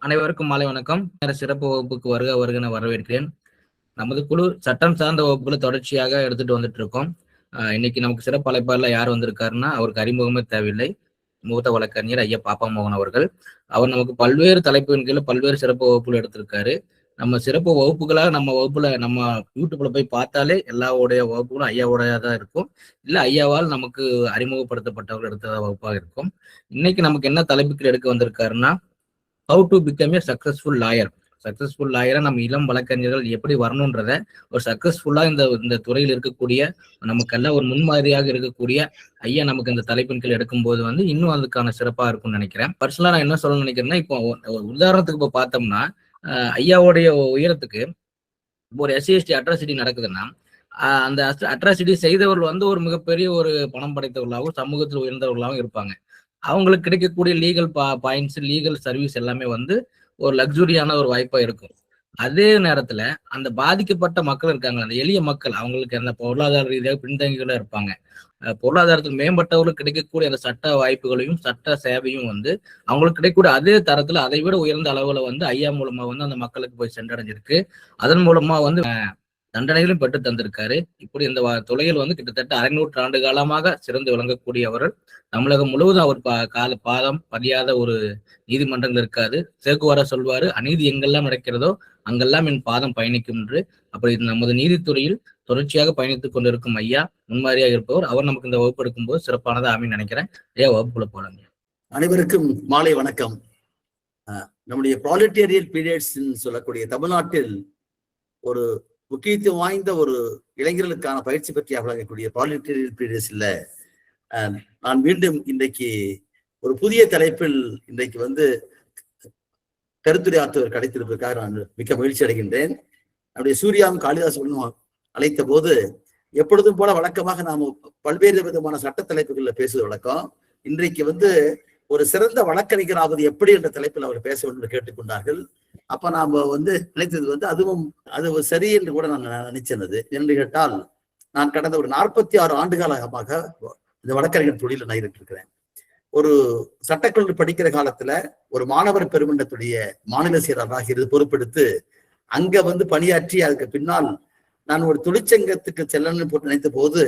அனைவருக்கும் மாலை வணக்கம். சிறப்பு வகுப்புக்கு வருகன வரவேற்கிறேன். நமது குழு சட்டம் சார்ந்த வகுப்புகளை தொடர்ச்சியாக எடுத்துட்டு வந்துட்டு இருக்கோம். இன்னைக்கு நமக்கு சிறப்பு அழைப்பாளர் யார் வந்திருக்காருன்னா அவருக்கு அறிமுகமே தேவையில்லை. மூத்த வழக்கறிஞர் ஐயா பாப்பா மோகன் அவர்கள். அவர் நமக்கு பல்வேறு தலைப்பின் கீழே பல்வேறு சிறப்பு வகுப்புகள் எடுத்திருக்காரு. நம்ம சிறப்பு வகுப்புகளாக நம்ம வகுப்புல நம்ம யூடியூப்ல போய் பார்த்தாலே எல்லாவுடைய வகுப்புகளும் ஐயாவுடையதான் இருக்கும். இல்ல ஐயாவால் நமக்கு அறிமுகப்படுத்தப்பட்டவர்கள் எடுத்த வகுப்பாக இருக்கும். இன்னைக்கு நமக்கு என்ன தலைப்புகள் எடுக்க வந்திருக்காருன்னா how to become a successful lawyer. Successful லாயரா நம்ம இளம் வழக்கறிஞர்கள் எப்படி வரணும்ன்றத ஒரு சக்சஸ்ஃபுல்லா இந்த துறையில் இருக்கக்கூடிய நமக்கெல்லாம் ஒரு முன்மாதிரியாக இருக்கக்கூடிய ஐயா நமக்கு இந்த தலைப்பின் கீழ் எடுக்கும்போது இன்னும் அதுக்கான சிறப்பா இருக்கும்னு நினைக்கிறேன். பர்சனலா நான் என்ன சொல்ல நினைக்கிறேன்னா, இப்போ ஒரு உதாரணத்துக்கு இப்போ பார்த்தோம்னா ஐயாவுடைய உயரத்துக்கு ஒரு எஸ்சி அட்ராசிட்டி நடக்குதுன்னா அந்த அட்ராசிட்டி செய்தவர்கள் ஒரு மிகப்பெரிய ஒரு பணம் படைத்தவர்களாகவும் சமூகத்தில் உயர்ந்தவர்களாகவும் இருப்பாங்க. அவங்களுக்கு கிடைக்கக்கூடிய லீகல் பாயிண்ட்ஸ், லீகல் சர்வீஸ் எல்லாமே ஒரு லக்ஸுரியான ஒரு வாய்ப்பா இருக்கும். அதே நேரத்துல அந்த பாதிக்கப்பட்ட மக்கள் இருக்காங்க, அந்த எளிய மக்கள், அவங்களுக்கு அந்த பொருளாதார ரீதியாக பின்தங்கிகளா இருப்பாங்க. பொருளாதாரத்தில் மேம்பட்டவர்களுக்கு கிடைக்கக்கூடிய அந்த சட்ட வாய்ப்புகளையும் சட்ட சேவையும் அவங்களுக்கு கிடைக்கக்கூடிய அதே தரத்துல அதை விட உயர்ந்த அளவுல ஐயா மூலமா அந்த மக்களுக்கு போய் சென்றடைஞ்சிருக்கு. அதன் மூலமா தண்டனைகளும் பெற்று தந்திருக்காரு. இப்படி இந்த துறையில் கிட்டத்தட்ட 600 ஆண்டு காலமாக சிறந்து விளங்கக்கூடிய அவர்கள் தமிழகம் முழுவதும் அவர் பாதம் பதியாத ஒரு நீதிமன்றங்கள் இருக்காது. சேக்குவாரா சொல்வாரு, அநீதி எங்கெல்லாம் நடக்கிறதோ அங்கெல்லாம் என் பாதம் பயணிக்கும் என்று. அப்படி நமது நீதித்துறையில் தொடர்ச்சியாக பயணித்துக் கொண்டிருக்கும் ஐயா முன்மாதிரியாக இருப்பவர். அவர் நமக்கு இந்த வகுப்பு எடுக்கும்போது சிறப்பானதா அமைன்னு நினைக்கிறேன். ஐயா வகுப்புல போலாங்க. அனைவருக்கும் மாலை வணக்கம். நம்முடைய ப்ராலிட்டேரியல் பீரியட்ஸ் சொல்லக்கூடிய தமிழ்நாட்டில் ஒரு முக்கியத்துவம் வாய்ந்த ஒரு இளைஞர்களுக்கான பயிற்சி பற்றி வழங்கக்கூடிய ப்ராலிட்டேரியல் பீரியட்ஸ்ல நான் மீண்டும் இன்றைக்கு ஒரு புதிய தலைப்பில் இன்றைக்கு கருத்துரையாற்றுவர் கிடைத்திருப்பதற்காக நான் மிக்க மகிழ்ச்சி அடைகின்றேன். நம்முடைய சூர்யாவும் காளிதாசனும் அழைத்த போது எப்பொழுதும் போல வழக்கமாக நாம் பல்வேறு விதமான சட்ட தலைப்புகள்ல பேசுவது வழக்கம். இன்றைக்கு ஒரு சிறந்த வழக்கறிஞராவது எப்படி என்ற தலைப்பில் அவர் பேச வேண்டும் என்று கேட்டுக்கொண்டார்கள். அப்ப நாம நினைத்தது அது சரி என்று கூட நான் நினைச்சது. என்று கேட்டால், நான் கடந்த ஒரு 46 ஆண்டு காலமாக இந்த வழக்கறிஞர் தொழில நான் இருக்கிறேன். ஒரு சட்டக்கல்லூரி படிக்கிற காலத்துல ஒரு மாணவர் பெருமன்றத்துடைய மாநில செயலராக இருந்து பொறுப்பெடுத்து அங்க பணியாற்றி அதுக்கு பின்னால் நான் ஒரு தொழிற்சங்கத்துக்கு செல்லணும்னு போட்டு நினைத்த போது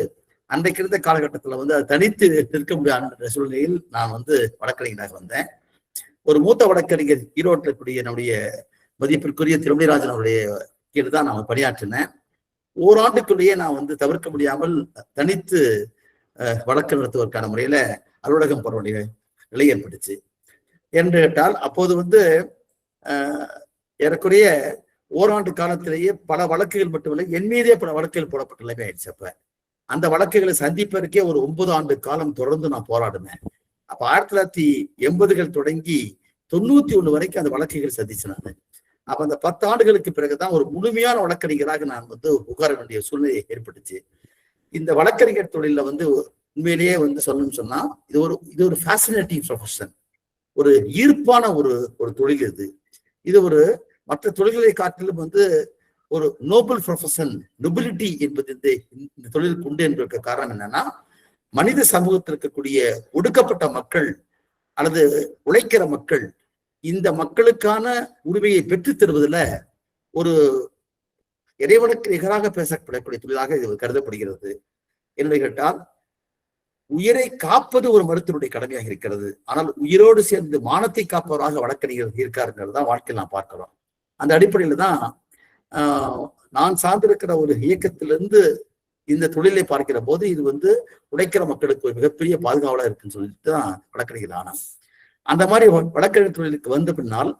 அன்றைக்கு இருந்த காலகட்டத்துல அது தனித்து நிற்க முடியாத சூழ்நிலையில் நான் வழக்கறிஞராக வந்தேன். ஒரு மூத்த வழக்கறிஞர் ஈரோட்டில் இருக்கக்கூடிய நம்முடைய மதிப்பிற்குரிய திருமணிராஜன் அவருடைய கீழ் தான் நான் பணியாற்றினேன். ஓராண்டுக்குள்ளேயே நான் தவிர்க்க முடியாமல் தனித்து வழக்கு நடத்துவதற்கான முறையில அலுவலகம் போற வேண்டிய நிலை ஏற்பட்டுச்சு. என்று கேட்டால் அப்போது ஏறக்குறைய ஓராண்டு காலத்திலேயே பல வழக்குகள் மட்டுமில்லை, என் மீதே பல வழக்குகள் போடப்பட்ட நிலைமை ஆயிடுச்சு. அப்ப அந்த வழக்குகளை சந்திப்பதற்கே ஒரு 9 ஆண்டு காலம் தொடர்ந்து நான் போராடினேன். அப்ப 1980கள் தொடங்கி 91 வரைக்கும் அந்த வழக்குகள் சந்திச்சினாங்க. அப்ப அந்த 10 ஆண்டுகளுக்கு பிறகுதான் ஒரு முழுமையான வழக்கறிஞராக நான் உட்கார வேண்டிய சூழ்நிலை ஏற்பட்டுச்சு. இந்த வழக்கறிஞர் தொழில உண்மையிலேயே சொல்லணும்னு சொன்னா இது ஒரு ஃபேசினேட்டிங் ப்ரொஃபஷன், ஒரு ஈர்ப்பான ஒரு தொழில். இது ஒரு மற்ற தொழில்களை காட்டிலும் ஒரு நோபல் ப்ரொஃபஷன், நொபிலிட்டி என்பது இந்த தொழிலுக்கு உண்டு என்பதற்கு காரணம் என்னன்னா, மனித சமூகத்தில் இருக்கக்கூடிய ஒடுக்கப்பட்ட மக்கள் அல்லது உழைக்கிற மக்கள், இந்த மக்களுக்கான உரிமையை பெற்றுத் தருவதில் ஒரு இறைவனுக்கு நிகராக பேசப்படக்கூடிய தொழிலாக இது கருதப்படுகிறது. என்று கேட்டால், உயிரை காப்பது ஒரு மருத்துவருடைய கடமையாக இருக்கிறது. ஆனால் உயிரோடு சேர்ந்து மானத்தை காப்பவராக வழக்கறிஞர்கள் இருக்காருங்கிறது தான் வாழ்க்கையில் நான் பார்க்கிறோம். அந்த அடிப்படையில தான் நான் சார்ந்திருக்கிற ஒரு இயக்கத்திலிருந்து இந்த தொழிலை பார்க்கிற போது இது உழைக்கிற மக்களுக்கு ஒரு மிகப்பெரிய பாதுகாவலா இருக்குன்னு சொல்லிட்டு தான் வழக்கறிஞர் ஆனா. அந்த மாதிரி வழக்கறிஞர் தொழிலுக்கு வந்த பின்னால்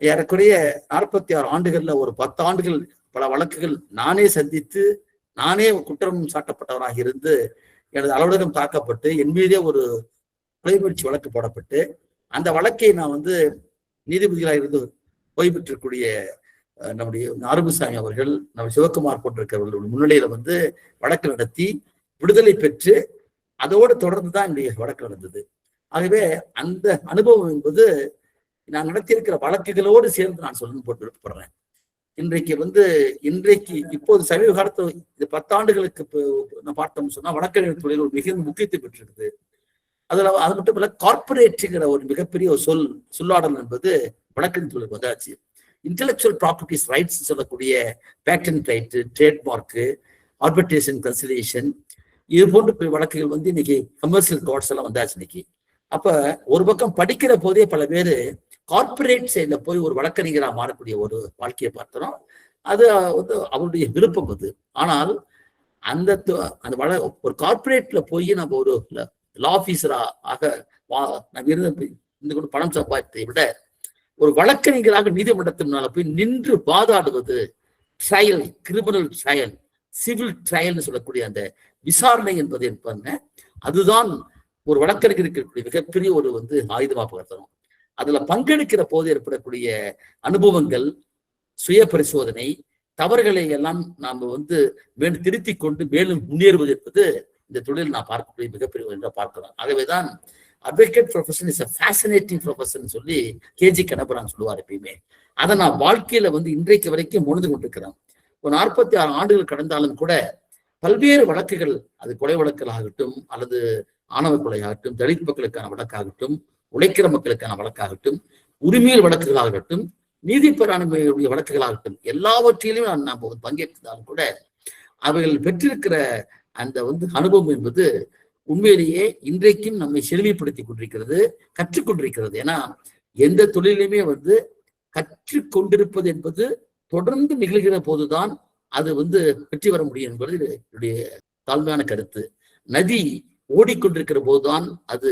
ஏறக்குறைய 46 ஆண்டுகள்ல ஒரு 10 ஆண்டுகள் பல வழக்குகள் நானே சந்தித்து, நானே குற்றம் சாட்டப்பட்டவராக இருந்து எனது அலுவலகம் தாக்கப்பட்டு என் மீதே ஒரு கொலை முயற்சி வழக்கு போடப்பட்டு அந்த வழக்கை நான் நீதிபதிகளாக இருந்து ஓய்வு பெற்றக்கூடிய நம்முடைய நாராயணசாமி அவர்கள், நம்ம சிவகுமார் போன்றிருக்கிறவர்களுடைய முன்னிலையில வழக்கு நடத்தி விடுதலை பெற்று அதோடு தொடர்ந்துதான் என்னுடைய வழக்கு நடந்தது. ஆகவே அந்த அனுபவம் என்பது நான் நடத்தியிருக்கிற வழக்குகளோடு சேர்ந்து நான் சொல்லணும் போட்டு விருப்பப்படுறேன். இன்றைக்கு இப்போது சமீப காலத்து 10 ஆண்டுகளுக்கு நான் பார்த்தோம்னு சொன்னா வழக்கறிஞர் தொழில் ஒரு மிக முக்கியத்துவம் பெற்றிருக்குது. அது மட்டும் இல்ல, கார்பரேட்டுங்கிற ஒரு மிகப்பெரிய ஒரு சொல்லாடல் என்பது வழக்கின் தொழில் வந்தாச்சு. இன்டெலக்சுவல் ப்ராப்பர்ட்டிஸ் ரைட்ஸ் சொல்லக்கூடிய patent right, trademark, arbitration consideration, இது போன்ற வழக்குகள் இன்னைக்கு கமர்ஷியல் கோர்ட்ஸ் எல்லாம் வந்தாச்சு இன்னைக்கு. அப்ப ஒரு பக்கம் படிக்கிற போதே பல பேரு கார்பரேட் சைட்ல போய் ஒரு வழக்கறிஞரா மாறக்கூடிய ஒரு வாழ்க்கையை பார்க்கிறோம். அது அவருடைய விருப்பம் அது. ஆனால் அந்த ஒரு கார்பரேட்ல போய் நம்ம ஒரு லா ஆபீசரா ஆக இருந்து பணம் சம்பாதித்ததை விட ஒரு வழக்கறிஞராக நீதிமன்றத்தினால போய் நின்று வாதாடுவது, ட்ரையல், கிரிமினல் ட்ரையல், சிவில் ட்ரையல்னு சொல்லக்கூடிய அந்த விசாரணை என்பது இருப்பாங்க, அதுதான் ஒரு வழக்கறிஞருக்கு இருக்கக்கூடிய மிகப்பெரிய ஒரு ஆயுதமா பகர்த்தணும். அதுல பங்கெடுக்கிற போது ஏற்படக்கூடிய அனுபவங்கள், சுய பரிசோதனை, தவறுகளை எல்லாம் நாம மேலும் திருத்தி கொண்டு மேலும் முன்னேறுவது என்பது இந்த தொழில் நான் பார்க்கக்கூடிய மிகப்பெரிய ஒன்றை பார்க்கலாம். ஆகவேதான் advocate profession is a fascinating profession சொல்லி கேஜி கணபரான் சொல்லுவார் எப்பயுமே. அதை நான் வாழ்க்கையில இன்றைக்கு வரைக்கும் உணர்ந்து கொண்டிருக்கிறேன். ஒரு 46 ஆண்டுகள் கடந்தாலும் கூட பல்வேறு வழக்குகள், அது கொலை வழக்குகளாகட்டும், அல்லது ஆணவ கொலையாகட்டும், தலித் மக்களுக்கான வழக்காகட்டும், உழைக்கிற மக்களுக்கான வழக்காகட்டும், உரிமையல் வழக்குகளாகட்டும், நீதி பேராண்மையுடைய வழக்குகளாகட்டும், எல்லாவற்றிலும் நாம் பங்கேற்றாலும் கூட அவைகள் பெற்றிருக்கிற அந்த அனுபவம் என்பது உண்மையிலேயே இன்றைக்கும் நம்மை செழுமைப்படுத்தி கொண்டிருக்கிறது, கற்றுக்கொண்டிருக்கிறது. ஏன்னா எந்த தொழிலுமே கற்றுக்கொண்டிருப்பது என்பது தொடர்ந்து நிகழ்கிற போதுதான் அது வெற்றி பெற முடியும் என்பது என்னுடைய தாழ்மையான கருத்து. நதி ஓடிக்கொண்டிருக்கிற போதுதான் அது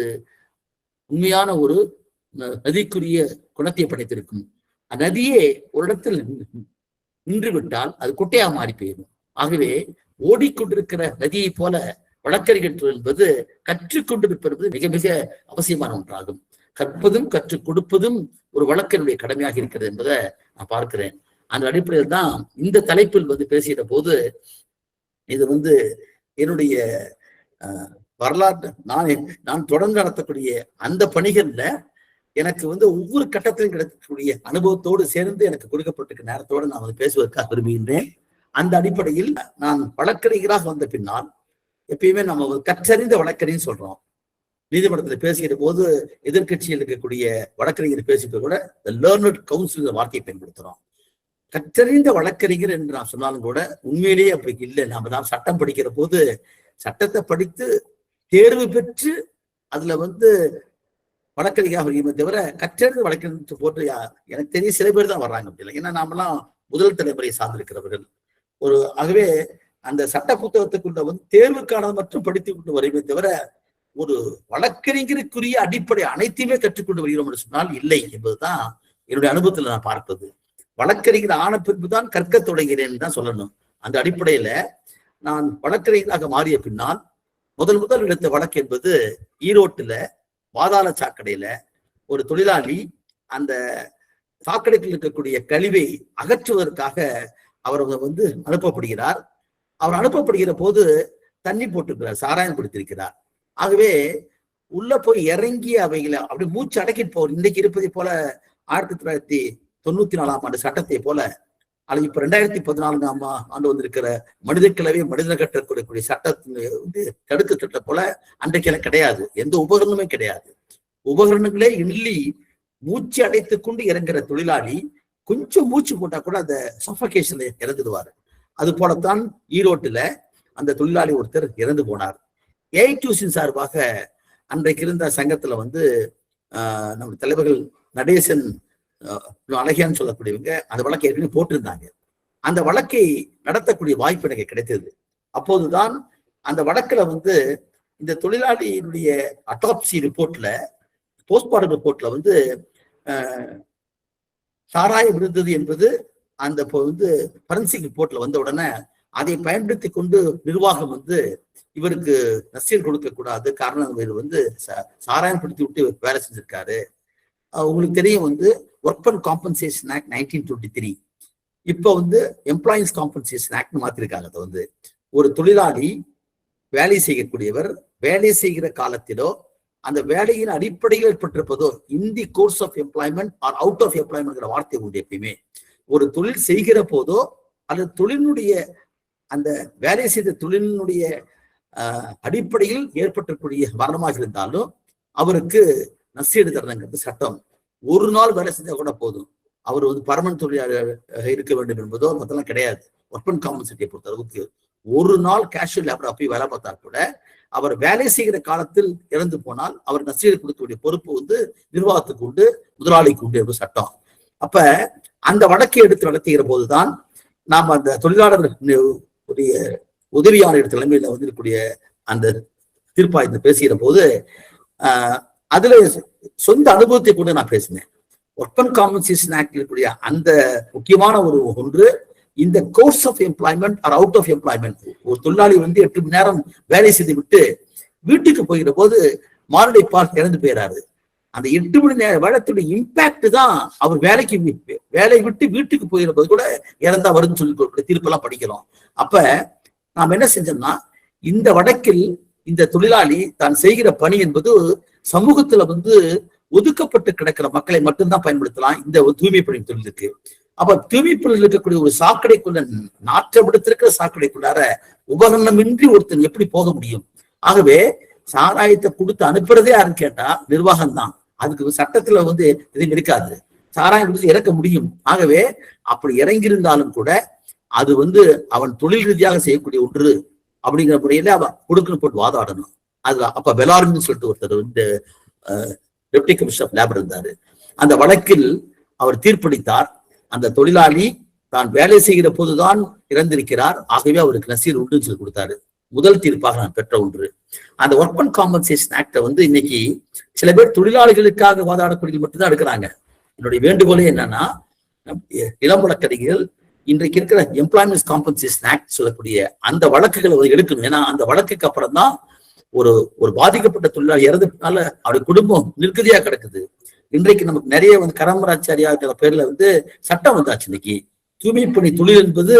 உண்மையான ஒரு நதிக்குரிய குணத்தை படைத்திருக்கும். நதியே ஒரு இடத்தில் நின்று விட்டால் அது குட்டையா மாறி போயிடும். ஆகவே ஓடிக்கொண்டிருக்கிற நதியை போல வழக்கறிஞர் என்பது கற்றுக்கொண்டிருப்பது மிக மிக அவசியமான ஒன்றாகும். கற்பதும் கற்றுக் கொடுப்பதும் ஒரு வழக்கறிஞருடைய கடமையாக இருக்கிறது என்பதை நான் பார்க்கிறேன். அந்த அடிப்படையில் தான் இந்த தலைப்பில் பேசுகிற போது இது என்னுடைய வரலாற்று நான் தொடர்ந்து நடத்தக்கூடிய அந்த பணிகள்ல எனக்கு ஒவ்வொரு கட்டத்திலும் கிடைக்கக்கூடிய அனுபவத்தோடு சேர்ந்து எனக்கு கொடுக்கப்பட்டிருக்க நேரத்தோடு நான் பேசுவதற்காக விரும்புகின்றேன். அந்த அடிப்படையில் நான் வழக்கறிஞராக வந்த பின்னால் எப்பயுமே நம்ம கற்றறிந்த வழக்கறிஞர் சொல்றோம். நீதிமன்றத்தில் பேசுகிற போது எதிர்கட்சியில் இருக்கக்கூடிய வழக்கறிஞர் பேசிட்டு கூட லேர்னட் கவுன்சில் வார்த்தையை பயன்படுத்துறோம். கற்றறிந்த வழக்கறிஞர் என்று நான் சொன்னாலும் கூட உண்மையிலேயே அப்படி இல்லை. நாம தான் சட்டம் படிக்கிற போது சட்டத்தை படித்து தேர்வு பெற்று அதுல வழக்கறிஞராக வருகிறோமே தவிர கற்றறிந்த வழக்கறிஞர் போட்டு எனக்கு தெரிய சில பேர் தான் வர்றாங்க அப்படி இல்லை. ஏன்னா நாமெல்லாம் முதல் தலைமுறையை சார்ந்திருக்கிறவர்கள். ஆகவே அந்த சட்ட புத்தகத்துக்குள்ள தேர்வுக்கானது மட்டும் படித்து கொண்டு வருமே தவிர ஒரு வழக்கறிஞருக்குரிய அடிப்படை அனைத்தையுமே கற்றுக்கொண்டு வருகிறோம் என்று சொன்னால் இல்லை என்பதுதான் என்னுடைய அனுபவத்தில் நான் பார்ப்பது. வழக்கறிஞர் ஆன பின்பு தான் கற்க தொடங்கிறேன் தான் சொல்லணும். அந்த அடிப்படையில நான் வழக்கறிஞராக மாறிய பின்னால் முதல் எடுத்த வழக்கு என்பது ஈரோட்டுல பாதாள சாக்கடையில ஒரு தொழிலாளி அந்த சாக்கடையில் இருக்கக்கூடிய கழிவை அகற்றுவதற்காக அவர் அனுப்பப்படுகிறார். அவர் அனுப்பப்படுகிற போது தண்ணி போட்டிருக்கிறார், சாராயம் பிடித்திருக்கிறார். ஆகவே உள்ள போய் இறங்கி அவைகளை அப்படி மூச்சு அடக்கிட்டு போவார். இன்றைக்கு இருப்பதை போல 1994 ஆண்டு சட்டத்தை போல அல்லது இப்ப 2014 ஆண்டு வந்திருக்கிற மனித கிளவை மனிதன கட்டக்கூடிய சட்டத்தை தடுக்க சட்ட போல அன்றைக்கெல்லாம் கிடையாது. எந்த உபகரணமே கிடையாது. உபகரணங்களே இல்லி மூச்சு அடைத்து கொண்டு இறங்குற தொழிலாளி கொஞ்சம் மூச்சு போட்டா கூட அந்த சஃபகேஷன்ல இறந்துடுவாரு. அது போலத்தான் ஈரோட்டுல அந்த தொழிலாளி ஒருத்தர் இறந்து போனார். ஏஐடியூசின் சார்பாக அன்றைக்கு இருந்த சங்கத்துல நம்ம தலைவர்கள் நடேசன், அழகியான்னு சொல்லக்கூடியவங்க அந்த வழக்கை ஏற்கனவே போட்டிருந்தாங்க. அந்த வழக்கை நடத்தக்கூடிய வாய்ப்பு எனக்கு கிடைத்தது. அப்போதுதான் அந்த வழக்குல இந்த தொழிலாளியினுடைய அட்டாப்சி ரிப்போர்ட்ல, போஸ்ட்மார்டம் ரிப்போர்ட்ல சாராயம் இருந்தது என்பது அந்த ஃபரன்சிக் ரிப்போர்ட்ல வந்த உடனே அதை பயன்படுத்தி கொண்டு நிர்வாகம் இவருக்கு நஷ்டம் கொடுக்க கூடாது, காரணம் இவர் சாராயம் பிடித்து விட்டு வேலை செஞ்சிருக்காரு. உங்களுக்கு தெரியும் ஒர்க் காம்பன்சேஷன் ஆக்ட் 1923 இப்போ எம்ப்ளாயிஸ் காம்பன்சேஷன் ஆக்ட் மாத்திருக்காங்க. அதை ஒரு தொழிலாளி வேலை செய்யக்கூடியவர் வேலை செய்கிற காலத்திலோ அந்த வேலையின் அடிப்படையில் ஏற்பட்டிருப்பதோ in the course of employment or out of employment வார்த்தை உண்டு. எப்பயுமே ஒரு தொழில் செய்கிற போதோ அல்லது தொழிலினுடைய அந்த வேலை செய்த தொழிலினுடைய அடிப்படையில் ஏற்பட்டிருக்கூடிய மரணமாக இருந்தாலும் அவருக்கு நஷ்டீடு தரணுங்கிறது சட்டம். ஒரு நாள் வேலை செஞ்சா கூட போதும், அவர் வந்து பர்மனன்ட் தொழிலாளர் இருக்க வேண்டும் என்பதோ அதெல்லாம் கிடையாது. ஒர்க் அண்ட் காம்பன்சேஷனை பொறுத்த அளவுக்கு ஒரு நாள் கேஷுவல் லேபரா போய் வேலை பார்த்தா கூட அவர் வேலை செய்கிற காலத்தில் இறந்து போனால் அவர் நஷ்டீடு கொடுக்கக்கூடிய பொறுப்பு வந்து நிர்வாகத்துக்கு உண்டு, முதலாளிக்கு உண்டு என்பது சட்டம். அப்ப அந்த வழக்கை எடுத்து நடத்துகிற போதுதான் நாம் அந்த தொழிலாளர் உதவி ஆணையர் தலைமையில வந்திருக்கக்கூடிய அந்த தீர்ப்பாயத்தை பேசுகிற போது அதுல சொந்த அனுபவத்தை கூட நான் பேசினேன். ஒர்க் அண்ட் காம்பன்சேஷன் ஆக்ட் இருக்கக்கூடிய அந்த முக்கியமான ஒன்று, இந்த course of employment or out of employment, ஒரு தொழிலாளி வந்து 8 மணி நேரம் வேலை செய்து விட்டு வீட்டுக்கு போகிற போது மாரடை பார்த்து இறந்து போயிறாரு. அந்த 8 மணி நேர வேலைத்துடைய இம்பாக்ட் தான் அவர் வேலை விட்டு வீட்டுக்கு போகிற போது கூட இறந்தா வருதுன்னு சொல்லி தீர்ப்பெல்லாம் படிக்கிறோம். அப்ப நாம் என்ன செஞ்சோம்னா, இந்த வழக்கில் இந்த தொழிலாளி தான் செய்கிற பணி என்பது சமூகத்துல வந்து ஒதுக்கப்பட்டு கிடக்கிற மக்களை மட்டும்தான் பயன்படுத்தலாம் இந்த தூய்மை பணி தொழிலுக்கு. அப்ப தூய்மை பணியில் இருக்கக்கூடிய ஒரு சாக்கடைக்குள்ள, நாற்றப்படுத்திருக்கிற சாக்கடைக்குள்ளார உபகரணமின்றி ஒருத்தன் எப்படி போக முடியும்? ஆகவே சாராயத்தை கொடுத்து அனுப்புறதே யாருன்னு கேட்டா நிர்வாகம் தான். அதுக்கு சட்டத்துல வந்து எதுவும் இருக்காது, சாராயம் கொடுத்து இறக்க முடியும். ஆகவே அப்படி இறங்கியிருந்தாலும் கூட அது வந்து அவன் தொழில் ரீதியாக செய்யக்கூடிய ஒன்று அப்படிங்கிற முறையில அவன் கொடுக்கணும் போட்டு வாதாடணும். அதுல அப்ப பெலார்மின்னு சொல்லிட்டு ஒருத்தர் வந்து டெப்டி கமிஷனர் ஆஃப் லேபர் இருந்தாரு. அந்த வழக்கில் அவர் தீர்ப்பளித்தார், அந்த தொழிலாளி தான் வேலை செய்கிற போதுதான் இறந்திருக்கிறார், ஆகவே அவருக்கு நசீர் உண்டுன்னு சொல்லி கொடுத்தாரு. முதல் தீர்ப்பாக நான் பெற்ற ஒன்று. அந்த ஒர்க் அண்ட் காம்பன்சேஷன் ஆக்டை வந்து இன்னைக்கு சில பேர் தொழிலாளிகளுக்காக வாதாடக்கூடிய மட்டும்தான் எடுக்கிறாங்க. என்னுடைய வேண்டுகோளே என்னன்னா, இளம் வழக்கறிஞர்கள் இன்றைக்கு இருக்கிற எம்ப்ளாய்மெண்ட் காம்பன்சேஷன் ஆக்ட் சொல்லக்கூடிய அந்த வழக்குகளை எடுக்கணும். ஏன்னா அந்த வழக்குக்கு அப்புறம் தான் ஒரு பாதிக்கப்பட்ட தொழிலாளி இறந்ததுனால அவருடைய குடும்பம் நிற்கதியா கிடக்குது. இன்றைக்கு நமக்கு நிறைய வந்து கரமராச்சாரியா பேர்ல வந்து சட்டம் வந்தாச்சு. இன்னைக்கு தூய்மை பணி தொழில் என்பது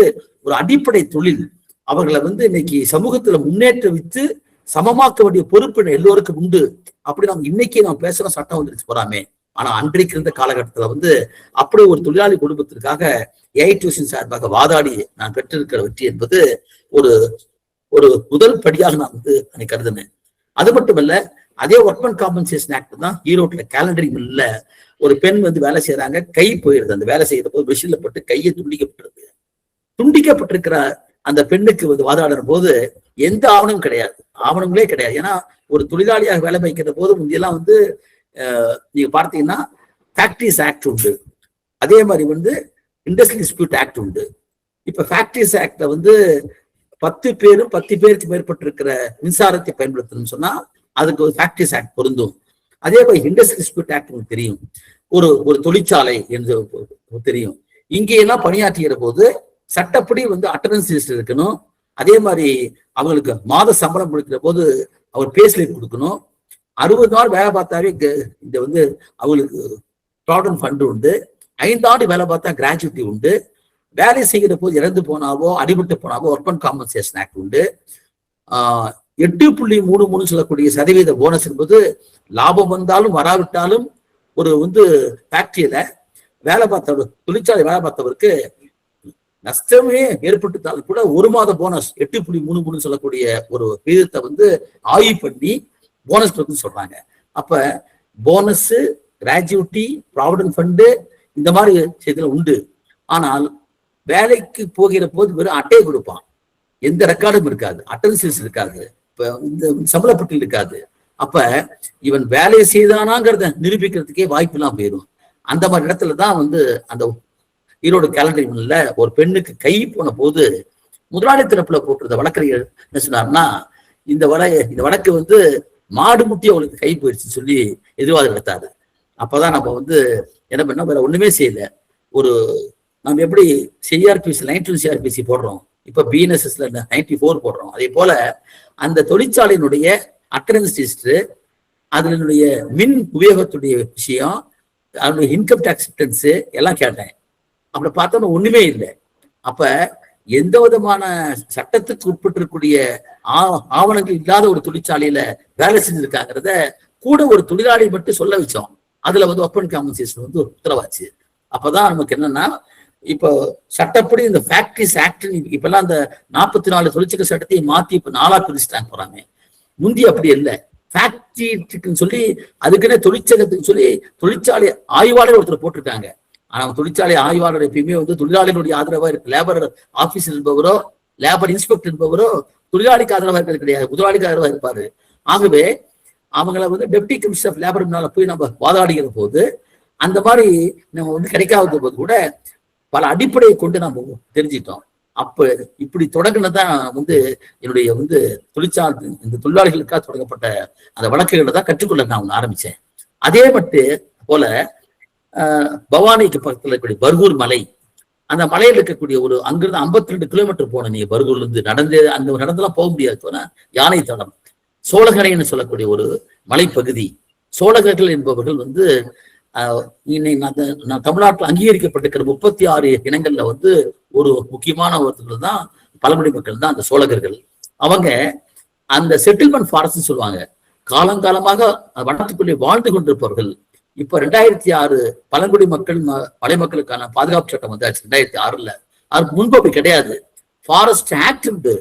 ஒரு அடிப்படை தொழில். அவர்களை வந்து இன்னைக்கு சமூகத்துல முன்னேற்றவித்து சமமாக்க வேண்டிய பொறுப்பு எல்லோருக்கும் உண்டு. அப்படி நம்ம இன்னைக்கு நம்ம பேசுற சட்டம் வந்துருச்சு போறாமே. ஆனா அன்றைக்கு இருந்த காலகட்டத்துல வந்து அப்படி ஒரு தொழிலாளி குடும்பத்திற்காக ஏஐடியூசி சார்பாக வாதாடி நான் பெற்றிருக்கிற வெற்றி என்பது ஒரு முதல் படியாக நான் வந்து கருதுனேன். அது மட்டுமல்ல, அதே ஒர்க் அண்ட் காம்பன்சேஷன் ஆக்ட் தான் ஈரோட்ல கேலண்டரிங் மில்ல ஒரு பெண் வந்து வேலை செய்யறாங்க, கை போயிருது. அந்த வேலை செய்யற போது மிஷின்ல பட்டு கையை துண்டிக்கப்பட்டிருக்கிற அந்த பெண்ணுக்கு வந்து வாதாடுற போது எந்த ஆவணமும் கிடையாது, ஆவணங்களே கிடையாது. ஏன்னா ஒரு தொழிலாளியாக வேலை வைக்கிற போது முந்தையெல்லாம் வந்து நீங்க பார்த்தீங்கன்னா ஃபேக்டரிஸ் ஆக்ட் உண்டு, அதே மாதிரி வந்து இண்டஸ்ட்ரியல் டிஸ்பியூட் ஆக்ட் உண்டு. இப்ப ஃபேக்டரிஸ் ஆக்ட வந்து 10 பேருக்கு மேற்பட்டிருக்கிற மின்சாரத்தை பயன்படுத்தணும்னு சொன்னா அதுக்கு ஒரு ஃபேக்டரிஸ் ஆக்ட் பொருந்தும். அதே மாதிரி இண்டஸ்ட்ரியல் டிஸ்பியூட் ஆக்ட் உங்களுக்கு தெரியும், ஒரு தொழிற்சாலை என்று தெரியும். இங்கெல்லாம் பணியாற்றுகிற போது சட்டப்படி வந்து அட்டண்டன்ஸ் லிஸ்ட் இருக்கணும். அதே மாதிரி அவங்களுக்கு மாத சம்பளம் கொடுக்கிற போது அவர் பே ஸ்லிப் கொடுக்கணும். 60 நாள் வேலை பார்த்தாவே இந்த வந்து அவங்களுக்கு ப்ராவிடன்ட் ஃபண்ட் உண்டு. 5 ஆண்டு வேலை பார்த்தா கிராஜுவிட்டி உண்டு. வேலை செய்கிற போது இறந்து போனாவோ அடிபட்டு போனாவோ ஒர்க் அண்ட் காம்பன்சேஷன் ஆக்ட் உண்டு. 8.33 சொல்லக்கூடிய சதவீத போனஸ் என்பது லாபம் வந்தாலும் வராவிட்டாலும் ஒரு வந்து ஃபேக்டரியில வேலை பார்த்தவர், தொழிற்சாலை வேலை பார்த்தவருக்கு நஷ்டமே ஏற்பட்டுத்தாலும் கூட 1 மாத போனஸ் 8.33 சொல்லக்கூடிய ஒரு விகிதத்தை வந்து ஆய்வு பண்ணி போனஸ் சொல்றாங்க. அப்ப போனஸ், கிராஜுவிட்டி, ப்ராவிடன்ட் ஃபண்டு இந்த மாதிரி விஷயத்துல உண்டு. ஆனால் வேலைக்கு போகிற போது வெறும் அட்டையை கொடுப்பான், எந்த ரெக்கார்டும் இருக்காது, அட்டெண்டன்ஸ் இருக்காது, இப்ப இந்த சம்பளப்பட்டியல் இருக்காது. அப்ப இவன் வேலையை செய்தானாங்கிறத நிரூபிக்கிறதுக்கே வாய்ப்பு எல்லாம் போயிடும். அந்த மாதிரி இடத்துலதான் வந்து அந்த ஈரோடு கேலண்டரில ஒரு பெண்ணுக்கு கை போன போது முதலாளி தரப்புல போட்டிருந்த வழக்கறிஞர் என்ன சொன்னார்னா, இந்த வழக்கு வந்து மாடு முட்டி அவளுக்கு கை போயிடுச்சுன்னு சொல்லி எதிர்வாதம் நடத்தாரு. அப்பதான் நம்ம வந்து என்ன பண்ணோம், வேற ஒண்ணுமே செய்யல. நம்ம எப்படி சிஆர்பிசி 92 சிஆர்பிசி போடுறோம், இப்ப பிஎன்எஸ்எஸ்ல 94 போடுறோம். அதே போல அந்த தொழிற்சாலையினுடைய அட்டெண்டன்ஸ் லிஸ்ட், அதனுடைய மின் உபயோகத்துடைய விஷயம், அதனுடைய இன்கம் டாக்ஸ் அக்செப்டன்ஸ் எல்லாம் கேட்டேன். அப்படி பார்த்தோம்னா ஒண்ணுமே இல்லை. அப்ப எந்த விதமான சட்டத்துக்கு உட்பட்டிருக்கக்கூடிய ஆவணங்கள் இல்லாத ஒரு தொழிற்சாலையில வேலை செஞ்சிருக்காங்கிறத கூட ஒரு தொழிலாளி மட்டும் சொல்ல வச்சோம். அதுல வந்து ஒர்க் அண்ட் காம்பன்சேஷன் வந்து உத்தரவாச்சு. அப்பதான் நமக்கு என்னன்னா, இப்போ சட்டப்படி இந்த ஃபேக்டரிஸ் ஆக்ட் இப்பெல்லாம் அந்த 44 தொழிற்சங்க சட்டத்தையும் மாத்தி இப்ப 4ஆ பிரிச்சுட்டாங்க போறாங்க. முந்தி அப்படி இல்லை. ஃபேக்டரிக்குன்னு சொல்லி அதுக்குன்னே தொழிற்சங்கத்துக்கு சொல்லி தொழிற்சாலை ஆய்வாளர் ஒருத்தர் போட்டிருக்காங்க. ஆனா தொழிற்சாலை ஆய்வாளர் எப்பயுமே வந்து தொழிலாளிகளுடைய ஆதரவா இருக்கு. லேபர் ஆபீசர் என்பவரோ லேபர் இன்ஸ்பெக்டர் என்பவரோ தொழிலாளிக்கு ஆதரவா இருக்கிறது கிடையாது, முதலாளிக்கு ஆதரவா இருப்பாரு. ஆகவே அவங்களை வந்து டெப்டி கமிஷனர் ஆஃப் லேபர்னால போய் நம்ம வாதாடுகிற போது அந்த மாதிரி நம்ம வந்து கிடைக்காத போது கூட பல அடிப்படையை கொண்டு நம்ம தெரிஞ்சிட்டோம். அப்ப இப்படி தொடங்கினதான் வந்து என்னுடைய வந்து இந்த தொழிலாளிகளுக்காக தொடங்கப்பட்ட அந்த வழக்குகளை தான் கற்றுக்கொள்ள நான் ஆரம்பிச்சேன். அதே மட்டும் போல பவானிக்கு பக்கத்துல இருக்கக்கூடிய பர்கூர் மலை, அந்த மலையில இருக்கக்கூடிய ஒரு அங்கிருந்து 52 கிலோமீட்டர் போன நீங்க பர்கூர்ல இருந்து நடந்தெல்லாம் போக முடியாது. யானை தடம் சோழகரைன்னு சொல்லக்கூடிய ஒரு மலைப்பகுதி. சோழகர்கள் என்பவர்கள் வந்து நான் தமிழ்நாட்டில் அங்கீகரிக்கப்பட்டிருக்கிற 36 இனங்கள்ல வந்து ஒரு முக்கியமானவர்கள் தான் பழங்குடி மக்கள் தான் அந்த சோழகர்கள். அவங்க அந்த செட்டில்மெண்ட் ஃபாரஸ்ட் சொல்லுவாங்க, காலங்காலமாக வனத்துக்குள்ளே வாழ்ந்து கொண்டிருப்பவர்கள். இப்ப 2006 பழங்குடி மக்கள் மலை மக்களுக்கான பாதுகாப்பு சட்டம் வந்தாச்சு 2006. அதுக்கு முன்பு அப்படி கிடையாது. ஃபாரஸ்ட் ஆக்ட் உண்டு,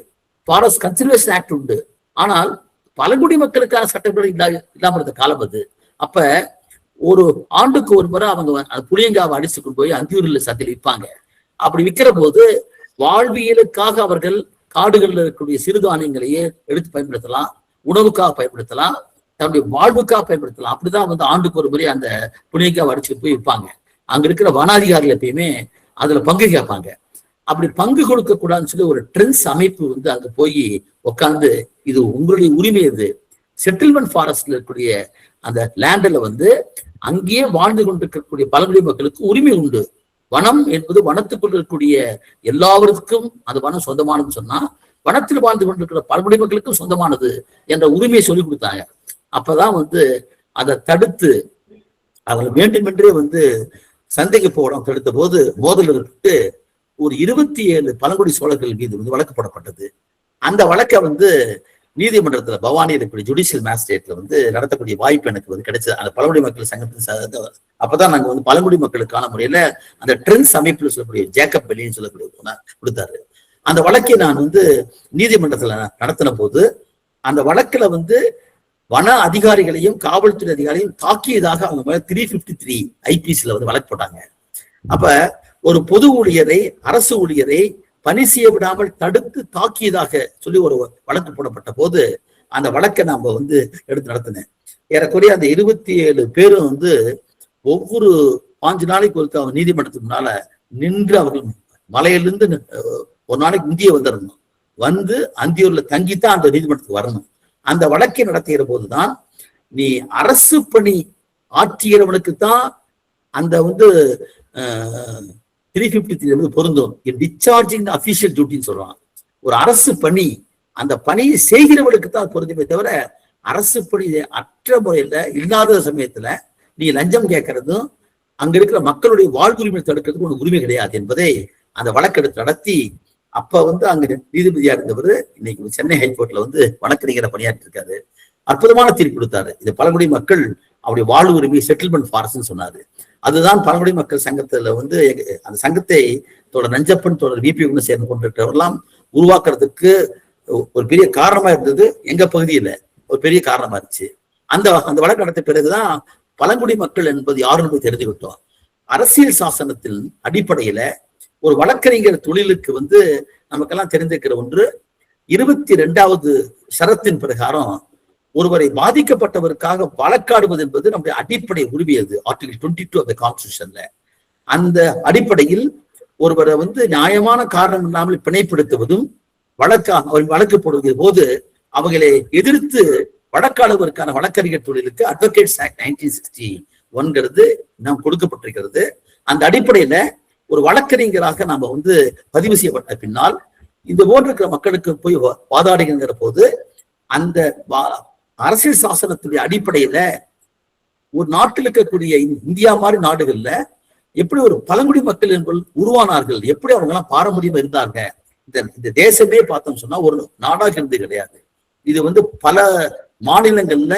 ஃபாரஸ்ட் கன்சர்வேஷன் ஆக்ட் உண்டு. ஆனால் பழங்குடி மக்களுக்கான சட்டங்கள் இல்லாம இருந்த காலம் அது. அப்ப ஒரு ஆண்டுக்கு ஒரு முறை அவங்க புளியங்காவை அடிச்சு கொண்டு போய் அந்தியூர்ல சந்தையில் விற்பாங்க. அப்படி விற்கிற போது வாழ்வியலுக்காக அவர்கள் காடுகளில் இருக்கக்கூடிய சிறுதானியங்களையே எடுத்து பயன்படுத்தலாம், உணவுக்காக பயன்படுத்தலாம், தன்னுடைய வாழ்வுக்காக பயன்படுத்தலாம். அப்படிதான் வந்து ஆண்டுக்கு ஒரு முறை அந்த புளியங்காவை அடிச்சு போய் விற்பாங்க. அங்க இருக்கிற வனாதிகாரிகள் எப்பயுமே அதுல பங்கு கேட்பாங்க. அப்படி பங்கு கொடுக்க கூடாதுன்னு சொல்லி ஒரு ட்ரெண்ட்ஸ் அமைப்பு வந்து அங்க போய் உட்காந்து இது உங்களுடைய உரிமை, இது செட்டில்மெண்ட் ஃபாரஸ்ட்ல இருக்கக்கூடிய அந்த லேண்ட்ல வந்து அங்கேயே வாழ்ந்து கொண்டிருக்கக்கூடிய பழங்குடி மக்களுக்கு உரிமை உண்டு. வனம் என்பது வனத்துக்குள் இருக்கக்கூடிய எல்லாருக்கும் அது வனம் சொந்தமானதுன்னு சொன்னா வனத்தில் வாழ்ந்து கொண்டிருக்கிற பழங்குடி மக்களுக்கும் சொந்தமானது என்ற உரிமையை சொல்லி கொடுத்தாங்க. அப்பதான் வந்து அதை தடுத்து அவங்க வேண்டுமென்றே வந்து சந்தைக்கு போகணும் தடுத்த போது மோதல் இருக்கு. ஒரு 27 பழங்குடி சோழர்கள் மீது வந்து வழக்கு போடப்பட்டது. அந்த வழக்கை வந்து நீதிமன்றத்துல பவானி இருக்கக்கூடிய ஜுடிஷியல் மேஜிஸ்ட்ரேட்ல வந்து நடத்தக்கூடிய வாய்ப்பு எனக்கு வந்து கிடைச்சது. அந்த பழங்குடி மக்கள் சங்கத்தின் அப்பதான் நாங்க வந்து பழங்குடி மக்களுக்கான முறையில அந்த ட்ரெண்ட்ஸ் அமைப்புல சொல்லக்கூடிய ஜேக்கப் பெல்லின்னு சொல்லக்கூடிய கொடுத்தாரு. அந்த வழக்கை நான் வந்து நீதிமன்றத்துல நடத்தின போது அந்த வழக்குல வந்து வன அதிகாரிகளையும் காவல்துறை அதிகாரிகளையும் தாக்கியதாக அவங்க மேல 353 ஐபிசில வந்து வழக்கு போட்டாங்க. அப்ப ஒரு பொது ஊழியரை அரசு ஊழியரை பணி செய்ய விடாமல் தடுத்து தாக்கியதாக சொல்லி ஒரு வழக்கு போடப்பட்ட போது அந்த வழக்கை நாம வந்து எடுத்து நடத்தினேன். ஏறக்குறைய அந்த 27 பேரும் வந்து ஒவ்வொரு 5 நாளைக்கு ஒருத்தர் அவங்க நீதிமன்றத்துக்கு முன்னால நின்று அவர்கள் மலையிலிருந்து ஒரு நாளைக்கு முந்திய வந்துடணும், வந்து அந்தியூர்ல தங்கித்தான் அந்த நீதிமன்றத்துக்கு வரணும். அந்த வழக்கை நடத்துகிற போதுதான் நீ அரசு பணி ஆற்றுகிறவனுக்குத்தான் அந்த வந்து 353 பொருந்தும். டிஸ்சார்ஜிங் அபிஷியல் டியூட்டின்னு சொல்றான். ஒரு அரசு பணி அந்த பணியை செய்கிறவனுக்கு தான் பொருந்துமே தவிர அரசு பணி அற்ற முறையில இல்லாத சமயத்துல நீ லஞ்சம் கேட்கறதும் அங்க இருக்கிற மக்களுடைய வாழ்வுரிமை தடுக்கிறதுக்கு ஒரு உரிமை கிடையாது என்பதை அந்த வழக்கெடுத்து நடத்தி அப்ப வந்து அங்க நீதிபதியா இருந்தவர் இன்னைக்கு சென்னை ஹைகோர்ட்ல வந்து வழக்கறிஞரை பணியாற்றி இருக்காரு. அற்புதமான தீர்ப்பு கொடுத்தாரு. இது பழங்குடி மக்கள் அவருடைய வாழ்வு உரிமை செட்டில்மெண்ட் ஃபாரஸ்ட்னு சொன்னாரு. அதுதான் பழங்குடி மக்கள் சங்கத்துல வந்து அந்த சங்கத்தை தொடர் நஞ்சப்பன் தொடர் விபி சேர்ந்து கொண்டிருக்கிறவரெல்லாம் உருவாக்குறதுக்கு ஒரு பெரிய காரணமா இருந்தது. எங்க பகுதியில ஒரு பெரிய காரணமா இருந்துச்சு. அந்த வழக்கு நடத்த பிறகுதான் பழங்குடி மக்கள் என்பது யாருன்னு போய் தெரிஞ்சுக்கிட்டோம். அரசியல் சாசனத்தின் அடிப்படையில ஒரு வழக்கறிஞர் தொழிலுக்கு வந்து நமக்கெல்லாம் தெரிஞ்சிருக்கிற ஒன்று 22வது ஷரத்தின் பிரகாரம் ஒருவரை பாதிக்கப்பட்டவருக்காக வழக்காடுவது என்பது நம்முடைய அடிப்படை உரிமை. அது ஆர்டிகல் 22 ஆஃப் தி கான்ஸ்டிடியூஷன்ல. அந்த அடிப்படையில் ஒருவரை வந்து நியாயமான காரணம் இல்லாமல் பிணைப்படுத்துவதும் வழக்கு போடுகிற போது அவங்களை எதிர்த்து வழக்காடுவதற்கான வழக்கறிஞர் தொழிலுக்கு அட்வொகேட்ஸ் ஆக்ட் 1961 நாம் கொடுக்கப்பட்டிருக்கிறது. அந்த அடிப்படையில ஒரு வழக்கறிஞராக நாம வந்து பதிவு செய்யப்பட்ட பின்னால் இந்த போன்று இருக்கிற மக்களுக்கு போய் வாதாடுகிற போது அந்த அரசியல் சாசனத்துடைய அடிப்படையில ஒரு நாட்டில் இருக்கக்கூடிய இந்தியா மாதிரி நாடுகள்ல எப்படி ஒரு பழங்குடி மக்கள் என்பது உருவானார்கள், எப்படி அவங்க எல்லாம் பாரம்பரியமா இருந்தாங்க. இந்த தேசமே பார்த்தோம் சொன்னா ஒரு நாடாக இருந்து கிடையாது. இது வந்து பல மாநிலங்கள்ல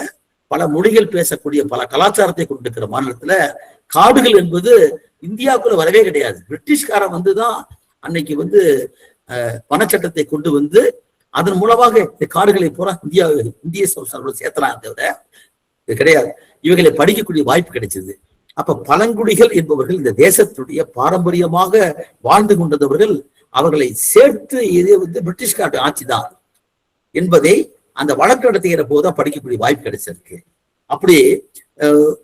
பல மொழிகள் பேசக்கூடிய பல கலாச்சாரத்தை கொண்டிருக்கிற மாநிலத்துல காடுகள் என்பது இந்தியாவுக்குள்ள வரவே கிடையாது. பிரிட்டிஷ்காரன் வந்துதான் அன்னைக்கு வந்து வனச்சட்டத்தை கொண்டு வந்து அதன் மூலமாக இந்த காடுகளை பூரா இந்திய சேர்த்தலாம் தவிர இது கிடையாது. இவைகளை படிக்கக்கூடிய வாய்ப்பு கிடைச்சது. அப்ப பழங்குடிகள் என்பவர்கள் இந்த தேசத்துடைய பாரம்பரியமாக வாழ்ந்து கொண்டவர்கள், அவர்களை சேர்த்து இது பிரிட்டிஷ்கார ஆட்சி தான் என்பதை அந்த வழக்கு நடத்துகிற போதுதான் படிக்கக்கூடிய வாய்ப்பு கிடைச்சிருக்கு. அப்படி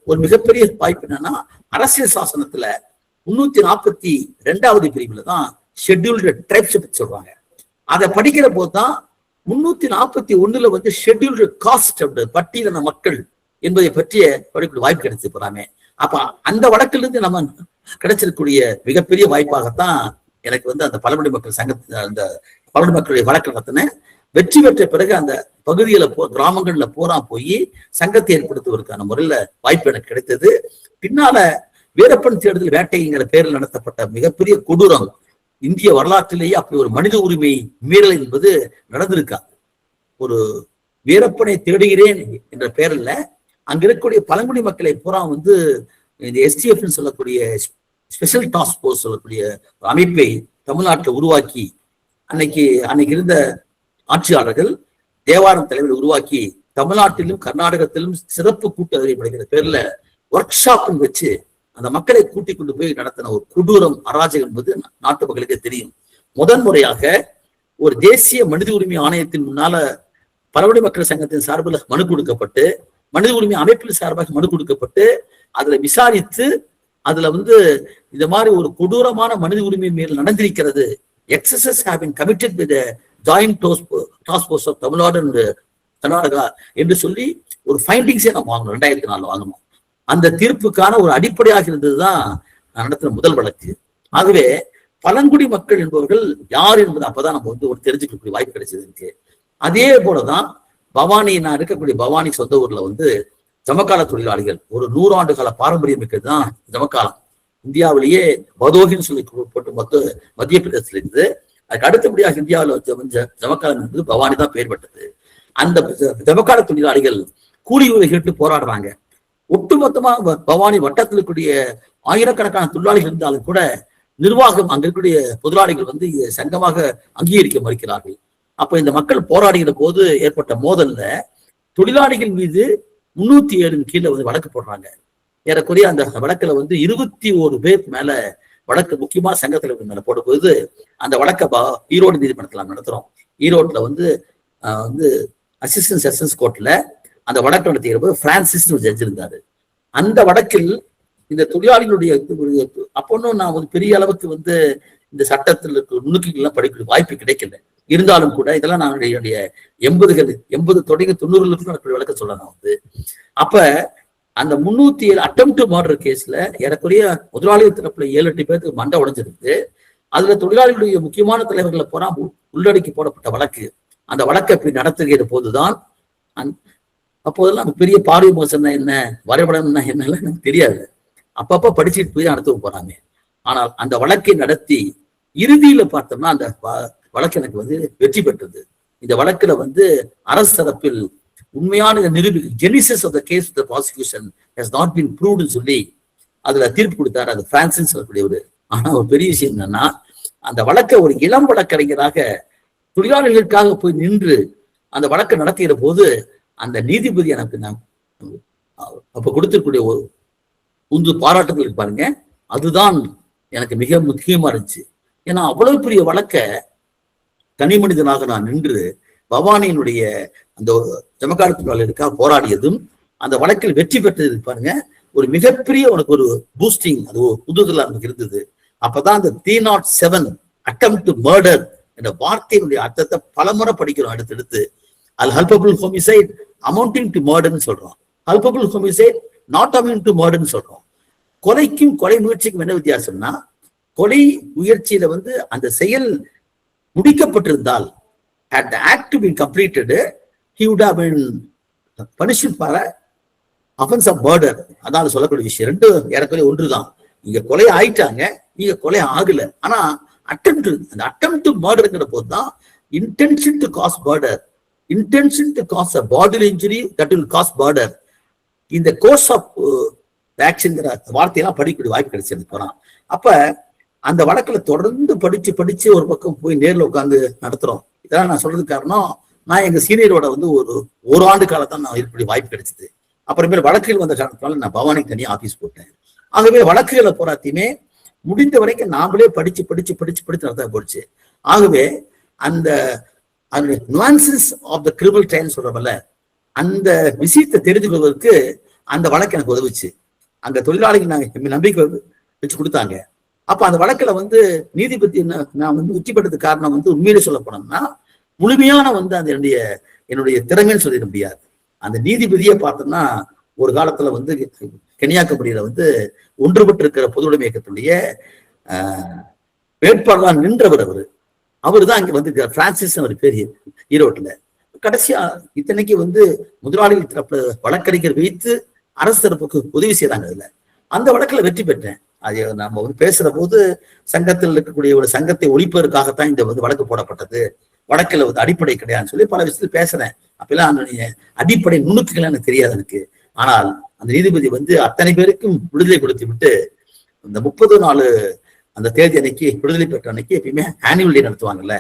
ஒரு மிகப்பெரிய வாய்ப்பு என்னன்னா, அரசியல் சாசனத்துல 342வது பிரிவுல தான் ஷெட்யூல்டு ட்ரைப்ஸ் பத்தி சொல்றாங்க. அதை படிக்கிற போதுதான் 341 ஷெட்யூல்டு காஸ்ட் பட்டியலின மக்கள் என்பதை பற்றிய படிக்கக்கூடிய வாய்ப்பு கிடைச்சு போறாமே. அப்ப அந்த வழக்குல இருந்து நம்ம கிடைச்சிருக்கக்கூடிய மிகப்பெரிய வாய்ப்பாகத்தான் எனக்கு அந்த பழங்குடி மக்கள் அந்த பழங்குடி மக்களுடைய வழக்கு நடத்தின வெற்றி பெற்ற பிறகு அந்த பகுதியில கிராமங்கள்ல போய் சங்கத்தை ஏற்படுத்துவதற்கான முறையில வாய்ப்பு எனக்கு கிடைத்தது. பின்னால வீரப்பன் தேடுதல் வேட்டைங்கிற பேரில் நடத்தப்பட்ட மிகப்பெரிய கொடூரம் இந்திய வரலாற்றிலேயே அப்படி ஒரு மனித உரிமை மீறல் என்பது நடந்திருக்காது. ஒரு வீரப்பனை தேடுகிறேன் என்ற பேரில் அங்க இருக்கக்கூடிய பழங்குடி மக்களை பூரா இந்த STF சொல்லக்கூடிய ஸ்பெஷல் டாஸ்க் போர்ஸ் சொல்லக்கூடிய அமைப்பை தமிழ்நாட்டில் உருவாக்கி அன்னைக்கு இருந்த ஆட்சியாளர்கள் தேவாரம் தலைவர் உருவாக்கி தமிழ்நாட்டிலும் கர்நாடகத்திலும் சிறப்பு கூட்டறிவு படைக்கிற பேர்ல ஒர்க் ஷாப் வச்சு அந்த மக்களை கூட்டிக் கொண்டு போய் நடத்தின ஒரு கொடூரம் அராஜகம் என்பது நாட்டு மக்களுக்கு தெரியும். முதன்முறையாக ஒரு தேசிய மனித உரிமை ஆணையத்தின் முன்னால பழங்குடி மக்கள் சங்கத்தின் சார்பில் மனு கொடுக்கப்பட்டு, மனித உரிமை அமைப்பில் சார்பாக மனு கொடுக்கப்பட்டு, அதுல விசாரித்து அதுல இந்த மாதிரி ஒரு கொடூரமான மனித உரிமை மீறல் நடந்திருக்கிறது, excesses have been committed with the joint task force of Tamil Nadu and Karnataka என்று சொல்லி ஒரு ஃபைண்டிங்ஸே நம்ம வாங்கணும். 2004 வாங்கணும். அந்த தீர்ப்புக்கான ஒரு அடிப்படையாக இருந்ததுதான் நடத்தின முதல் வழக்கு. ஆகவே பழங்குடி மக்கள் என்பவர்கள் யார் என்பது அப்பதான் நம்ம ஒரு தெரிஞ்சுக்கக்கூடிய வாய்ப்பு கிடைச்சது இருக்கு. அதே போலதான் பவானி, நான் இருக்கக்கூடிய பவானி சொந்த ஊர்ல ஜமக்கால தொழிலாளிகள் ஒரு 100 ஆண்டு கால பாரம்பரியம் மிக்கது தான் ஜமக்காலம். இந்தியாவிலேயே பதோகின்னு சொல்லி போட்டு மத்திய பிரதேசத்துல இருந்து அதுக்கு அடுத்தபடியாக இந்தியாவில் ஜமக்காலம் என்பது பவானி தான் பெயர் பெற்றது. அந்த ஜமக்கால தொழிலாளிகள் கூலி உதவி கேட்டு போராடுறாங்க. ஒட்டுமொத்தமா பவானி வட்டத்தில் இருக்கக்கூடிய ஆயிரக்கணக்கான தொழிலாளிகள் இருந்தாலும் கூட நிர்வாகம் அங்க இருக்கக்கூடிய முதலாளிகள் சங்கமாக அங்கீகரிக்க மறுக்கிறார்கள். அப்ப இந்த மக்கள் போராடுகிற போது ஏற்பட்ட மோதல்ல தொழிலாளிகள் மீது 307 கீழே வழக்கு போடுறாங்க. ஏறக்குறைய அந்த வழக்குல 21 பேர் மேல வழக்கு முக்கியமா சங்கத்துல மேல போடும்போது அந்த வழக்க ஈரோடு நீதிமன்றத்துல நடத்துறோம். ஈரோட்ல அசிஸ்டன்ட் செஷன்ஸ் கோர்ட்ல அந்த வழக்கு நடத்திய போது பிரான்சிஸ் ஜட்ஜ் இருந்தாரு. அந்த வழக்கில் இந்த தொழிலாளிகளுடைய அப்பொன்னும் நான் பெரிய அளவுக்கு இந்த சட்டத்தில் நுணுக்கங்கள்லாம் படிக்க வாய்ப்பு கிடைக்கல. இருந்தாலும் கூட இதெல்லாம் நான் என்னுடைய 80 தொடங்கி 90 வழக்க சொல்லலாம். அப்ப அந்த 307 அட்டெம்ப்ட் மர்டர் கேஸ்ல ஏறக்குறைய முதலாளிகள் தரப்புல 7-8 பேருக்கு மண்டை உடைஞ்சிருக்கு. அதுல தொழிலாளிகளுடைய முக்கியமான தலைவர்களை போனா உள்ளடக்கி போடப்பட்ட வழக்கு. அந்த வழக்கை இப்படி நடத்துகிற போதுதான் அப்போதெல்லாம் பெரிய பார்வை மோசம்னா என்ன, வரைபடம்னா என்னெல்லாம் எனக்கு தெரியாது. அப்பப்ப படிச்சுட்டு போய் நடத்த போறாங்க. ஆனால் அந்த வழக்கை நடத்தி இறுதியில பார்த்தோம்னா அந்த வழக்கு எனக்கு வெற்றி பெற்றது. இந்த வழக்குல அரசு தரப்பில் உண்மையான genesis of the case the prosecution has not been proved சொல்லி அதுல தீர்ப்பு கொடுத்தாரு. அது பிரான்சிஸ் சொல்லக்கூடியவர். ஆனா ஒரு பெரிய விஷயம் என்னன்னா, அந்த வழக்கை ஒரு இளம் வழக்கறிஞராக தொழிலாளர்களுக்காக போய் நின்று அந்த வழக்கை நடத்துகிற போது அந்த நீதிபதி எனக்கு அப்ப கொடுத்திருக்கூடிய ஒரு பாராட்டுகள் பாருங்க, அதுதான் எனக்கு மிக முக்கியமா இருந்துச்சு. ஏன்னா அவ்வளவு பெரிய வழக்க தனி மனிதனாக நான் நின்று பவானியினுடைய அந்த ஜமக்கால தொழிலாளர்களுக்காக போராடியதும் அந்த வழக்கில் வெற்றி பெற்றது பாருங்க, ஒரு மிகப்பெரிய உனக்கு ஒரு பூஸ்டிங், அது ஒரு புதுதலா நமக்கு இருந்தது. அப்பதான் அந்த 307 அட்டெம்ப்ட் மர்டர் என்ற வார்த்தையினுடைய அர்த்தத்தை பலமுறை படிக்கிறோம். அடுத்தடுத்து அல் ஹல்பபிள் ஹோமிசைட் அமௌண்டிங் டு மர்டர்ன்னு சொல்றோம், ஹல்பபிள் ஹோமிசைட் நாட் அமௌண்ட் டு மர்டர்ன்னு சொல்றோம். கொலைக்கும் கொலை முயற்சிக்கும் என்ன வித்தியாசம்னா, கொலை முயற்சியில அந்த செயல் முடிக்கப்பட்டிருந்தால் had the act been completed, he would have been punished for offense of murder. அதான் சொல்லக்கூடிய விஷயம். ரெண்டு ஏறக்குறைய ஒன்றுதான். இங்க கொலை ஆயிட்டாங்க, நீங்க கொலை ஆகல. ஆனா அட்டெம்ப்ட், அந்த அட்டெம்ப்ட் மர்டர்ங்கிற போதுதான் intention to cause murder, intention to cause a bodily injury that will cause murder. இந்த கோர்ஸ் ஆஃப் ஆக்ஷன்ங்கிற வார்த்தையெல்லாம் படிக்கக்கூடிய வாய்ப்பு கிடைச்சது போறான். அப்ப அந்த வழக்குல தொடர்ந்து படிச்சு ஒரு பக்கம் போய் நேர்ல உட்கார்ந்து நடத்துறோம். இதெல்லாம் நான் சொல்றதுக்கு காரணம், நான் எங்க சீனியரோட வந்து ஒரு ஆண்டு காலத்தான் நான் இருக்கக்கூடிய வாய்ப்பு கிடைச்சது. அப்புறமேல வழக்குகள் வந்த காரணத்தினால நான் பவானிக்கு தனியாக ஆபீஸ் போட்டேன். ஆகவே வழக்குகளை போராத்தையுமே முடிந்த வரைக்கும் நாமளே படிச்சு படிச்சு படிச்சு படிச்சு நடத்த போச்சு. ஆகவே அந்த nuances of the criminal trial சொல்றவல்ல, அந்த விஷயத்தை தெரிந்து கொள்வதற்கு அந்த வழக்கு எனக்கு உதவுச்சு. அங்க தொழிலாளிகள் நாங்க நம்பிக்கை வச்சு கொடுத்தாங்க. அப்ப அந்த வழக்குல வந்து நீதிபதி நான் வந்து உச்சிப்பட்டதுக்கு காரணம் வந்து உண்மையிலே சொல்ல போனோம்னா, முழுமையான வந்து அந்த என்னுடைய திறமைன்னு சொல்லிட முடியாது. அந்த நீதிபதியை பார்த்தோம்னா, ஒரு காலத்துல வந்து கன்னியாகுமரியில வந்து ஒன்றுபட்டு இருக்கிற பொதுவுடைமை இயக்கத்துடைய வேட்பாளராக நின்றவர். அவரு தான் அங்க வந்து பிரான்சிஸ் அவர் பேர் ஈரோட்டுல. கடைசியா இத்தனைக்கு வந்து முதலாளிகள் தரப்புல வழக்கறிஞர் வைத்து அரசு தரப்புக்கு உதவி செய்யறாங்க. அதுல அந்த வழக்குல வெற்றி பெற்றேன். அது நம்ம வந்து பேசுற போது சங்கத்தில் இருக்கக்கூடிய ஒரு சங்கத்தை ஒழிப்பதற்காகத்தான் இந்த வந்து வழக்கு போடப்பட்டது, வழக்குல வந்து அடிப்படை கிடையாதுன்னு சொல்லி பல விஷயத்துல பேசுறேன். அப்பெல்லாம் அந்த அடிப்படை நுணுக்குகள் எனக்கு தெரியாது எனக்கு. ஆனால் அந்த நீதிபதி வந்து அத்தனை பேருக்கும் விடுதலை கொடுத்து விட்டு இந்த 30 நாள் அந்த தேதி அன்னைக்கு, விடுதலை பெற்ற அன்னைக்கு எப்பயுமே ஆனுவல் டே நடத்துவாங்கல்ல,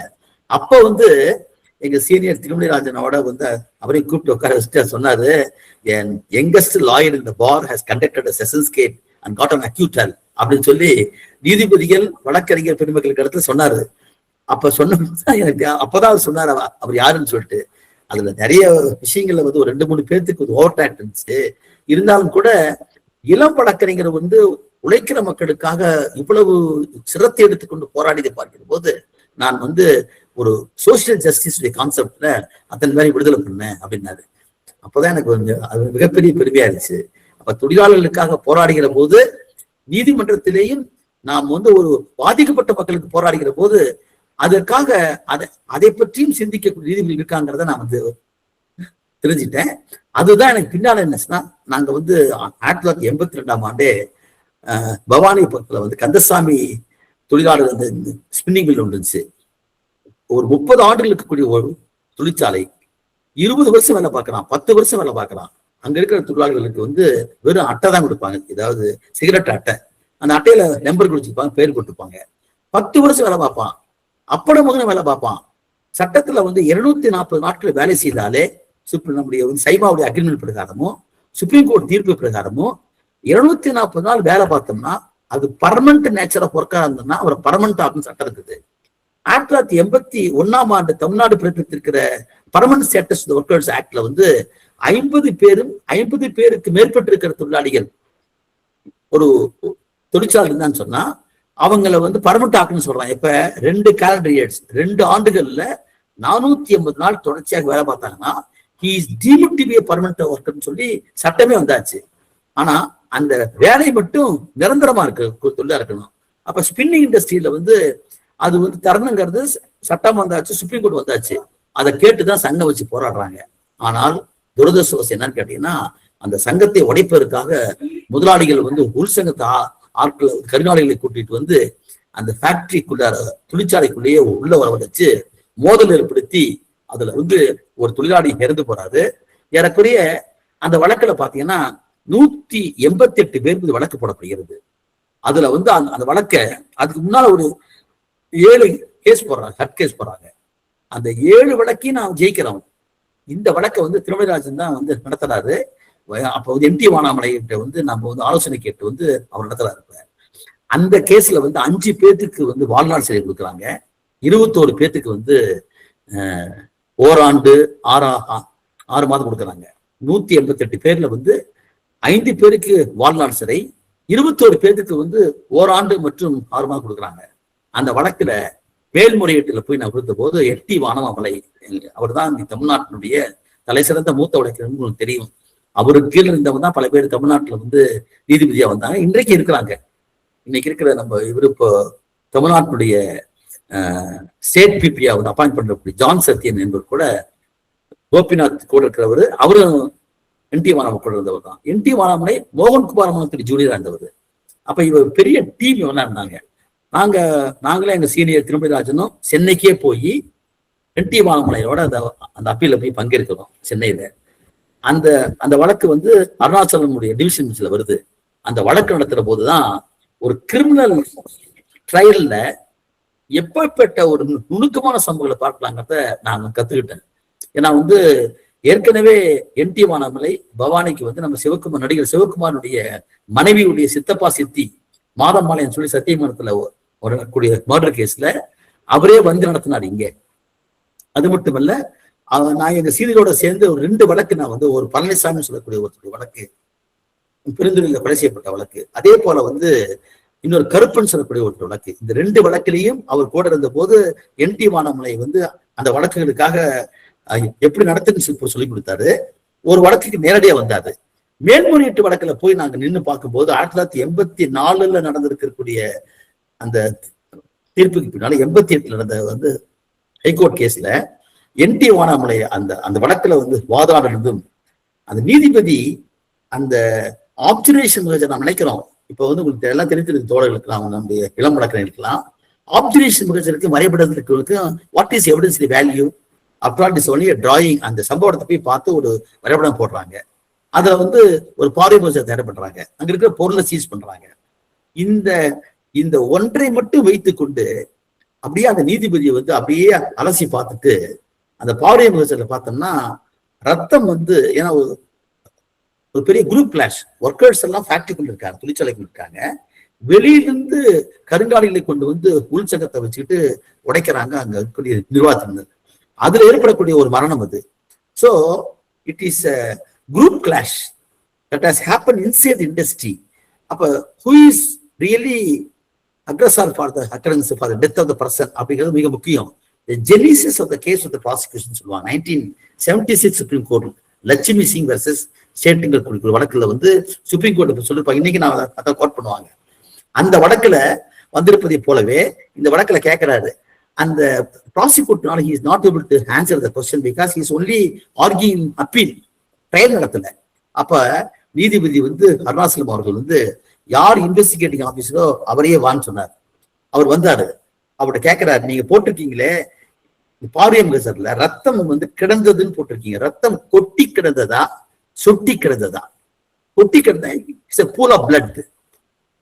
அப்ப வந்து எங்க சீனியர் திருமணிராஜனோட வந்து அவரையும் கூப்பிட்டு உட்கார வச்சுட்டு சொன்னாரு, என் youngest lawyer in the bar has conducted a sessions case and got an acquittal அப்படின்னு சொல்லி நீதிபதிகள் வழக்கறிஞர் பெருமக்களுக்கு இடத்துல சொன்னாரு. அப்ப சொன்ன எனக்கு அப்பதான் அவர் சொன்னார் அவர் யாருன்னு சொல்லிட்டு. அதுல நிறைய விஷயங்கள்ல வந்து ஒரு 2-3 பேர்த்துக்கு ஒரு ஓவர் டாக்ட் இருந்துச்சு. இருந்தாலும் கூட இளம் வழக்கறிஞர் வந்து உழைக்கிற மக்களுக்காக இவ்வளவு சிரத்தை எடுத்துக்கொண்டு போராடியதை பார்க்கிற போது நான் வந்து ஒரு சோசியல் ஜஸ்டிஸ் கான்செப்ட்ல அத்தனை மாதிரி விடுதலை பண்ணேன் அப்படின்னாரு. அப்பதான் எனக்கு கொஞ்சம் அது மிகப்பெரிய பெருமையா இருந்துச்சு. அப்ப தொழிலாளர்களுக்காக போராடுகிற போது நீதிமன்றத்திலேயும் நாம் வந்து ஒரு பாதிக்கப்பட்ட மக்களுக்கு போராடுகிற போது அதற்காக அதை பற்றியும் சிந்திக்கக்கூடிய நீதிபதி இருக்காங்கிறத நான் வந்து தெரிஞ்சுட்டேன். அதுதான் எனக்கு பின்னால என்னச்சுன்னா, நாங்க வந்து 1982ஆம் ஆண்டே பவானி பக்கத்துல வந்து கந்தசாமி தொழிலாளர் வந்து ஸ்பின்னிங் மில் இருந்துச்சு. ஒரு 30 ஆண்டுகள் இருக்கக்கூடிய ஒரு தொழிற்சாலை. 20 வருஷம் வேலை பார்க்கறான், 10 வருஷம் வேலை பார்க்கறான். அங்க இருக்கிற தொழிலாளர்களுக்கு வந்து வெறும் அட்டை தான் கொடுப்பாங்க, ஏதாவது சிகரெட் அட்டை. அந்த அட்டையில நம்பர் கொடுத்துருப்பாங்க, பேர் கொடுத்துருப்பாங்க. 10 வருஷம் வேலை பார்ப்பான், அப்பட மகன வேலை பார்ப்பான். சட்டத்துல வந்து 240 நாட்கள் வேலை செய்தாலே நம்முடைய சைமாவுடைய அக்ரிமெண்ட் பிரகாரமும் சுப்ரீம் கோர்ட் தீர்ப்பு பிரகாரமும் 240 நாள் வேலை பார்த்தோம்னா அது பர்மனன்ட் நேச்சர் ஆஃப் ஒர்க்கா இருந்ததுன்னா அவர் பர்மனன்ட் ஆகும் சட்டம் இருக்குது. 1981ஆம் ஆண்டு தமிழ்நாடு பிறப்பித்திருக்கிற பர்மனன்ட் ஸ்டேட்டஸ் ஒர்க்கர்ஸ் ஆக்ட்ல வந்து 50 பேருக்கு மேற்பட்டிருக்கிற தொழிலாளிகள் ஒரு தொழிற்சாலை இருந்தான்னு சொன்னா அவங்கள வந்து பர்மனன்ட் ஆக்குன்னு சொல்றாங்க. இப்ப 2 calendar years 2 ஆண்டுகள்ல 480 நாள் தொடர்ச்சியாக வேலை பார்த்தாங்கன்னா he is deemed to be a permanent worker சொல்லி சட்டமே வந்தாச்சு. ஆனா அந்த வேலை மட்டும் நிரந்தரமா தொழிலா இருக்கணும். அப்ப ஸ்பின்னிங் இண்டஸ்ட்ரியில வந்து அது வந்து தரணுங்கிறது சட்டம் வந்தாச்சு, சுப்ரீம் கோர்ட் வந்தாச்சு. அதை கேட்டுதான் சங்கம் வச்சு போராடுறாங்க. ஆனால் துரதிருஷ்டவசம் என்னன்னு கேட்டீங்கன்னா, அந்த சங்கத்தை உடைப்பதற்காக முதலாளிகள் வந்து உள் சங்கத்தை ஆட்களை கருணாளிகளை கூட்டிட்டு வந்து அந்த ஃபேக்டரிக்குள்ள தொழிற்சாலைக்குள்ளேயே உள்ள வர வச்சு மோதல் ஏற்படுத்தி அதுல வந்து ஒரு தொழிலாளி இறந்து போறாரு. ஏறக்குறைய அந்த வழக்குல பாத்தீங்கன்னா 188 பேருக்கு வழக்கு போடப்படுகிறது. அதுல வந்து அந்த வழக்க அதுக்கு முன்னால ஒரு 7 கேஸ் போடுறாங்க, ஹட் கேஸ் போடுறாங்க. அந்த 7 வழக்கையும் நான் ஜெயிக்கிறோம். இந்த வழக்கை வந்து திருமணிராஜன் தான் வந்து நடத்துறாரு. அப்ப வந்து எம்டி வானாமலை கிட்ட வந்து நம்ம வந்து ஆலோசனை கேட்டு வந்து அவர் நடத்துறாரு. அந்த கேஸ்ல வந்து 5 பேர்த்துக்கு வந்து வாழ்நாள் சிறை கொடுக்குறாங்க, 21 பேர்த்துக்கு வந்து ஓராண்டு 6 மாதம் கொடுக்குறாங்க. 188 பேர்ல வந்து 5 பேருக்கு வாழ்நாள் சிறை, 21 பேர்த்துக்கு வந்து ஓராண்டு மற்றும் 6 மாதம் கொடுக்குறாங்க. அந்த வழக்குல மேல்முறையீட்டுல போய் நான் கொடுத்த போது எட்டி வானமாமலை அவர் தான் தமிழ்நாட்டினுடைய தலை சிறந்த மூத்த வழக்கறிஞர் உங்களுக்கு தெரியும். அவருக்கு கீழே இருந்தவங்க தான் பல பேர் தமிழ்நாட்டுல வந்து நீதிபதியா வந்தாங்க, இன்றைக்கு இருக்கிறாங்க. இன்னைக்கு இருக்கிற நம்ம இவரு இப்போ தமிழ்நாட்டினுடைய ஸ்டேட் பிபியா வந்து அப்பாயிண்ட் பண்ணக்கூடிய ஜான் சத்யன் என்பவர் கூட கோபிநாத் கூட இருக்கிறவர், அவரும் என்டி வானாமலை கூட இருந்தவர் தான். என்டி வானாமலை மோகன்குமார் மனத்துடைய ஜூனியரா இருந்தவர். அப்ப இவர் பெரிய டீம் இவனா இருந்தாங்க. நாங்களே எங்க சீனியர் திருமணிராஜனும் சென்னைக்கே போய் என்டி வானாமலையோட அந்த அப்பீல போய் பங்கேற்கிறோம் சென்னையில. அந்த வழக்கு வந்து அருணாச்சலமுடைய டிவிஷன் பெஞ்சில் வருது. அந்த வழக்கு நடத்துற போதுதான் ஒரு கிரிமினல் ட்ரையல்ல எப்பப்பட்ட ஒரு நுணுக்கமான சம்பவங்களை பார்க்கலாங்கிறத நான் கத்துக்கிட்டேன். ஏன்னா ஏற்கனவே என்டி வானமலை பவானிக்கு நம்ம சிவகுமார், நடிகர் சிவகுமாருடைய மனைவியுடைய சித்தப்பா சித்தி மாதம்மாலைன்னு சொல்லி சத்தியமங்கலத்துல கூடிய மர்டர் கேஸ்ல அவரே நடத்தினார் இங்க. அது மட்டுமல்ல, நான் எங்க சீரியலோட சேர்ந்து ஒரு 2 வழக்கு நான் ஒரு பழனிசாமி சொல்லக்கூடிய ஒரு வழக்கு, பெருந்துறையில கொலை செய்யப்பட்ட வழக்கு, அதே போல இன்னொரு கருப்பன் சொல்லக்கூடிய ஒரு வழக்கு, இந்த 2 வழக்கிலையும் அவர் கூட இருந்த போது என்டி வானமலை அந்த வழக்குகளுக்காக எப்படி நடத்துன்னு சொல்லி கொடுத்தாரு. ஒரு வழக்குக்கு நேரடியா வந்தாரு. மேல்முறையீட்டு வழக்குல போய் நாங்க நின்று பார்க்கும்போது 1984 நடந்திருக்கக்கூடிய அந்த தீர்ப்புக்கு பின்னால 88 நடந்த ஹைகோர்ட் கேஸ்ல என்டி வானமலை அந்த வழக்குல வாதாடினதும் அந்த நீதிபதி அந்த ஆப்சர்வேஷன் நாம் நினைக்கிறோம். இப்ப உங்களுக்கு எல்லாம் தெரிஞ்சிருக்கு தோழர்களுக்கு, நம்முடைய இளம் வழக்கறிஞர்களுக்கெல்லாம் ஆப்சர்வேஷன் முகஜருக்கு வரைபடத்திற்கு what is evidence value abroad is only drawing. அந்த சம்பவத்தை போய் பார்த்து ஒரு வரைபடம் போடுறாங்க. அதுல ஒரு பார்வை முகஜர் தயார் பண்றாங்க. அங்க இருக்கிற பொருளை சீஸ் பண்றாங்க. இந்த ஒன்றை மட்டும் வைத்துக் கொண்டு அப்படியே அந்த நீதிபதியை அப்படியே அலசி பார்த்துட்டு அந்த பார்வை முகஜர்ல பார்த்தோம்னா ரத்தம் ஏன்னா ஒரு பெரிய குரூப் கிளாஷ், ஒர்க்கர்ஸ் எல்லாம் ஃபேக்டரிக்குள்ள இருக்காங்க, தொழிற்சாலைக்குள்ள இருக்காங்க. வெளியிலிருந்து கருங்காலிகளை கொண்டு உள்சங்கத்தை வச்சுக்கிட்டு உடைக்கிறாங்க அங்க இருக்கக்கூடிய நிர்வாகத்தினர். அதுல ஏற்படக்கூடிய ஒரு மரணம் அது. So it is a group clash that has happen inside the industry. அப்ப who is really aggressor for the occurrence for the death of the person அப்படிங்கிறது மிக முக்கியம். The genesis of the case of the prosecution சொல்லுவாங்க. 1976 Supreme Court Lakshmi Singh versus ஸ்டேட்டுங்கிற வழக்குல Supreme court சொல்லிருப்பாங்க. இன்னைக்கு நான் அதை கோட் பண்ணுவாங்க. அந்த வழக்குல வந்திருப்பதை போலவே இந்த வழக்குல கேட்கிறாரு, அந்த ப்ராசிக்யூட்டர்னால he is not able to answer the question because he is only arguing appeal, trial நடத்தல. அப்ப நீதிபதி அருணாசலம் அவர்கள் யார் இன்வெஸ்டிகேட்டிங் ஆபீசரோ அவரையே வான்னு சொன்னார். அவர் வந்தாரு. அவர்கிட்ட கேட்கிறாரு, நீங்க போட்டிருக்கீங்களே பார்வை முகஜர்ல ரத்தம் கிடந்ததுன்னு போட்டிருக்கீங்க, ரத்தம் கொட்டி கிடந்ததா சொட்டி கிடந்ததா? கொட்டி கிடந்த it's a pool of blood.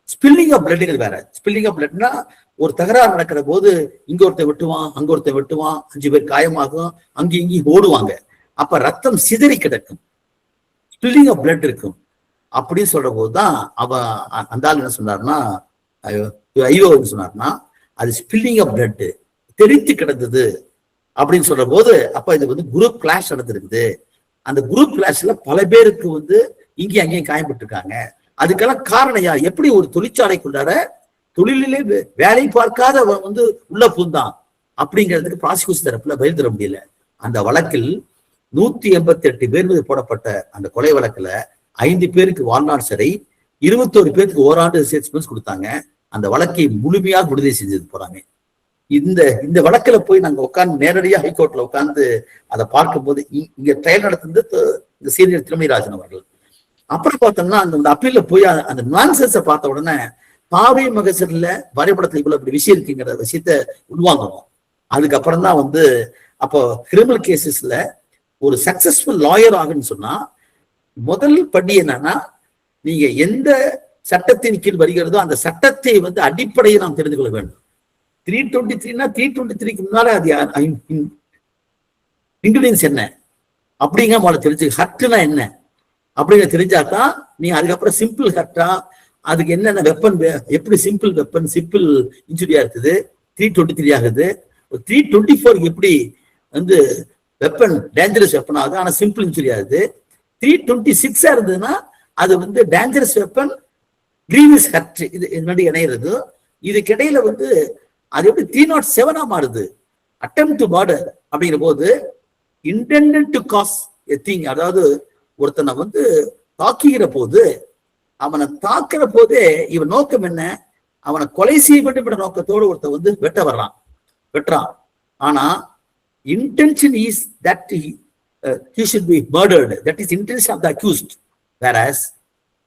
Spilling of பிளட்ங்கிறது வேற. ஸ்பில்லிங் ஆஃப் பிளட்னா ஒரு தகராறு நடக்கிற போது இங்க ஒருத்தர் வெட்டுவான், அங்க ஒருத்தர் வெட்டுவான், 5 பேர் காயமாகும், அங்கே இங்கேயும் ஓடுவாங்க. அப்ப ரத்தம் சிதறி கிடக்கும், ஸ்பில்லிங் ஆஃப் பிளட் இருக்கும். அப்படின்னு சொல்ற போதுதான் அந்த ஆள் என்ன சொன்னார்னா, ஐயோ சொன்னார்னா அது ஸ்பில்லிங் ஆஃப் பிளட், தெரித்து கிடந்தது அப்படின்னு சொல்ற போது அப்ப இது குரூப் கிளாஷ் நடந்திருக்குது. அந்த குரூப் கிளாஷ்ல பல பேருக்கு இங்கேயும் அங்கேயும் காயப்பட்டிருக்காங்க. அதுக்கெல்லாம் காரணம் யார்? எப்படி ஒரு தொழிற்சாலைக்குள்ளார தொழிலே வேலை பார்க்காத உள்ள பூந்தான் அப்படிங்கிறதுக்கு ப்ராசிக்யூஷன் தரப்புல பதில் தர முடியல. அந்த வழக்கில் 188 பேர் மீது போடப்பட்ட அந்த கொலை வழக்குல 5 பேருக்கு வாழ்நாள் சிறை, 21 பேருக்கு ஓராண்டு சஸ்பென்ஸ் கொடுத்தாங்க. அந்த வழக்கை முழுமையாக விடுதலை செஞ்சது போறாங்க. இந்த வழக்குல போய் நாங்க உட்கார்ந்து நேரடியா ஹைகோர்ட்ல உட்கார்ந்து அதை பார்க்கும் போது இங்க ட்ரையல் நடத்துறது இந்த சீனியர் திருமணிராஜன் அவர்கள். அப்புறம் பார்த்தோம்னா அந்த அப்பீல்ல போய் அந்த நான்சென்ஸை பார்த்த உடனே பார்வை முகஜர்ல வரைபடத்துல இவ்வளவு அப்படி விஷயம் இருக்குங்கிற விஷயத்த உள்வாங்கணும். அதுக்கப்புறம் தான் அப்போ கிரிமினல் கேசஸ்ல ஒரு சக்சஸ்ஃபுல் லாயர் ஆகுன்னு சொன்னா முதல் படி என்னன்னா, நீங்க எந்த சட்டத்தின் கீழ் வருகிறதோ அந்த சட்டத்தை அடிப்படையை நாம் தெரிந்து கொள்ள வேண்டும். 323னா 323க்கு முன்னால அது இன்கிரீடியன்ஸ் என்ன அப்படிங்கிற தெரிஞ்சு, ஹர்ட்னா என்ன அப்படிங்கிற தெரிஞ்சாதான் நீங்க அதுக்கப்புறம் சிம்பிள் ஹர்ட்டா, அதுக்கு என்னென்ன வெப்பன், எப்படி சிம்பிள் வெப்பன் சிம்பிள் இன்ஜுரியா இருக்குது 323 ஆகுது, 324 எப்படி வெப்பன் டேஞ்சரஸ் வெப்பன் ஆகுது ஆனா சிம்பிள் இன்ஜுரி ஆகுது, 326 இருந்ததுன்னா அது டேஞ்சரஸ் வெப்பன் கிரீவியஸ் ஹர்ட், இது முன்னாடி இணையிறது. இதுக்கு இடையில அது எப்படி 307 மாறுது, அட்டெம்ப்ட் டு மர்டர் அப்படிங்கிற போது intended to cause a thing, அதாவது ஒருத்தனை தாக்குகிற போது அவனை தாக்குற போதே இவன் நோக்கம் என்ன, அவனை கொலை செய்ய வேண்டும் என்ற நோக்கத்தோடு ஒருத்தன் வெட்டுறான். ஆனா intention is that he should be murdered, that is intention of the accused, whereas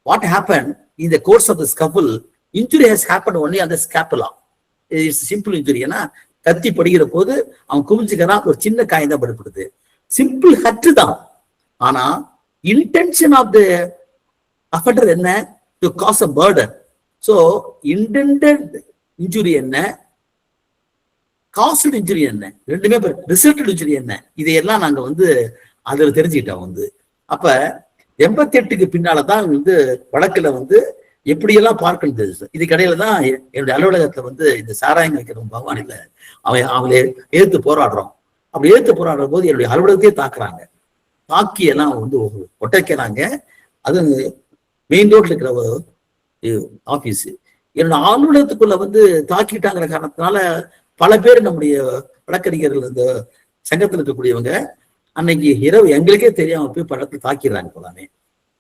what happened in the course of the scuffle, injury has happened only on the scapula. It is simple injury. ஏன்னா கத்தி படுகிற போது அவன் குமிஞ்சுக்கிறான், ஒரு சின்ன காயம் தான் படுப்படுது, simple hurt தான். ஆனா இன்டென்ஷன் ஆஃப் த அஃபெண்டர் என்ன, to cause a murder. So intended injury என்ன, காஸ்ட் இன்ஜுரி என்ன, ரெண்டுமே ரிசல்ட் இன்ஜுரி என்ன, இதையெல்லாம் நாங்க வந்து அதுல தெரிஞ்சுக்கிட்டோம் வந்து. அப்ப 88க்கு பின்னாலதான் வந்து வழக்குல வந்து எப்படியெல்லாம் பார்க்கணும் தெரியுது. இதுக்கடையில தான் என்னுடைய அலுவலகத்துல வந்து இந்த சாராயம் வைக்கிற பகவானில அவங்களே எதிர்த்து போராடுறோம். அப்படி எதிர்த்து போராடுற போது என்னுடைய அலுவலகத்தையே தாக்குறாங்க. தாக்கி எல்லாம் வந்து ஒட்டைக்கிறாங்க. அது மெயின் ரோட்ல இருக்கிற ஆபீஸ். என்னோட அலுவலகத்துக்குள்ள வந்து தாக்கிட்டாங்கிற காரணத்தினால பல பேர் நம்முடைய வழக்கறிஞர்கள் இந்த சங்கத்தில் இருக்கக்கூடியவங்க அன்னைக்கு இரவு எங்களுக்கே தெரியாம போய் படத்தை தாக்கிடுறாங்க போலாமே.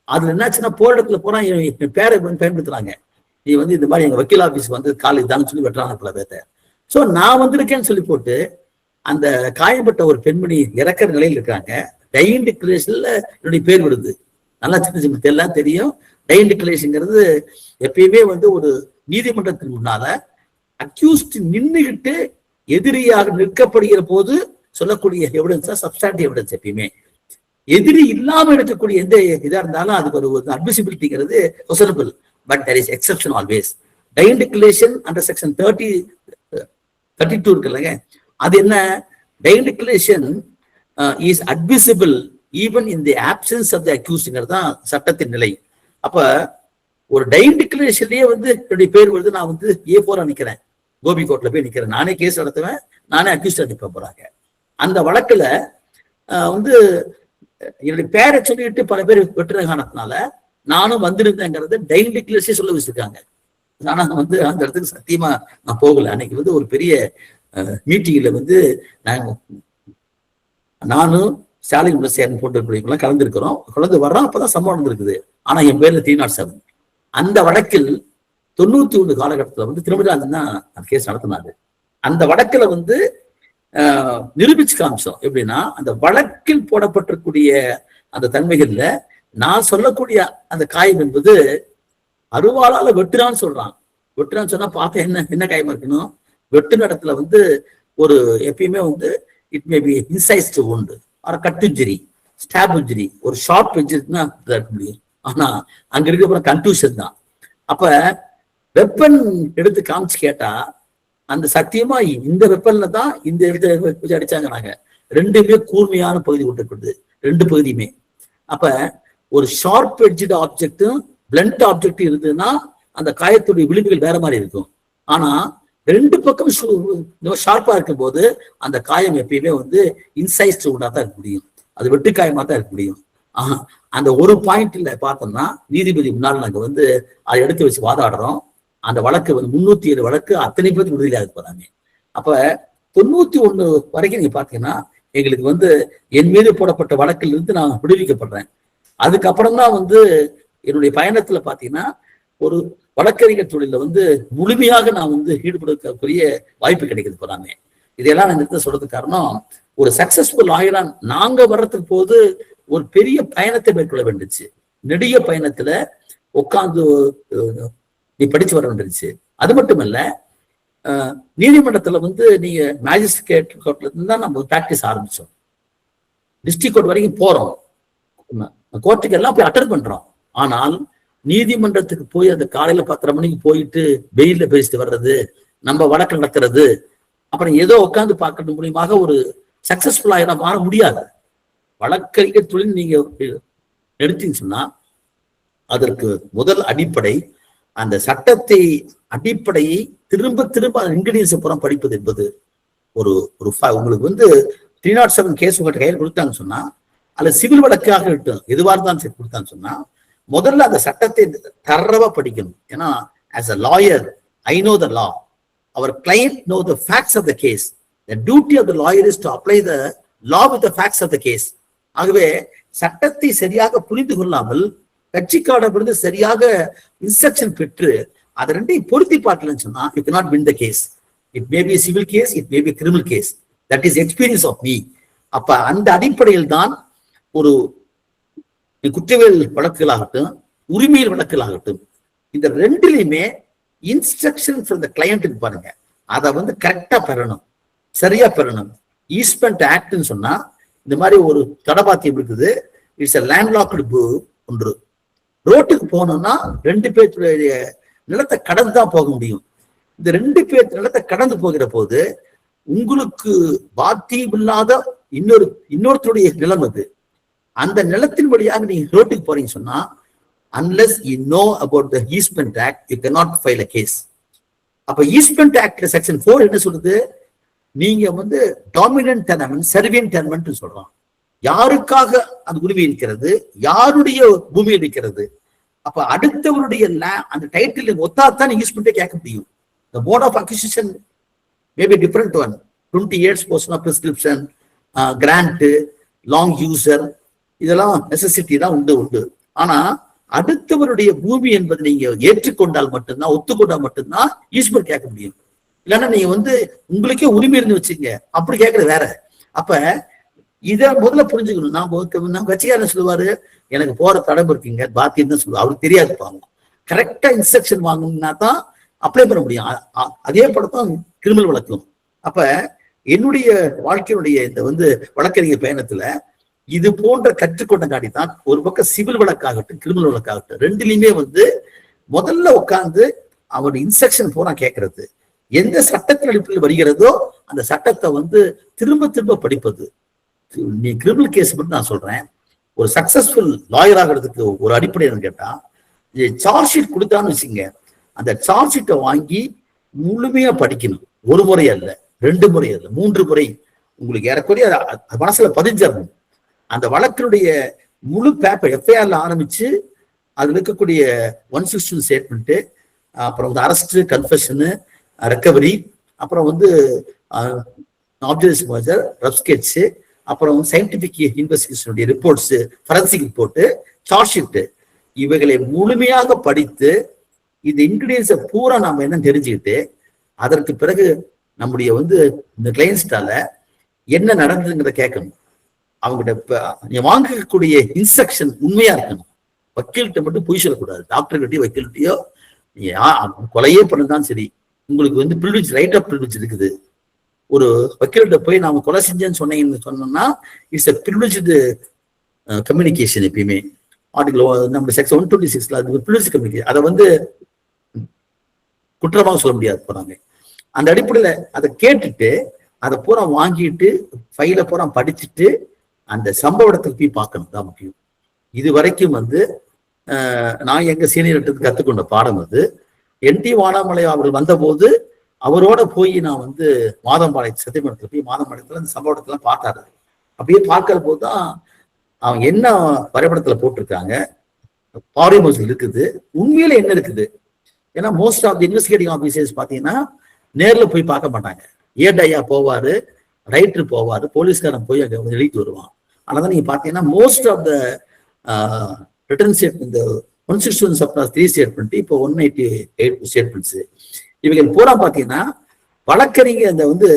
அதுல என்னாச்சுன்னா போராட்டத்துல போனா என் பேரை பயன்படுத்துறாங்க. நீ வந்து இந்த மாதிரி எங்க வக்கீல் ஆபீஸ்க்கு வந்து காலேஜ் தான் சொல்லி வெட்டுறாங்க பல பேர்த்த. சோ நான் வந்திருக்கேன்னு சொல்லி போட்டு அந்த காயப்பட்ட ஒரு பெண்மணி இறக்குற நிலையில் இருக்காங்க. டைன் டிக்ளரேஷன்ல என்னுடைய பேர் விடுது. நல்லா சின்ன எல்லாம் தெரியும். டைன் டிக்ளரேஷன்ங்கிறது எப்பயுமே வந்து ஒரு நீதிமன்றத்தின் முன்னால அக்யூஸ்ட் நின்றுகிட்டு எதிரியாக நிற்கப்படுகிற போது சொல்லக்கூடிய எவிடன்ஸ் தான் சப்ஸ்டாண்டிவ் எவிடன்ஸ். எப்பயுமே எதிரி இல்லாம இருக்கக்கூடிய எந்த இதா இருந்தாலும் அதுக்கு ஒரு அட்மிசிபிலிட்டிங்கிறது questionable. But there is exception always. Dying declaration under section 32 இருக்கு இல்லைங்க, அது என்ன? Dying declaration is admissible even in the absence of the அக்யூஸ்ட்ங்கிறது தான் சட்டத்தின் நிலை. அப்ப ஒரு டைன் டிக்ளரேஷன்லயே வந்து என்னுடைய பேர் வருது. நான் வந்து A4 நிக்கிறேன், கோபி கோர்ட்ல போய் நிக்கிறேன். நானே கேஸ் நடத்துவேன், நானே அக்யூஸ்ட் நிற்க போறாங்க. அந்த வழக்குல வந்து என்னுடைய பேரை சொல்லிட்டு பல பேர் வெட்டுற காரணத்தினால நானும் வந்திருந்தேங்கிறத டைன் டிக்ளரேஷன் சொல்ல வச்சிருக்காங்க. ஆனா வந்து அந்த இடத்துக்கு சத்தியமா நான் போகல. அன்னைக்கு வந்து ஒரு பெரிய மீட்டிங்ல வந்து நானும் ஸ்டாலின் குணசேகரன் போட்டு கலந்துருக்கிறோம். கலந்து வர்றோம். அப்பதான் சம்பவம் நடந்திருக்குது. ஆனா என் பேர்ல 307. அந்த வழக்கில் 91 காலகட்டத்துல வந்து திருமதிராஜன் தான் கேஸ் நடத்தினாரு. அந்த வழக்குல வந்து நிரூபிச்சு காமிச்சோம். எப்படின்னா அந்த வழக்கில் போடப்பட்டிருக்கூடிய அந்த தன்மைகள்ல நான் சொல்லக்கூடிய அந்த காயம் என்பது அருவாளால வெட்டுறான்னு சொல்றான். வெட்டுறான்னு சொன்னா பார்க்க என்ன காயமா இருக்கணும்? வெட்டு இடத்துல வந்து ஒரு எப்பயுமே வந்து இட் மே பி இன்சைஸ்ட் உண்டு, ஒரு கட் இன்ஜுரி, ஸ்டாப் இன்ஜுரி, ஒரு ஷார்ப் இன்ஜுரினா இருக்க முடியும். ஆனா அங்க இருக்க கன்ஃபியூஷன் தான். அப்ப வெப்பன் எடுத்து காமிச்சு கேட்டா அந்த சத்தியமா இந்த வெப்பன்ல தான் இந்த இடத்துல அடிச்சாங்க. நாங்க ரெண்டுமே கூர்மையான பகுதி விட்டுருக்குது, ரெண்டு பகுதியுமே. அப்ப ஒரு ஷார்ப் எட்ஜ்டு ஆப்ஜெக்டும் பிளண்ட் ஆப்ஜெக்டும் இருந்ததுன்னா அந்த காயத்துடைய விளிம்புகள் வேற மாதிரி இருக்கும். ஆனா ரெண்டு பக்கம் ஷார்ப்பா இருக்கும் போது அந்த காயம் எப்பயுமே வந்து இன்சைஸ்ட் உண்டா தான் இருக்க முடியும், அது வெட்டுக்காயமா தான் இருக்க முடியும். அந்த ஒரு பாயிண்ட்ல பார்த்தோம்னா நீதிபதி முன்னால் நாங்க வந்து அதை எடுத்து வச்சு வாதாடுறோம். அந்த வழக்கு வந்து 307 வழக்கு அத்தனை பேருக்கு விடுதலையாக போறாங்க. அப்ப 91 வரைக்கும் நீங்க பாத்தீங்கன்னா எங்களுக்கு வந்து என் மீது போடப்பட்ட வழக்கில் இருந்து நான் விடுவிக்கப்படுறேன். அதுக்கப்புறம் தான் வந்து என்னுடைய பயணத்துல பாத்தீங்கன்னா ஒரு வழக்கறிஞர் தொழில வந்து முழுமையாக நான் வந்து ஈடுபடுத்தக்கூடிய வாய்ப்பு கிடைக்குது போறாங்க. இதெல்லாம் நான் சொல்றதுக்கு காரணம் ஒரு சக்சஸ்ஃபுல் லாயரா நாங்க வர்றதுக்கு போது ஒரு பெரிய பயணத்தை மேற்கொள்ள வேண்டிச்சு. நெடிய பயணத்துல உட்கார்ந்து நீ படிச்சு வர வேண்டிருச்சு. அது மட்டுமல்ல, நீதிமன்றத்துல வந்து நீங்க மேஜிஸ்ட்ரேட் கோர்ட்ல இருந்து தான் நம்ம பிராக்டிஸ் ஆரம்பிச்சோம். டிஸ்ட்ரிக்ட் கோர்ட் வரைக்கும் போறோம், கோர்ட்டுக்கு எல்லாம் போய் அட்டெண்ட் பண்றோம். ஆனால் நீதிமன்றத்துக்கு போய் அந்த காலையில 10:30 மணிக்கு போயிட்டு வெயில்ல பேசிட்டு வர்றது, நம்ம வழக்கு நடத்துறது, அப்புறம் ஏதோ உட்காந்து பார்க்கறது மூலியமாக ஒரு சக்சஸ்ஃபுல் ஆயிரம் மாற முடியாது. வழக்கறிஞர் தொழில் நீங்க எடுத்தீங்கன்னு சொன்னா அதற்கு முதல் அடிப்படை அந்த சட்டத்தை அடிப்படையை திரும்ப திரும்ப இன்கிரீடியன்ஸ் புறம் படிப்பது என்பது ஒரு உங்களுக்கு வந்து 307 கேஸ் உங்கள்கிட்ட கையில் கொடுத்தான்னு சொன்னா அல்ல சிவில் வழக்காக இருக்கட்டும் எதுவாக இருந்தாலும் சரி கொடுத்தான்னு சொன்னா முதல்ல அந்த சட்டத்தை தரவா படிக்கணும். ஏன்னா as a lawyer I know the law, our client know the facts of the case. The duty of the lawyer is to apply the law with the facts of the case. ஆகவே சட்டத்தை சரியாக புரிந்து கொள்ளாமல் கட்சிக்காரர்களிருந்து சரியாக instruction பெற்று அதை ரெண்டையும் பொருத்தி பார்க்கலன்னு சொன்னா you cannot win the case. It may be a civil case, it may be a criminal case. That is experience of me. அப்ப அந்த அடிப்படையில் தான் ஒரு குற்றவியல் வழக்குகளாகட்டும் உரிமையல் வழக்குகளாகட்டும் இந்த ரெண்டுலையுமே இன்ஸ்ட்ரக்ஷன் ஃப்ரம் த கிளையண்ட் பாருங்க, அதை வந்து கரெக்டா பெறணும், சரியா பெறணும். ஈஸ்ட்மெண்ட் ஆக்ட்னு சொன்னா இந்த மாதிரி ஒரு தடபாத்தியம் இருக்குது. இட்ஸ் a landlocked ஒன்று. ரோட்டுக்கு போனோம்னா 2 பேருடைய நிலத்தை கடந்து தான் போக முடியும். இந்த 2 பேர் நிலத்தை கடந்து போகிற போது உங்களுக்கு பாத்தியம் இல்லாத இன்னொருத்தருடைய நிலம் அது. அந்த நிலத்தின் வழியாக நீங்க ரோட்டுக்கு போறீங்க சொன்னா, unless you know about the Eastment Act, you cannot file a case. அப்ப ஈஸ்ட்மென்ட் ஆக்ட்ல செக்ஷன் 4 என்ன சொல்லுது? நீங்க வந்து டாமினன்ட் டெனமென்ட், சர்வியன்ட் டெனமென்ட் சொல்றோம். யாருக்காக அது உரிமை இருக்கிறது, யாருடைய பூமி இருக்கிறது. அப்ப அடுத்தவருடைய அந்த டைட்டில் ஒத்தாத்தான் ஈஸ்ட்மெண்ட்டே கேட்க முடியும். The mode of acquisition may be different one. 20 years portion of prescription, grant, long user, இதெல்லாம் நெசசிட்டி தான் உண்டு. ஆனா அடுத்தவருடைய பூமி என்பது நீங்க ஏற்றுக்கொண்டால் மட்டும்தான், ஒத்துக்கொண்டால் மட்டும்தான் ஈஸ்ட்மென்ட் கேட்க முடியும். இல்லைன்னா நீங்க வந்து உங்களுக்கே உரிமை இருந்து வச்சுங்க, அப்படி கேட்கறது வேற. அப்ப இத முதல்ல புரிஞ்சுக்கணும். நம்ம கட்சிக்காரன் சொல்லுவாரு, எனக்கு போற தடம்பு இருக்குங்க, பாத்தியம் தான் சொல்லுவாரு. அவருக்கு தெரியாது பாங்க. கரெக்டா இன்ஸ்ட்ரக்ஷன் வாங்கணும்னா தான் அப்ளை பண்ண முடியும். அதே படத்தான் கிரிமினல் வழக்கும். அப்ப என்னுடைய வாழ்க்கையினுடைய இந்த வந்து வழக்கறிஞர் பயணத்துல இது போன்ற கற்றுக்கொண்ட காட்டி தான் ஒரு பக்கம் சிவில் வழக்காகட்டும், கிரிமினல் வழக்காகட்டும், ரெண்டுலையுமே வந்து முதல்ல உட்கார்ந்து அவருடைய இன்ஸ்ட்ரக்ஷன் பூரா கேட்கறது, எந்த சட்டத்தின் அடிப்படையில் வருகிறதோ அந்த சட்டத்தை வந்து திரும்ப திரும்ப படிப்பது. நீ கிரிமினல் கேஸ் மட்டும் நான் சொல்றேன், ஒரு சக்சஸ்ஃபுல் லாயர் ஆகிறதுக்கு ஒரு அடிப்படை என்னன்னு கேட்டா, சார்ஜ் ஷீட் கொடுத்தான்னு வச்சுங்க, அந்த சார்ஜ் ஷீட்டை வாங்கி முழுமையா படிக்கணும். ஒரு முறை அல்ல, 2 முறை அல்ல, 3 முறை. உங்களுக்கு ஏறக்குறைய மனசுல பதிஞ்சிடணும். அந்த வழக்கினுடைய முழு பேப்பர் எஃப்ஐஆர்ல ஆரம்பிச்சு அதுல இருக்கக்கூடிய 160 ஸ்டேட்மெண்ட், அப்புறம் வந்து அரெஸ்ட், கன்ஃபெஷனு, ரெக்கவரி, அப்புறம் வந்து ஆப்ஜெக்டிவ் மெஷர், ரஃப் ஸ்கெட்ச், அப்புறம் சயின்டிபிக் இன்வெஸ்டிகேஷனுடைய reports, forensic report, charge sheet, இவைகளை முழுமையாக படித்து இந்த இன்கிரீடியன்ஸை பூரா நாம என்ன தெரிஞ்சுக்கிட்டு அதற்கு பிறகு நம்முடைய வந்து இந்த கிளைண்ட்ஸ்டால என்ன நடந்ததுங்கிறத கேட்கணும். அவங்ககிட்ட நீ வாங்கக்கூடிய இன்ஸ்ட்ரக்ஷன் உண்மையா இருக்கணும். வக்கீல்கிட்ட மட்டும் பொய் சொல்லக்கூடாது. டாக்டர்கிட்டயோ வக்கீல்கிட்டயோ நீ கொலையே பண்ணதான் சரி, உங்களுக்கு வந்து ப்ரிவிலேஜ், ரைட் ஆஃப் ப்ரிவிலேஜ் இருக்குது. ஒரு வக்கீல்கிட்ட போய் நாம கொலை செஞ்சேன்னு சொன்னோம்னா இட்ஸ் எ ப்ரிவிலேஜ்டு கம்யூனிகேஷன். எப்பயுமே ஆர்டிகல் நம்ம செக்ஷன் 126 அது ப்ரிவிலேஜ் கம்யூனிகேஷன், அதை வந்து குற்றமாக சொல்ல முடியாது போறாங்க. அந்த அடிப்படையில அதை கேட்டுட்டு அதை பூரா வாங்கிட்டு ஃபைல பூரா படிச்சுட்டு அந்த சம்பவ இடத்துக்கு போய் பார்க்கணும் தான் முக்கியம். இது வரைக்கும் வந்து நான் எங்க சீனியர்கிட்ட கத்துக்கொண்ட பாடம் அது. NT வானாமலை அவர்கள் வந்தபோது அவரோட போய் நான் வந்து மாதம்பாளையம் சத்தியமங்கலத்துல போய் மாதம்பாளையத்துல அந்த சம்பவ இடத்துல பார்த்தாரு. அப்படியே பார்க்கிற போதுதான் அவங்க என்ன வரைபடத்துல போட்டிருக்காங்க, பாரிமோஸ் இருக்குது, உண்மையில என்ன இருக்குது. ஏன்னா most of the investigating officers பாத்தீங்கன்னா நேர்ல போய் பார்க்க மாட்டாங்க. ஏடையா போவாரு, ரைட்டர் போவாரு, போலீஸ்காரன் போய் அங்க எழுதிட்டு வருவான். ஆனாதான் நீங்க பாத்தீங்கன்னா most of the return statement, இந்த 161/3 ஸ்டேட்மெண்ட், இப்போ 188 ஸ்டேட்மெண்ட்ஸ், இவைகள் பூரா பாத்தீங்கன்னா வழக்கறிஞர் அந்த வந்து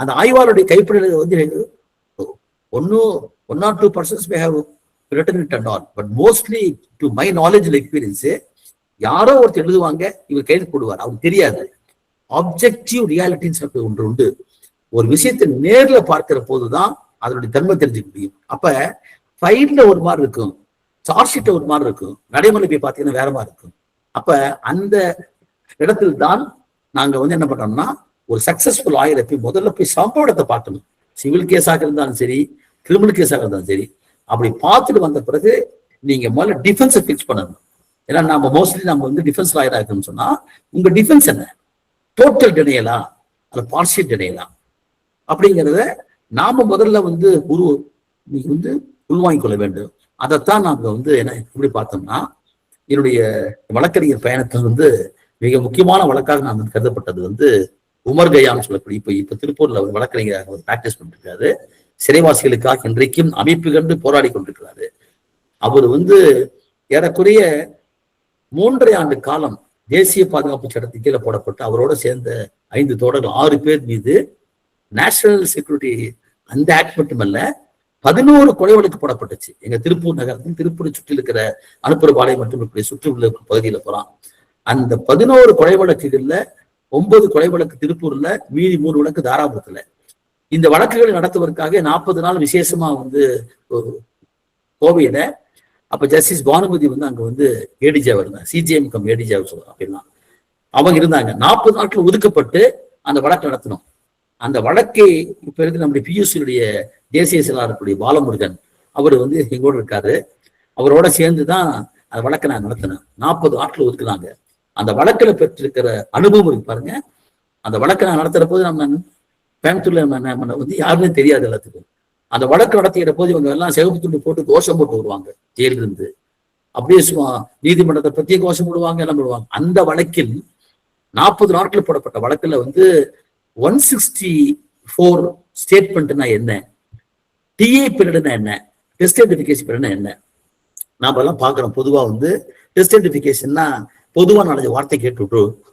அந்த ஆய்வாளருடைய கைப்படையில வந்து 1 or 2% may have written it and all, but mostly to my knowledge and experience, யாரோ ஒருத்தர் எழுதுவாங்க, இவர் கைது போடுவார், அவருக்கு தெரியாது. ஆப்ஜெக்டிவ் ரியாலிட்டின்னு ஒன்று உண்டு. ஒரு விஷயத்தை நேர்ல பார்க்கிற போதுதான் அதனுடைய தன்மை தெரிஞ்சுக்க முடியும். அப்ப ஃபைல்ல ஒரு மாதிரி இருக்கும், சார்ஜ் ஷீட்ல ஒரு மாதிரி இருக்கும், நடைமுறை போய் பார்த்தீங்கன்னா வேற மாதிரி இருக்கும். அப்ப அந்த இடத்தில் தான் நாங்க வந்து என்ன பண்றோம்னா, ஒரு சக்சஸ்ஃபுல் ஆயிரம் போய் முதல்ல போய் சம்பவ இடத்தை பார்க்கணும். சிவில் கேஸாக இருந்தாலும் சரி, கிரிமினல் கேஸாக இருந்தாலும் சரி, அப்படி பார்த்துட்டு வந்த பிறகு நீங்க முதல்ல டிஃபென்ஸை ஃபிக்ஸ் பண்ணணும். ஏன்னா நம்ம மோஸ்ட்லி நம்ம வந்து டிஃபென்ஸ் லாயரா இருக்குன்னு சொன்னா, உங்க டிஃபென்ஸ் என்ன, டோட்டல் டினையலா அல்ல பார்ஷியல் டினையலா அப்படிங்கிறத நாம முதல்ல வந்து நீங்க வந்து உள்வாங்கிக் கொள்ள வேண்டும். அதைத்தான் நாங்க வந்து என்ன எப்படி பார்த்தோம்னா, என்னுடைய வழக்கறிஞர் பயணத்தை வந்து மிக முக்கியமான வழக்காக நான் கருதப்பட்டது வந்து உமர் கயான்னு சொல்லக்கூடிய இப்ப திருப்பூர்ல ஒரு வழக்கறிஞராக பிராக்டிஸ் பண்ணிருக்காரு. சிறைவாசிகளுக்காக இன்றைக்கும் அமைப்பு கண்டு போராடி கொண்டிருக்கிறாரு. அவர் வந்து ஏறக்குறைய 3.5 ஆண்டு காலம் தேசிய பாதுகாப்பு சட்டத்தின் கீழே போடப்பட்டு அவரோட சேர்ந்த 5 தோழர்கள் 6 பேர் மீது நேஷனல் செக்யூரிட்டி அந்த ஆக்ட் மட்டுமல்ல 11 கொலை வழக்கு போடப்பட்டுச்சு. எங்க திருப்பூர் நகரத்தின் திருப்பூரை சுற்றி இருக்கிற அனுப்புறபாளையம் மற்றும் இப்படி சுற்றி உள்ள பகுதியில போறான். அந்த 11 கொலை வழக்குகள்ல 9 கொலை வழக்கு திருப்பூர்ல, மீதி 3 வழக்கு தாராபுரத்துல. இந்த வழக்குகளை நடத்துவதற்காக 40 நாள் விசேஷமா வந்து கோவையில அப்ப ஜஸ்டிஸ் பானுமதி வந்து அங்க வந்து ஏடிஜாவா இருந்தாங்க, CJM கம் ஏடிஜாவை சொல்லலாம் அப்படின்னா அவங்க இருந்தாங்க. 40 நாட்கள் ஒதுக்கப்பட்டு அந்த வழக்கு நடத்தணும். அந்த வழக்கை இப்ப இருக்கு நம்முடைய பியூசியுடைய தேசிய செயலாளருடைய பாலமுருகன் அவர் வந்து எங்களோட இருக்காரு. அவரோட சேர்ந்துதான் அந்த வழக்கை நான் நடத்தினேன். 40 ஆட்கள் ஒதுக்குனாங்க. அந்த வழக்கில் பெற்றிருக்கிற அனுபவம் இருக்கு பாருங்க. அந்த வழக்கை நான் நடத்துற போது நம்ம கோயம்புத்தூர்ல வந்து யாருமே தெரியாது எல்லாத்துக்கும். அந்த வழக்கு நடத்துகிற போது இவங்க எல்லாம் சிவப்பு துண்டு போட்டு கோஷம் போட்டு வருவாங்க ஜெயிலிருந்து. அப்படியே சும்மா நீதிமன்றத்தை பத்தியே கோஷம் போடுவாங்க, எல்லாம் போடுவாங்க. அந்த வழக்கில் 40 நாட்கள் போடப்பட்ட வழக்குல வந்து 164 ஸ்டேட்மெண்ட்னா என்ன, டிஏ பீரியட்னா என்ன, டெஸ்ட் ஐடென்டிஃபிகேஷன் பீரியட்னா என்ன, நாம எல்லாம் பாக்குறோம். பொதுவா வந்து டெஸ்ட் ஐடென்டிஃபிகேஷன்னா பொதுவா நாலஞ்சு வார்த்தை கேட்டு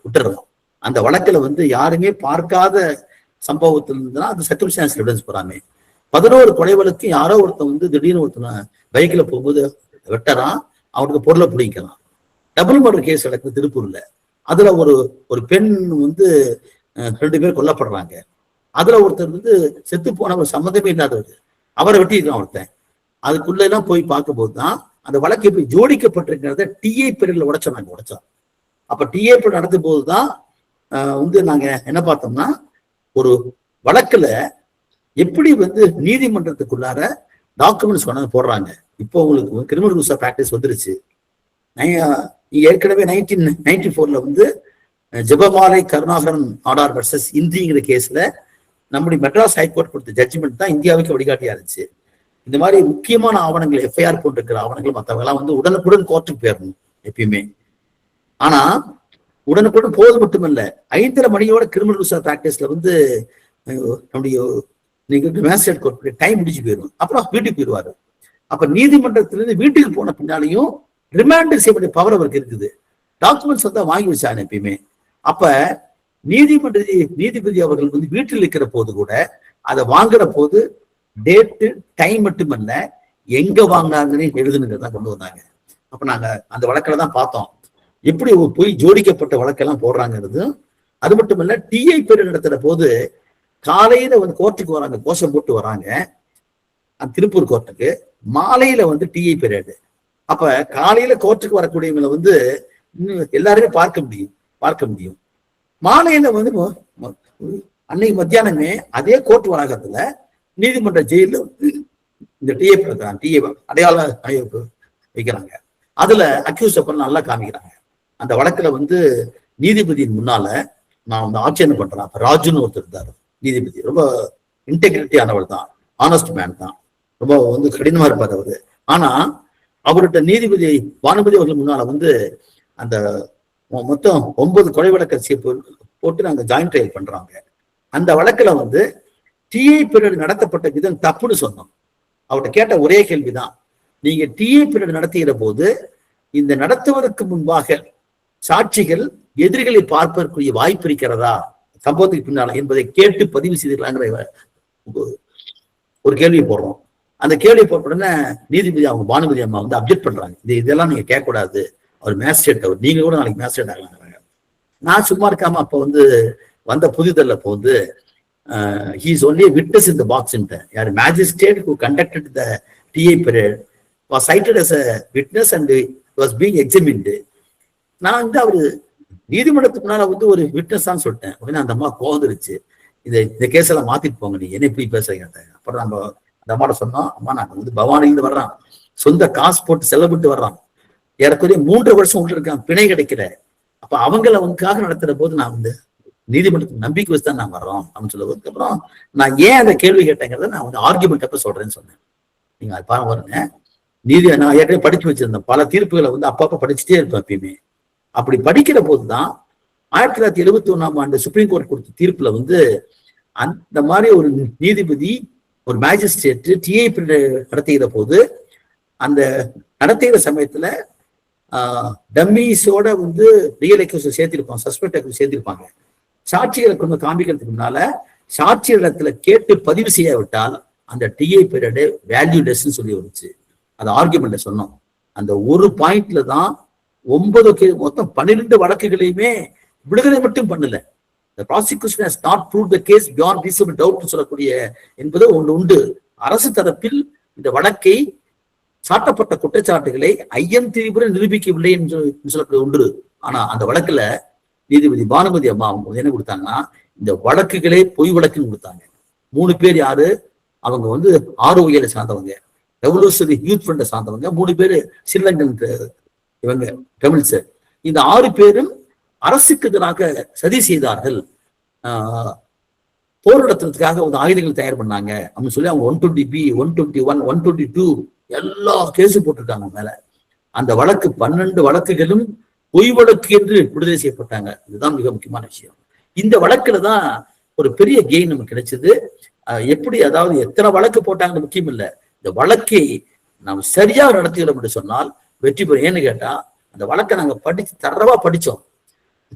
விட்டுறோம். அந்த வழக்குல வந்து யாருமே பார்க்காத சம்பவத்தில் இருந்துன்னா அது சர்க்கம்ஸ்டான்ஸ் எவிடன்ஸ் போறாமே. 11 கொலை வழக்கு யாரோ ஒருத்தன் வந்து திடீர்னு ஒருத்தனை பைக்ல போகும்போது வெட்டறான், அவனுக்கு பொருளை பிடிக்கலாம். டபுள் மர்டர் கேஸ் நடக்குது திருப்பூர்ல. அதுல ஒரு பெண் வந்து 2 பேர் கொல்லப்படுறாங்க. அதுல ஒருத்தர் வந்து செத்து போனவர் சம்மந்தமே இல்லாதவர், அவரை வெட்டியிருக்கான் ஒருத்தன். அதுக்குள்ள எல்லாம் போய் பார்க்கும் போதுதான் அந்த வழக்கு எப்படி ஜோடிக்கப்பட்டிருக்கிறத டிஏ பீரியட்ல உடைச்சோம். அப்ப டிஏ பீரியட் நடத்தும் போதுதான் வந்து நாங்க என்ன பார்த்தோம்னா, ஒரு வழக்குல எப்படி வந்து நீதிமன்றத்துக்குள்ளார டாக்குமெண்ட்ஸ் கொண்டாந்து போடுறாங்க. இப்போ உங்களுக்கு கிரிமினல் ரூல்ஸ் ஆஃப் பிராக்டிஸ் வந்துருச்சு. ஏற்கனவே 1994 வந்து ஜெபமாலை கருணாகரன் ஆர்டர் வர்சஸ் இந்திங்கிற கேஸ்ல நம்முடைய மெட்ராஸ் ஹைகோர்ட் கொடுத்த ஜட்ஜ்மெண்ட் தான் இந்தியாவுக்கு வழிகாட்டியா இருந்துச்சு. இந்த மாதிரி முக்கியமான ஆவணங்கள் எஃப்ஐஆர் போட்டிருக்கிற ஆவணங்கள் மற்றவங்க எல்லாம் வந்து உடனுக்குடன் கோர்ட்டுக்கு போயிடணும் எப்பயுமே. ஆனா உடனுக்குடன் போது மட்டுமல்ல, 5:30 மணியோட கிரிமினல் ரூல்ஸ் ஆஃப் பிராக்டிஸ்ல வந்து நம்முடைய மேஜிஸ்ட்ரேட் கோர்ட் டைம் முடிச்சு போயிடும். அப்புறம் வீட்டுக்கு போயிடுவாரு. அப்ப நீதிமன்றத்திலிருந்து வீட்டுக்கு போன பின்னாலையும் ரிமாண்ட் செய்யக்கூடிய பவர் அவருக்கு இருக்குது. டாக்குமெண்ட்ஸ் வந்து வாங்கி வச்சாங்க எப்பயுமே. அப்ப நீதிபதி அவர்கள் வந்து வீட்டில் இருக்கிற போது கூட அதை வாங்குற போது டேட்டு டைம் மட்டுமல்ல எங்க வாங்கினாங்கன்னு எழுதுனுங்கிறதான் கொண்டு வந்தாங்க. அப்ப நாங்க அந்த வழக்கில் தான் பார்த்தோம் எப்படி போய் ஜோடிக்கப்பட்ட வழக்கெல்லாம் போடுறாங்கிறது. அது மட்டும் இல்ல, டிஐ பீரியட் நடத்துற போது காலையில வந்து கோர்ட்டுக்கு வராங்க, கோஷம் போட்டு வராங்க திருப்பூர் கோர்ட்டுக்கு. மாலையில வந்து டிஐ பீரியட். அப்ப காலையில கோர்ட்டுக்கு வரக்கூடியவங்களை வந்து எல்லாருமே பார்க்க முடியும். மாலையில வந்து அன்னைக்கு மத்தியானமே அதே கோர்ட் வளாகத்துல நீதிமன்ற ஜெயில இந்த டிஏ அடையாள வைக்கிறாங்க. அதுல அக்யூஸ் பண்ண நல்லா காமிக்கிறாங்க. அந்த வழக்குல வந்து நீதிபதியின் முன்னால நான் வந்து ஆட்சேபம் பண்றேன். அப்ப ராஜுன்னு ஒருத்தர் இருந்தாரு நீதிபதி, ரொம்ப இன்டெகிரிட்டி ஆனவர் தான், ஆனஸ்ட் மேன் தான், ரொம்ப வந்து கடினமா இருப்பார் அவரு. ஆனா அவர்கிட்ட நீதிபதி பானுபதி அவர்கள் முன்னால வந்து அந்த மொத்தம் 9 கொலை வழக்கு போட்டு நாங்க ஜாயின்ட் ட்ரையல் பண்றாங்க. அந்த வழக்குல வந்து டிஐ பீரியட் நடத்தப்பட்ட விதம் தப்புன்னு சொன்னோம். அவர்கிட்ட கேட்ட ஒரே கேள்விதான், நீங்க டிஐ பீரியட் நடத்துகிற போது இந்த நடத்துவதற்கு முன்பாக சாட்சிகள் எதிரிகளை பார்ப்பதற்குரிய வாய்ப்பு இருக்கிறதா சம்பவத்துக்கு பின்னால என்பதை கேட்டு பதிவு செய்திருக்கலாங்கிற ஒரு கேள்வியை போடுறோம். அந்த கேள்வியை போட்ட உடனே நீதிபதி அவங்க பானுபதி அம்மா வந்து அப்ஜெக்ட் பண்றாங்க. இதெல்லாம் நீங்க கேட்கக்கூடாது, அவர் மேஜிஸ்ட்ரேட், அவர் நீங்க கூட நாளைக்கு மேஜிஸ்ட்ரேட் ஆகலாங்கிறாங்க. நான் சும்மா இருக்காம அப்ப வந்து வந்த புதிதல்ல அப்போ வந்து he is only a witness in the box யார் magistrate who conducted the TA period was cited as a witness and was being examined. நான் வந்து அவரு நீதிமன்றத்துக்கு முன்னால வந்து ஒரு விட்னஸ் தான் சொல்லிட்டேன். உடனே அந்த அம்மா கோந்துருச்சு, இந்த கேஸ் எல்லாம் மாத்திட்டு போங்க, நீ என்ன இப்படி பேசுறீங்க. அப்புறம் நம்ம அந்த அம்மாட்ட சொன்னோம், அம்மா நாங்க வந்து பவானிலிருந்து வர்றான், சொந்த காசு போட்டு செலவிட்டு வர்றான், ஏறக்குறைய 3 வருஷம் உள்ள இருக்கான், பிணை கிடைக்கல. அப்ப அவங்கள அவங்களுக்காக நடத்துற போது நான் வந்து நீதிமன்றத்துக்கு நம்பிக்கை வச்சுதான் நான் வர்றோம் அப்படின்னு சொல்லுவதுக்கு அப்புறம் நான் ஏன் அந்த கேள்வி கேட்டேங்கிறத நான் வந்து ஆர்குமெண்ட் அப்ப சொல்றேன்னு சொன்னேன். நீங்க அது பாருங்க, நான் ஏற்கனவே படிச்சு வச்சிருந்தேன், பல தீர்ப்புகளை வந்து அப்பப்ப படிச்சுட்டே இருப்பேன் எப்பயுமே. அப்படி படிக்கிற போதுதான் 1971 சுப்ரீம் கோர்ட் கொடுத்த தீர்ப்புல வந்து அந்த மாதிரி ஒரு நீதிபதி ஒரு மேஜிஸ்ட்ரேட் டிஐ நடத்துகிற போது அந்த நடத்துகிற சமயத்துல டம்மீஸோட வந்து ரியல் அக்யூஸ் சேர்த்திருப்பாங்க, சஸ்பெக்ட் அக்யூஸ் சேர்த்திருப்பாங்க. சாட்சிகளை கொண்டு காமிக்கிறதுக்கு முன்னால சாட்சி இடத்துல கேட்டு பதிவு செய்யாவிட்டால் அந்த டிஐ பீரியடு வேல்யூலெஸ்ன்னு சொல்லி வந்துச்சு. அது ஆர்குமெண்ட்ல சொன்னோம். அந்த ஒரு பாயிண்ட்ல தான் 9 மொத்தம் 12 வழக்குகளையுமே விடுதலை மட்டும் பண்ணல. The prosecution has not proved the case beyond reasonable doubt சொல்லக்கூடிய என்பது ஒன்று உண்டு. அரசு தரப்பில் இந்த வழக்கை சாட்டப்பட்ட குற்றச்சாட்டுகளை ஐயம் திரிபுர நிரூபிக்கவில்லை என்று சொல்லக்கூடிய ஒன்று. ஆனா அந்த வழக்குல நீதிபதி பானுமதி அம்மா அவங்க என்ன கொடுத்தாங்கன்னா, இந்த வழக்குகளே பொய் வழக்குன்னு கொடுத்தாங்க. 3 பேர் யாரு? அவங்க வந்து ROA சார்ந்தவங்க, ரெவல்யூஷனரி யூத் ஃப்ரண்ட சார்ந்தவங்க, 3 பேரு ஸ்ரீலங்கன் இவங்க தமிழ்ஸ். இந்த 6 பேரும் அரசுக்கு எதிராக சதி செய்தார்கள், போர் நடத்துறதுக்காக ஒரு ஆயுதங்கள் தயார் பண்ணாங்க அப்படின்னு சொல்லி அவங்க 120B 121 122 எல்லா கேஸும் போட்டிருக்காங்க மேல. அந்த வழக்கு 12 வழக்குகளும் பொய் வழக்கு என்று விடுதலை செய்யப்பட்டாங்க. இதுதான் மிக முக்கியமான விஷயம். இந்த வழக்குல தான் ஒரு பெரிய கெயின் நமக்கு கிடைச்சது. எப்படி, அதாவது எத்தனை வழக்கு போட்டாங்கன்னு முக்கியம் இல்லை, இந்த வழக்கை நாம் சரியா நடத்துகிறோம் என்று சொன்னால் வெற்றி பெறும். ஏன்னு கேட்டா அந்த வழக்கை நாங்க தரவா படிச்சோம்.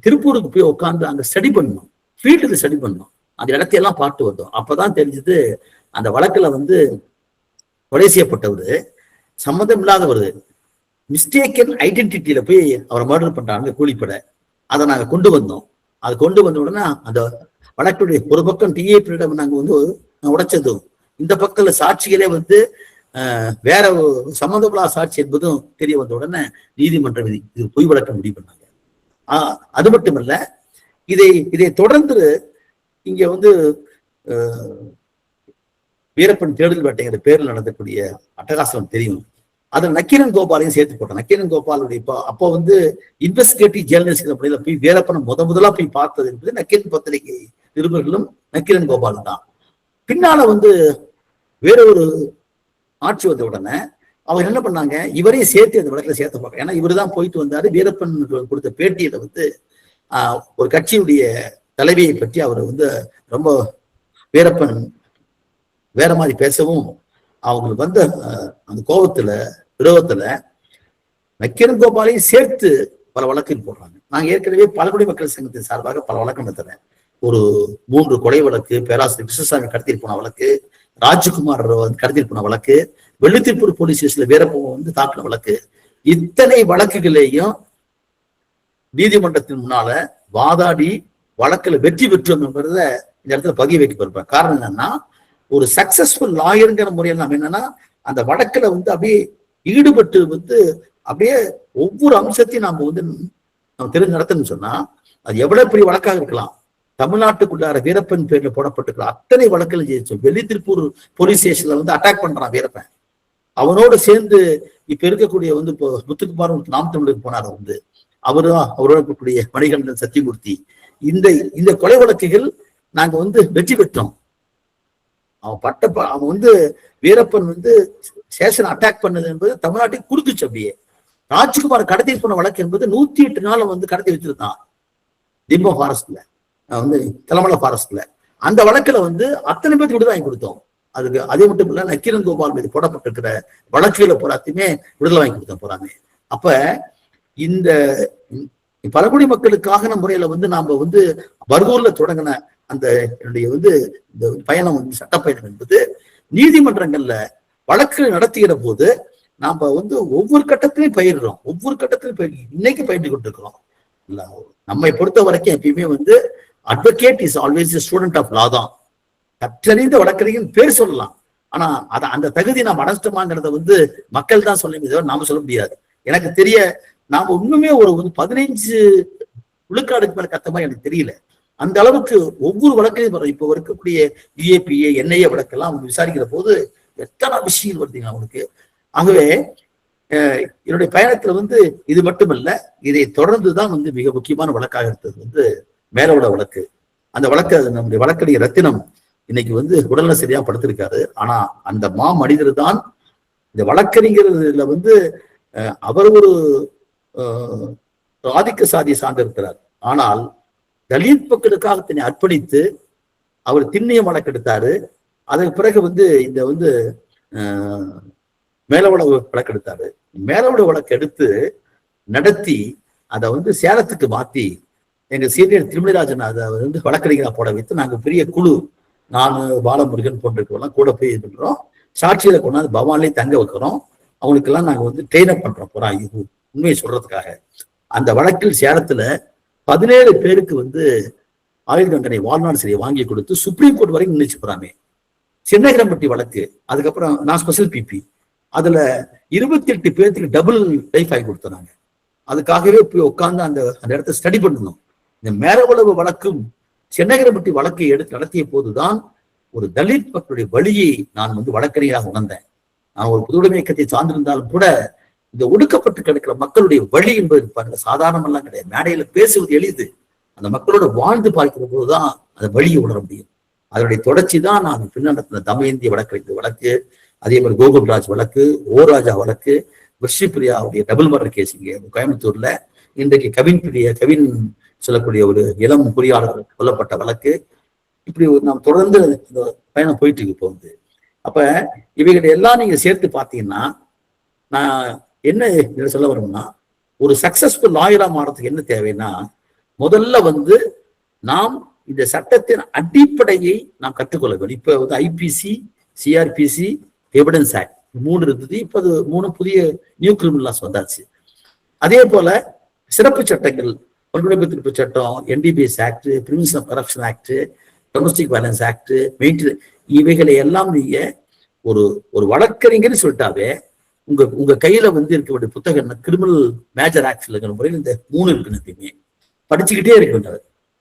திருப்பூருக்கு போய் உட்காந்து அங்க ஸ்டடி பண்ணோம், ஃபீல்டுல ஸ்டடி பண்ணோம், அந்த இடத்தையெல்லாம் பார்த்து வந்தோம். அப்பதான் தெரிஞ்சது அந்த வழக்குல வந்து கொலை செய்யப்பட்டவர் சம்மந்தம் இல்லாதவர், மிஸ்டேக்கன் ஐடென்டிட்டியில போய் அவரை மர்டர் பண்றாங்க கூலிப்பட. அதை நாங்க கொண்டு வந்தோம். அது கொண்டு வந்த உடனே அந்த வழக்குடைய ஒரு பக்கம் டிஏபியிடம் நாங்க வந்து உடைச்சதும், இந்த பக்கத்துல சாட்சிகளே வந்து வேற சம்மந்தமில்லா சாட்சி என்பதும் தெரிய வந்த உடனே நீதிமன்றம் இது பொய் வழக்கு முடிவு பண்ணாங்க. அது மட்டுமல்ல, இதை தொடர்ந்து இங்க வந்து வீரப்பன் தேடுதல் வேட்டைங்கிற பேரில் நடந்தக்கூடிய அட்டகாசம் தெரியும். அதுல நக்கீரன் கோபாலையும் சேர்த்து போட்டோம். நக்கீரன் கோபாலுடைய அப்போ வந்து இன்வெஸ்டிகேட்டிவ் ஜேர்னலிஸ்ட் அப்படியில போய் வீரப்பனை முதலா போய் பார்த்தது என்பது நக்கீரன் பத்திரிகை நிருபர்களும் நக்கீரன் கோபாலும் தான். பின்னால வந்து வேற ஒரு ஆட்சி வந்த உடனே அவர் என்ன பண்ணாங்க, இவரையும் சேர்த்து அந்த வழக்கில் சேர்த்து பார்க்க. ஏன்னா இவரு தான் போயிட்டு வந்தாரு. வீரப்பன் கொடுத்த பேட்டியில வந்து ஒரு கட்சியுடைய தலைவியை பற்றி அவர் வந்து ரொம்ப வீரப்பன் வேற மாதிரி பேசவும், அவங்களுக்கு வந்த அந்த கோபத்துல விரோதத்துல நக்கீரன் கோபாலையும் சேர்த்து பல வழக்கில் போடுறாங்க. நாங்க ஏற்கனவே பழங்குடி மக்கள் சங்கத்தின் சார்பாக பல வழக்கு நடத்துறேன். ஒரு 3 கொலை வழக்கு, பேராசிரியர் கிருஷ்ணசாமி கடத்திட்டு போன வழக்கு, ராஜ்குமார் வந்து கடத்திட்டு போன வழக்கு, வெள்ளித்திருப்பூர் போலீஸ் ஸ்டேஷன்ல வீரப்பன் வந்து தாக்கின வழக்கு, இத்தனை வழக்குகளையும் நீதிமன்றத்தின் முன்னால வாதாடி வழக்குல வெற்றி பெற்றோம்ங்கிறத இந்த இடத்துல பதிய வைக்க. காரணம் என்னன்னா, ஒரு சக்சஸ்ஃபுல் லாயருங்கிற முறையில் நம்ம என்னன்னா அந்த வழக்குல வந்து அப்படியே ஈடுபட்டு வந்து அப்படியே ஒவ்வொரு அம்சத்தையும் நாம வந்து நம்ம தெரிஞ்சு நடத்தணும்னு சொன்னா அது எவ்வளவு பெரிய வழக்காக இருக்கலாம். தமிழ்நாட்டுக்குள்ளார வீரப்பன் பேர்ல போடப்பட்டிருக்கிற அத்தனை வழக்குகளும் ஜெயிச்சோம். வெள்ளித்திருப்பூர் போலீஸ் ஸ்டேஷன்ல வந்து அட்டாக் பண்றான் வீரப்பன். அவனோட சேர்ந்து இப்ப இருக்கக்கூடிய வந்து இப்போ முத்துக்குமார் நாம் தமிழுக்கு போனார் வந்து அவரோட இருக்கக்கூடிய மணிகண்டன், சத்தியமூர்த்தி, இந்த கொலை வழக்குகள் நாங்க வந்து வெற்றி பெற்றோம். அவன் வந்து வீரப்பன் வந்து ஸ்டேஷன் அட்டாக் பண்ணது என்பது தமிழ்நாட்டை குறுக்குச்சு. அப்படியே ராஜ்குமார் கடத்தி போன வழக்கு என்பது 108 நாள் வந்து கடத்தி வச்சிருந்தான் திம்பம் ஃபாரஸ்ட்ல, வந்து தலைமலை ஃபாரஸ்ட்ல. அந்த வழக்குல வந்து அத்தனை பேருக்கு விடுதலை வாங்கி கொடுத்தோம். அதுக்கு அதே மட்டும் இல்ல, நக்கீரன் கோபால் மீது போடப்பட்டிருக்கிற வழக்குகளை போராத்தையுமே விடுதலை வாங்கி கொடுத்தோம் போறாங்க. அப்ப இந்த பழங்குடி மக்களுக்காக முறையில வந்து நாம வந்து பர்கூர்ல தொடங்கின அந்த என்னுடைய வந்து இந்த பயணம் வந்து சட்ட பயணம் என்பது நீதிமன்றங்கள்ல வழக்கு நடத்துகிற போது நாம வந்து ஒவ்வொரு கட்டத்திலையும் பயிர்றோம், இன்னைக்கு பயின்று கொண்டிருக்கிறோம். நம்மை பொறுத்த வரைக்கும் எப்பயுமே வந்து advocate is always student of law தான். கற்றறிந்த வழக்கறிஞர் பேர் சொல்லலாம், ஆனா அந்த தகுதி நாம் அடைச்சிட்டோமாங்கிறத வந்து மக்கள் தான் சொல்ல முடியாது, நாம சொல்ல முடியாது. எனக்கு தெரிய நாம இன்னுமே ஒரு 15 விழுக்காடுக்கு மேல கத்த மாதிரி எனக்கு தெரியல. அந்த அளவுக்கு ஒவ்வொரு வழக்கையும் இப்ப இருக்கக்கூடிய DAPA NIA வழக்கெல்லாம் அவங்க விசாரிக்கிற போது எத்தனை விஷயங்கள் வருதுங்க அவனுக்கு. ஆகவே என்னுடைய பயணத்துல வந்து இது மட்டுமல்ல, இதை தொடர்ந்துதான் வந்து மிக முக்கியமான வழக்காக இருந்தது வந்து மேலோட வழக்கு. அந்த வழக்கு நம்முடைய வழக்கறிஞர் ரத்தினம் இன்னைக்கு வந்து உடல்நல சரியா படுத்திருக்காரு. ஆனா அந்த மனிதர் தான் இந்த வழக்கறிஞர்ல வந்து அவர் ஒரு ஆதிக்க சாதியை சார்ந்திருக்கிறார். ஆனால் தலித் மக்களுக்காக தன்னை அர்ப்பணித்து அவர் திண்ணிய வழக்கெடுத்தாரு. அதற்கு பிறகு வந்து இந்த வந்து மேலோட வழக்கெடுத்தாரு. மேலோட வழக்கெடுத்து நடத்தி அதை வந்து சேலத்துக்கு மாத்தி எங்க சீனியர் திருமணிராஜன் அதை வந்து வழக்கறிஞரா போட வைத்து நாங்க பெரிய குழு, நான் பாலமுருகன் போன்றவெல்லாம் கூட போய் இது பண்றோம். சாட்சியில கொண்டாந்து பவான்லேயே தங்க வைக்கிறோம். அவங்களுக்கெல்லாம் நாங்க வந்து ட்ரெயின் அப் பண்றோம் போறா இது உண்மையை சொல்றதுக்காக. அந்த வழக்கில் சேலத்துல 17 பேருக்கு வந்து ஆயுள் தண்டனை வாழ்நாள் சிறையை வாங்கி கொடுத்து சுப்ரீம் கோர்ட் வரைக்கும் நினைச்சு போறாங்க. சின்னகிரம்பட்டி வழக்கு, அதுக்கப்புறம் நான் ஸ்பெஷல் பிபி, அதுல 28 பேருக்கு டபுள் லைஃப் ஆகி கொடுத்தாங்க. அதுக்காகவே போய் உட்கார்ந்து அந்த இடத்த ஸ்டடி பண்ணணும். இந்த மேலவளவு வழக்கும் சென்னகரப்பட்டி வழக்கை எடுத்து நடத்திய போதுதான் ஒரு தலித் மக்களுடைய வழியை நான் வந்து வழக்கறிஞராக உணர்ந்தேன். நான் ஒரு பொதுவுடைமை இயக்கத்தை சார்ந்திருந்தாலும் கூட இந்த ஒடுக்கப்பட்டு கிடக்கிற மக்களுடைய வழி என்பது பாருங்க சாதாரணமெல்லாம் கிடையாது. மேடையில பேசுவது எளிது, அந்த மக்களோட வாழ்ந்து பார்க்கிற போதுதான் அந்த வழியை உணர முடியும். அதனுடைய தொடர்ச்சி தான் நான் பின்னடத்தின தமயந்தி வழக்கு வழக்கு, அதே மாதிரி கோகுல்ராஜ் வழக்கு, ஓராஜா வழக்கு, விஷ்ணுபிரியாவுடைய டபுள் மர்டர் கேஸ் இங்கே கோயம்புத்தூர்ல, இன்றைக்கு கவின் சொல்லக்கூடிய ஒரு இளம் பொறியாளர் கொல்லப்பட்ட வழக்கு, இப்படி நாம் தொடர்ந்து இந்த பயணம் போயிட்டு இருக்கு இப்போ வந்து. அப்ப இவைகளை எல்லாம் நீங்க சேர்த்து பார்த்தீங்கன்னா நான் என்ன சொல்ல வரணும்னா, ஒரு சக்சஸ்ஃபுல் லாயரா மாறதுக்கு என்ன தேவைன்னா, முதல்ல வந்து நாம் இந்த சட்டத்தின் அடிப்படையை நாம் கற்றுக்கொள்ள வேண்டும். இப்ப வந்து ஐபிசி, சிஆர்பிசி, எவிடன்ஸ் ஆக்ட் 3 இருந்தது. இப்ப அது 3 புதிய நியூ கிரிமினல் லாஸ் வந்தாச்சு. அதே போல சிறப்பு சட்டங்கள், வன்கொடுமை தடுப்பு சட்டம், NDPS act, prevention of corruption act, domestic violence act, இவைகளை எல்லாம் நீங்க ஒரு வழக்கறிஞர்னு சொல்லிட்டாவே உங்க கையில வந்து இருக்க வேண்டிய புத்தகம் கிரிமினல் மேஜர் ஆக்ட்ல இருக்கிற முறையில் இந்த 3 இருக்குன்னு எப்பயுமே படிச்சுக்கிட்டே இருக்க வேண்டாது.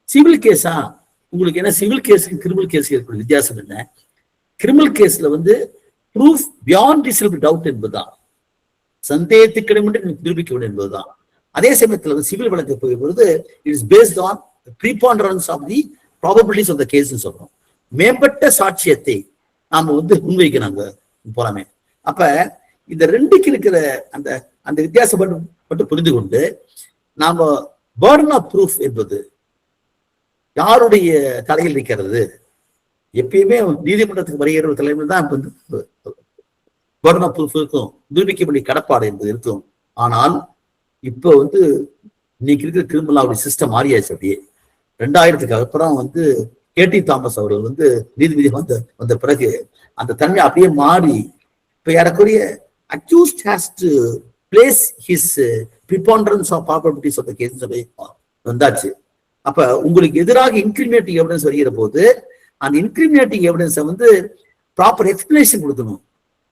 சிவில் கேஸா உங்களுக்கு என்ன, சிவில் கேஸுக்கு கிரிமினல் கேஸுக்கு இருக்கிற வித்தியாசம் என்ன? கிரிமினல் கேஸ்ல வந்து ப்ரூஃப் பியாண்ட் ரீசனபிள் டவுட் என்பதுதான், சந்தேகத்துக்கிடமின்றி நிரூபிக்க வேண்டும் என்பதுதான். அதே சமயத்துல வந்து சிவில் வழக்கு போகும்பொழுது it is based on preponderance of the probabilities of the case சொல்றோம். மேம்பட்ட சாட்சியத்தை நாம வந்து முன்வைக்கிறாங்க போலாமே. அப்ப இந்த ரெண்டுக்கு இருக்கிற அந்த அந்த வித்தியாசம் மட்டும் புரிந்து கொண்டு நாம பர்டன் ஆஃப் ப்ரூஃப் என்பது யாருடைய தலையில் இருக்கிறது? எப்பயுமே நீதிமன்றத்துக்கு வருகிற தலைமையில் தான் பர்டன் ஆஃப் ப்ரூஃப் இருக்கும், நிரூபிக்கக்கூடிய கடப்பாடு என்பது இருக்கும். ஆனால் இப்போ வந்து இன்னைக்கு இருக்கிற கிரிமினல் சிஸ்டம் மாறியாச்சு. அப்படியே 2000க்கு அப்புறம் வந்து கேடி தாமஸ் அவர்கள் வந்து நீதிபதி வந்த பிறகு அந்த தன்மை அப்படியே மாறி இப்ப ஏறக்குறைய accused has to place his preponderance of probabilities of the case வந்தாச்சு. அப்ப உங்களுக்கு எதிராக இன்கிரிமினேட்டிங் எவிடன்ஸ் வருகிற போது அந்த இன்கிரிமினேட்டிங் எவிடன்ஸை வந்து ப்ராப்பர் எக்ஸ்பிளனேஷன் கொடுக்கணும்.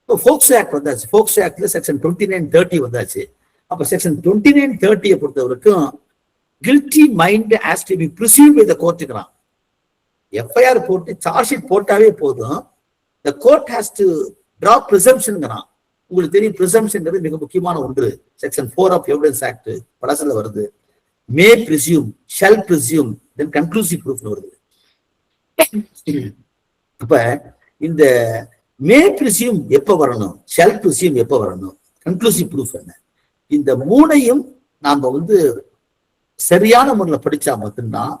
இப்போ ஃபோக்சோ ஆக்ட் வந்தாச்சு. ஃபோக்சோ ஆக்ட்ல செக்ஷன் 2930 வந்தாச்சு. அப்ப செக்ஷன் 2930 பொறுத்தவரைக்கும் guilty mind has to be perceived by the கோர்ட்ங்கறான். எஃப்ஐஆர் போட்டு சார்ஜ் ஷீட் போட்டாவே போதும், the court has to draw பிரிசம்ப்ஷன்ங்கறான். உங்களுக்கு தெரியும் பிரிசம்ப்ஷன்ங்கிறது மிக முக்கியமான ஒன்று. செக்ஷன் 4 ஆஃப் எவிடன்ஸ் ஆக்ட் படத்துல வருது. மே பிரிசியூம், ஷால் பிரிசியூம், தென் கன்க்ளூசிவ் ப்ரூஃப்னு வருது. அப்ப இந்த மே பிரிசியூம் எப்ப வரணும், ஷால் பிரிசியூம் எப்ப வரணும், கன்க்ளூசிவ் ப்ரூஃப் என்ன, இந்த 3ஐயும் நாம வந்து சரியான முறையில் படிச்சா மட்டும்தான்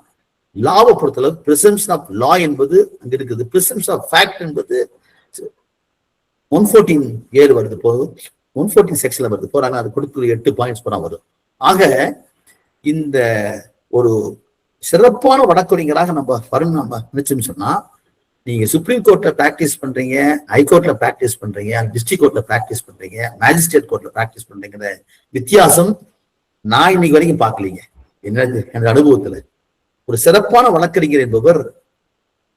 லாவை பொறுத்தளவு பிரிசம்ப்ஷன் ஆஃப் லா என்பது அங்க இருக்குது. பிரிசம்ப்ஷன் ஆஃப் ஃபேக்ட் என்பது 114 வருது, போதும் 114 செக்ஷன்ல வருது போறாங்க. அது கொடுக்குற 8 பாயிண்ட்ஸ் போனா வரும். ஆக இந்த ஒரு சிறப்பான வழக்கறிஞராக நம்ம வரணும் நம்ம நினைச்சோம்னு சொன்னா, நீங்க சுப்ரீம் கோர்ட்ல பிராக்டிஸ் பண்றீங்க, ஹைகோர்ட்ல பிராக்டிஸ் பண்றீங்க, டிஸ்ட்ரிக்ட் கோர்ட்ல பிராக்டிஸ் பண்றீங்க, மேஜிஸ்ட்ரேட் கோர்ட்ல பிராக்டிஸ் பண்றீங்கிற வித்தியாசம் நான் இன்னைக்கு வரைக்கும் பார்க்கலீங்க. என்னோட அனுபவத்துல ஒரு சிறப்பான வழக்கறிஞர் என்பவர்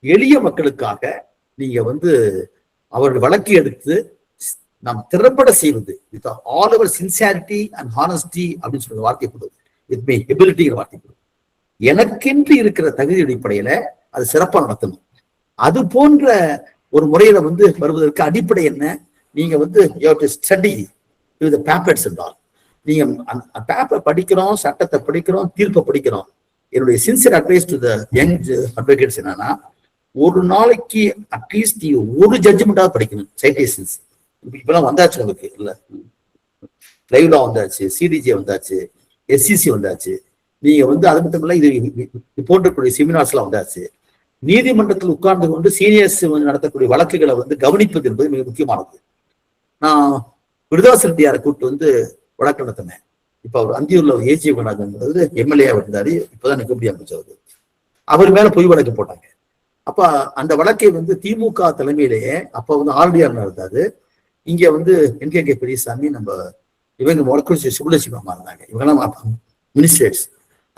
எளிய மக்களுக்காக நீங்க வந்து அவருடைய வழக்கு எடுத்து நாம் திறம்பட செய்வது with all our sincerity and honesty அப்படின்னு சொல்ற வார்த்தை கொடுது, வித் மை எபிலிட்டிங்கிற வார்த்தை கொடுது. எனக்கென்று இருக்கிற தகுதி அடிப்படையில அது சிறப்பா நடத்தணும். அது போன்ற ஒரு முறையில வந்து வருவதற்கு அடிப்படை என்ன, நீங்க வந்து ஸ்டடி வித் பேப்பர்ஸ் என்றால் நீங்க பேப்பர் படிக்கிறோம், சட்டத்தை படிக்கிறோம், தீர்ப்பை படிக்கிறோம். என்னுடைய sincere advice to the young advocates என்னன்னா, ஒரு நாளைக்கு அட்லீஸ்ட் நீ ஒரு ஜட்ஜ்மெண்டாக படிக்கணும். சைட்டேஷன்ஸ் இப்பெல்லாம் வந்தாச்சு நமக்கு, இல்ல லைவ்லா வந்தாச்சு, சிடிஜே வந்தாச்சு, எஸ்சிசி வந்தாச்சு. நீங்க வந்து அது மட்டும் இல்ல, இது போன்றக்கூடிய செமினார்ஸ் எல்லாம் வந்தாச்சு. நீதிமன்றத்தில் உட்கார்ந்து கொண்டு சீனியர்ஸ் நடத்தக்கூடிய வழக்குகளை வந்து கவனிப்பது என்பது மிக முக்கியமானது. நான் விருதாஸ் ரெட்டியாரை கூப்பிட்டு வந்து வழக்கு நடத்தினேன். இப்ப அவர் அந்தியூர்ல ஏஜி கணாஜன்றது எம்எல்ஏ இருந்தாரு, இப்பதான் நிற்க ஆரம்பிச்சவர். அவர் மேல பொய் வழக்கு போட்டாங்க. அப்ப அந்த வழக்கை வந்து திமுக தலைமையிலேயே அப்ப வந்து ஆர்டிஆர் இருந்தாரு. இங்க வந்து என்கே பெரியசாமி, நம்ம இவங்க முடக்குறிச்சி சுப்புலட்சுமி இருந்தாங்க, இவங்கெல்லாம் மினிஸ்டர்ஸ்.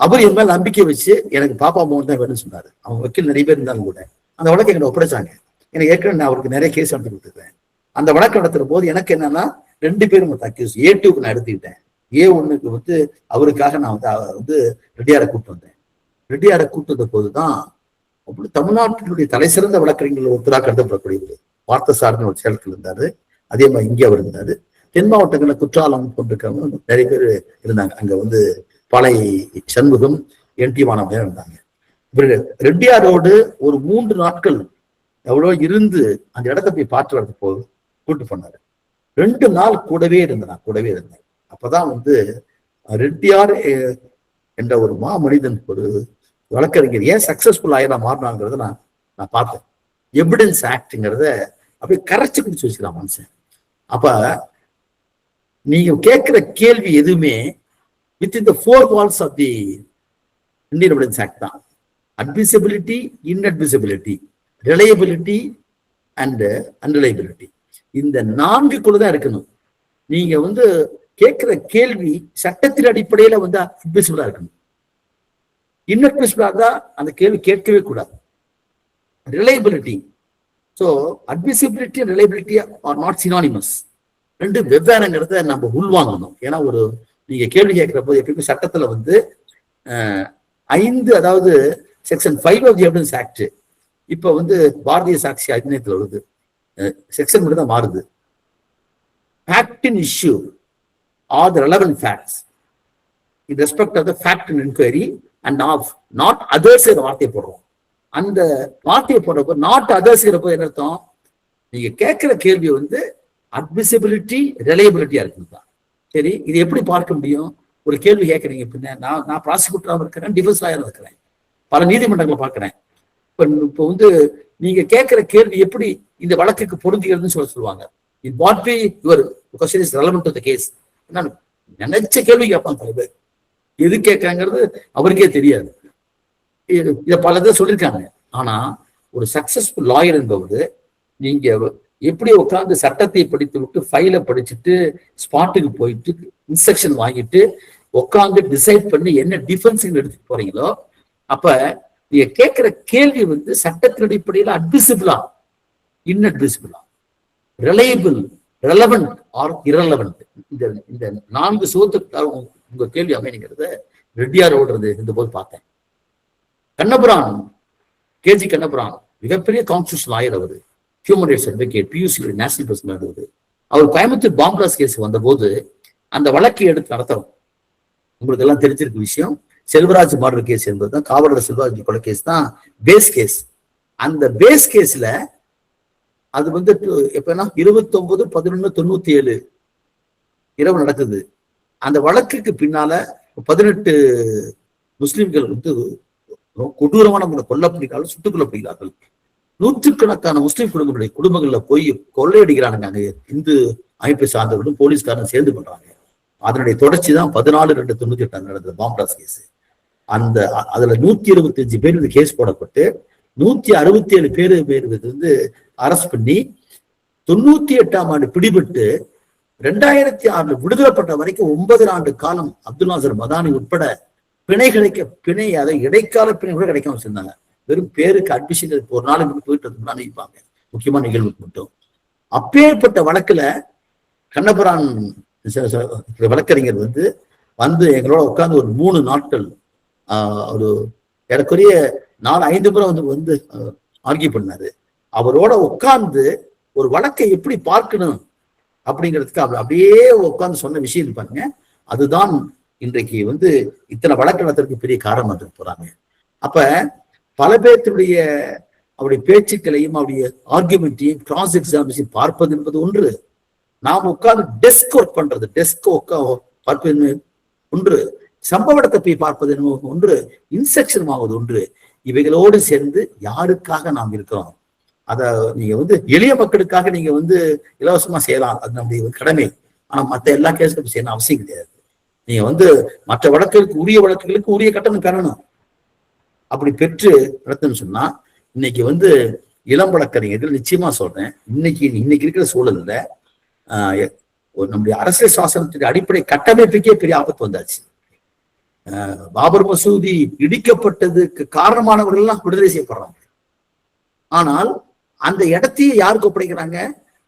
அவர் என் மேல நம்பிக்கை வச்சு எனக்கு பாப்பா மோகன் தான் வேணும்னு சொன்னாரு. அவங்க வக்கீல் நிறைய பேர் இருந்தாலும் கூட அந்த வழக்கை எங்களை ஒப்படைச்சாங்க. எனக்கு ஏற்கனவே நான் அவருக்கு நிறைய கேஸ் நடத்தி கொடுத்துருக்கேன். அந்த வழக்கு நடத்துற போது எனக்கு என்னன்னா 2 பேரும் அக்யூஸ். A2க்கு நான் எடுத்துக்கிட்டேன். A1க்கு வந்து அவருக்காக நான் வந்து ரெட்டியாரை கூப்பிட்டு வந்தேன். ரெட்டியாரை கூப்பிட்டு வந்த போதுதான் அப்படி தமிழ்நாட்டினுடைய தலை சிறந்த வழக்கறிஞர்கள் ஒருத்தராக கருதப்படக்கூடியவர் பார்த்தசாரதி ஒரு சேலத்தில் இருந்தாரு. அதே மாதிரி இங்கே அவர் இருந்தாரு. தென் மாவட்டங்களில் குற்றாலம் கொண்டிருக்கிறவங்க நிறைய பேர் இருந்தாங்க. அங்க வந்து பழை சண்முகம், என்டி வானவன் இருந்தாங்க. ரெட்டியாரோடு ஒரு 3 நாட்கள் எவ்வளோ இருந்து அந்த இடத்த போய் பார்த்து வரது போது கூட்டு போனாரு. 2 நாள் கூடவே இருந்தேன். அப்பதான் வந்து ரெட்டியார் என்ற ஒரு மனிதன், ஒரு வழக்கறிஞர் ஏன் சக்சஸ்ஃபுல் ஆயிரம் மாறினாங்கிறத நான் பார்த்தேன். எவிடன்ஸ் ஆக்ட்ங்கிறத அப்படியே கரைச்சு குடிச்சு வச்சுக்கலாம் மனுஷன். அப்ப நீங்க கேட்கிற கேள்வி எதுவுமே within the 4 walls of the Indian evidence act தான். அட்மிசிபிலிட்டி, இன்அட்மிசிபிலிட்டி, ரிலையபிலிட்டி அண்ட் அன்ரிலையபிலிட்டி, இந்த 4 தான் இருக்கணும். நீங்க வந்து கேட்கிற கேள்வி சட்டத்தின் அடிப்படையில வந்து அட்மிசிபிளா இருக்கணும். இன்அட்மிசிபிளா தான் அந்த கேள்வி கேட்கவே கூடாது. Reliability, so admissibility and reliability are not synonymous. 2 வெவ்வேறுங்கிறத நம்ம உள்வாங்கணும். ஏன்னா ஒரு நீங்க கேள்வி கேட்கிற போது எப்பயுமே சட்டத்துல வந்து 5, அதாவது section 5 of the evidence act இப்ப வந்து பாரதிய சாட்சி அதிநியத்தில் வருது. செக்ஷன் மட்டும் தான் மாறுது. Fact in issue are the relevant facts in respect of the fact in enquiry and of not others வார்த்தையை போடுறோம். அந்த வார்த்தையை போடுறப்போ நாட் அதர்ஸ்ங்கிறப்போ என்ன அர்த்தம்? நீங்க கேட்கிற கேள்வி வந்து அட்மிசிபிலிட்டி, ரிலையபிலிட்டியா இருக்குதுதான். சரி, இது எப்படி பார்க்க முடியும்? ஒரு கேள்வி கேட்கறீங்க, பின்ன நான் ப்ராசிக்யூட்டராக இருக்கிறேன், டிஃபென்ஸ் லாயராக இருக்கிறேன், பல நீதிமன்றங்களை பார்க்கிறேன். இப்போ வந்து நீங்க கேட்கிற கேள்வி எப்படி இந்த வழக்குக்கு பொருந்துகிறதுன்னு சொல்லுவாங்க. In what way your question is relevant to the case. நான் நினைச்ச கேள்வி கேட்பாங்க தலைவர். எது கேட்கறாங்கிறது அவருக்கே தெரியாது. இதை பல இதை சொல்லியிருக்காங்க. ஆனா ஒரு சக்சஸ்ஃபுல் லாயர் என்பவர் நீங்க எப்படி உட்காந்து சட்டத்தை படித்து விட்டு ஃபைலை படிச்சுட்டு ஸ்பாட்டுக்கு போயிட்டு இன்ஸ்ட்ரக்ஷன் வாங்கிட்டு உட்காந்து டிசைட் பண்ணி என்ன டிஃபென்ஸ் எடுத்துட்டு போறீங்களோ, அப்ப நீங்க கேட்கிற கேள்வி வந்து சட்டத்தின் அடிப்படையில் அட்மிசிபிளா, இன்அட்மிசிபிளா, ரிலையபிள், ரெலவென்ட் ஆர் இரலவென்ட், இந்த 4 சுகத்துக்கு உங்க கேள்வி அமைங்கிறத ரெட்டியாரோடு இந்த போது பார்த்தேன். கண்ணபுரான், கேஜி கண்ணபுரான் மிகப்பெரிய கான்ஸ்டியூஷன் லாயர். அவர் human rights advocate, PUC national president இருந்தது. அவர் கோயம்புத்தூர் பாம்பிளாஸ் கேஸ் வந்த போது அந்த வழக்கை எடுத்து நடத்துறோம். உங்களுக்கு எல்லாம் தெரிஞ்சிருக்க விஷயம், செல்வராஜ் மர்டர் கேஸ் என்பதுதான், காவலர் செல்வராஜ் கொலை கேஸ் தான் பேஸ் கேஸ். அந்த பேஸ் கேஸ்ல அது வந்து எப்பன்னா 29/11/97 இரவு நடக்குது. அந்த வழக்குக்கு பின்னால 18 முஸ்லிம்கள் வந்து கொடூரமான கொல்லப்படுகிறார்கள், சுட்டுக் கொல்லப்படுகிறார்கள். நூற்றுக்கணக்கான முஸ்லிம் குடும்பங்கள்ல போய் கொள்ளையடிக்கிறானுங்க. அங்க இந்து அமைப்பை சார்ந்தவர்களும் போலீஸ்காரன் சேர்ந்து பண்றாங்க. அதனுடைய தொடர்ச்சி தான் 14/2/98 நடந்த பாம்பிளாஸ் கேஸ். அதுல 125 பேர் கேஸ் போடப்பட்டு 167 பேர் வந்து அரெஸ்ட் பண்ணி 98ஆம் ஆண்டு பிடிபட்டு 2006 விடுதலைப்பட்ட வரைக்கும் 9 ஆண்டு காலம் அப்துல் நாசர் மதானி உட்பட பிணை அதை இடைக்கால பிணை கூட கிடைக்காம வச்சிருந்தாங்க. வெறும் பேருக்கு அட்மிஷன் ஒரு நாளுக்கு போயிட்டு அனுப்பிப்பாங்க, முக்கியமான நிகழ்வுக்கு மட்டும். அப்பேற்பட்ட வழக்குல கண்ணபுரான் வழக்கறிஞர் வந்து எங்களோட உட்கார்ந்து ஒரு 3 நாட்கள் ஒரு ஏறக்குறைய 4-5 முறை வந்து ஆர்கியூ பண்ணாரு. அவரோட உட்கார்ந்து ஒரு வழக்கை எப்படி பார்க்கணும் அப்படிங்கிறதுக்கு அப்படியே உட்கார்ந்து சொன்ன விஷயம் பாருங்க. அதுதான் இன்றைக்கு வந்து இத்தனை வழக்கு நடத்துறதுக்கு பெரிய காரணம் வந்து போறாங்க. அப்ப பல பேர்த்துடைய அவருடைய பேச்சுக்களையும் அவருடைய ஆர்குமெண்ட்டையும் கிராஸ் எக்ஸாமினேஷன் பார்ப்பது என்பது ஒன்று, நாம் உட்கார்ந்து டெஸ்க் ஒர்க் பண்றது, பார்ப்பது ஒன்று, சம்பவ இடத்தை போய் பார்ப்பது ஒன்று, இன்ஸ்ட்ரக்ஷன் ஆகுது ஒன்று. இவைகளோடு சேர்ந்து யாருக்காக நாம் இருக்கிறோம், அத நீங்க வந்து எளிய மக்களுக்காக நீங்க வந்து இலவசமா செய்யலாம், அது நம்முடைய கடமை. ஆனா மற்ற எல்லா கேஸுக்கும் செய்யணும் அவசியம் கிடையாது. நீங்க வந்து மற்ற வழக்குகளுக்கு உரிய வழக்குகளுக்கு உரிய கட்டணம் பெறணும். அப்படி பெற்று நடத்தணும்னு சொன்னா இன்னைக்கு வந்து இளம் வழக்கறிஞர்கள் நிச்சயமா சொல்றேன், இன்னைக்கு இருக்கிற சூழல்ல நம்முடைய அரசியல் சாசனத்துடைய அடிப்படை கட்டமைப்புக்கே பெரிய ஆபத்து வந்தாச்சு. பாபர் மசூதி இடிக்கப்பட்டதுக்கு காரணமானவர்கள் எல்லாம் விடுதலை செய்யப்படுறாங்க. ஆனால் அந்த இடத்தையே யாருக்கு ஒப்படைக்கிறாங்க?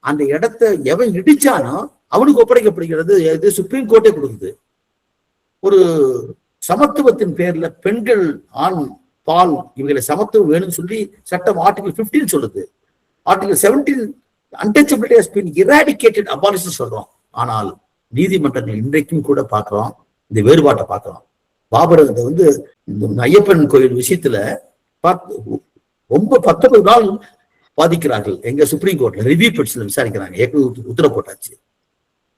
அந்த இடத்தை எவன் இடிச்சானோ அவனுக்கு ஒப்படைக்கப்படுகிறது. இது சுப்ரீம் கோர்ட்டே கொடுக்குது. ஒரு சமத்துவத்தின் பேர்ல பெண்கள் ஆண் பால் இவங்களை சமத்துவம் வேணும்னு சொல்லி சட்டம் ஆர்டிகல் 15 சொல்லுது. Article 17 untouchability has been eradicated, abolition சொல்றோம். ஆனால் நீதிமன்றங்கள் இன்றைக்கும் கூட பார்க்கிறோம், இந்த வேறுபாட்டை பார்க்கிறோம். பாபர் வந்து இந்த ஐயப்பன் கோயில் விஷயத்துல ரொம்ப 19 நாள் பாதிக்கிறார்கள். எங்க சுப்ரீம் கோர்ட்ல ரிவ்யூ பெட்டிஷன்ல விசாரிக்கிறாங்க, உத்தரவு போட்டாச்சு.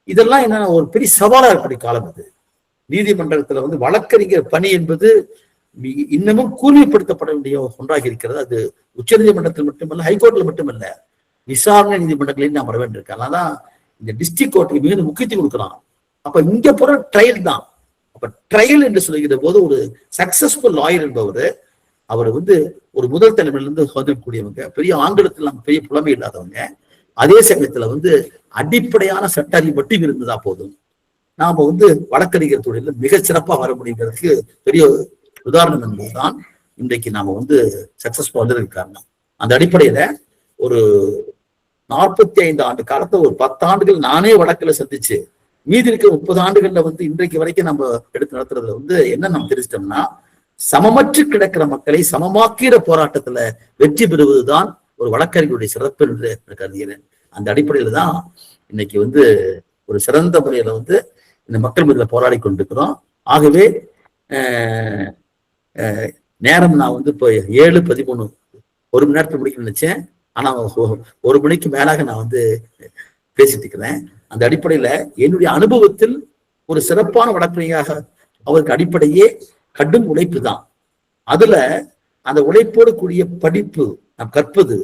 இதெல்லாம் என்ன ஒரு பெரிய சவாலா இருக்கக்கூடிய காலம் அது. நீதிமன்றத்துல வந்து வழக்கறிஞர் பணி என்பது இன்னமும் கூர்மைப்படுத்தப்பட வேண்டிய ஒன்றாக இருக்கிறது. அது உச்ச நீதிமன்றத்தில் மட்டுமல்ல, ஹைகோர்ட்ல மட்டுமல்ல, விசாரணை நீதிமன்றங்களையும் நாம் வர வேண்டியிருக்கோம். அதான் இந்த டிஸ்ட்ரிக்ட் கோர்ட்டுக்கு மிகுந்த முக்கியத்துவம் கொடுக்கலாம். அப்ப இங்க போற ட்ரையல் தான். அப்ப ட்ரையல் என்று சொல்லுகிற போது ஒரு சக்சஸ்ஃபுல் லாயர் என்பவர், அவர் வந்து ஒரு முதல் தலைமையிலிருந்து வந்துக்கூடியவங்க, பெரிய ஆங்கிலத்தில் பெரிய புலமை இல்லாதவங்க, அதே சமயத்துல வந்து அடிப்படையான சட்ட அறிவு மட்டும் இருந்ததா போதும், நாம வந்து வழக்கறிஞர் தொழில மிக சிறப்பா வர முடியுங்கிறதுக்கு பெரிய உதாரணம் என்பதுதான் இன்றைக்கு நாம வந்து சக்சஸ்ஃபுல் வந்திருக்காங்க. அந்த அடிப்படையில ஒரு 45 ஆண்டு காலத்தை ஒரு 10 ஆண்டுகள் நானே வழக்குல சந்திச்சு, மீதி இருக்க 30 ஆண்டுகள்ல வந்து இன்றைக்கு வரைக்கும் நம்ம எடுத்து நடத்துறதுல வந்து என்ன நம்ம தெரிஞ்சிட்டோம்னா, சமமற்று கிடக்கிற மக்களை சமமாக்கிற போராட்டத்துல வெற்றி பெறுவதுதான் ஒரு வழக்கறிஞருடைய சிறப்பு என்று கருதுகிறேன். அந்த அடிப்படையில தான் இன்னைக்கு வந்து ஒரு சிறந்த முறையில வந்து இந்த மக்கள் மீதுல போராடி கொண்டிருக்கிறோம். ஆகவே நேரம் நான் வந்து இப்போ 7:13 1 மணி நேரத்துல முடிக்க நினைச்சேன். ஆனா 1 மணிக்கு மேலாக நான் வந்து பேசிட்டு இருக்கிறேன். அந்த அடிப்படையில என்னுடைய அனுபவத்தில் ஒரு சிறப்பான வழக்கறிஞராக அவருக்கு அடிப்படையே கடும் உழைப்பு தான். அதுல அந்த உழைப்போடு கூடிய படிப்பு, நாம் கற்பது,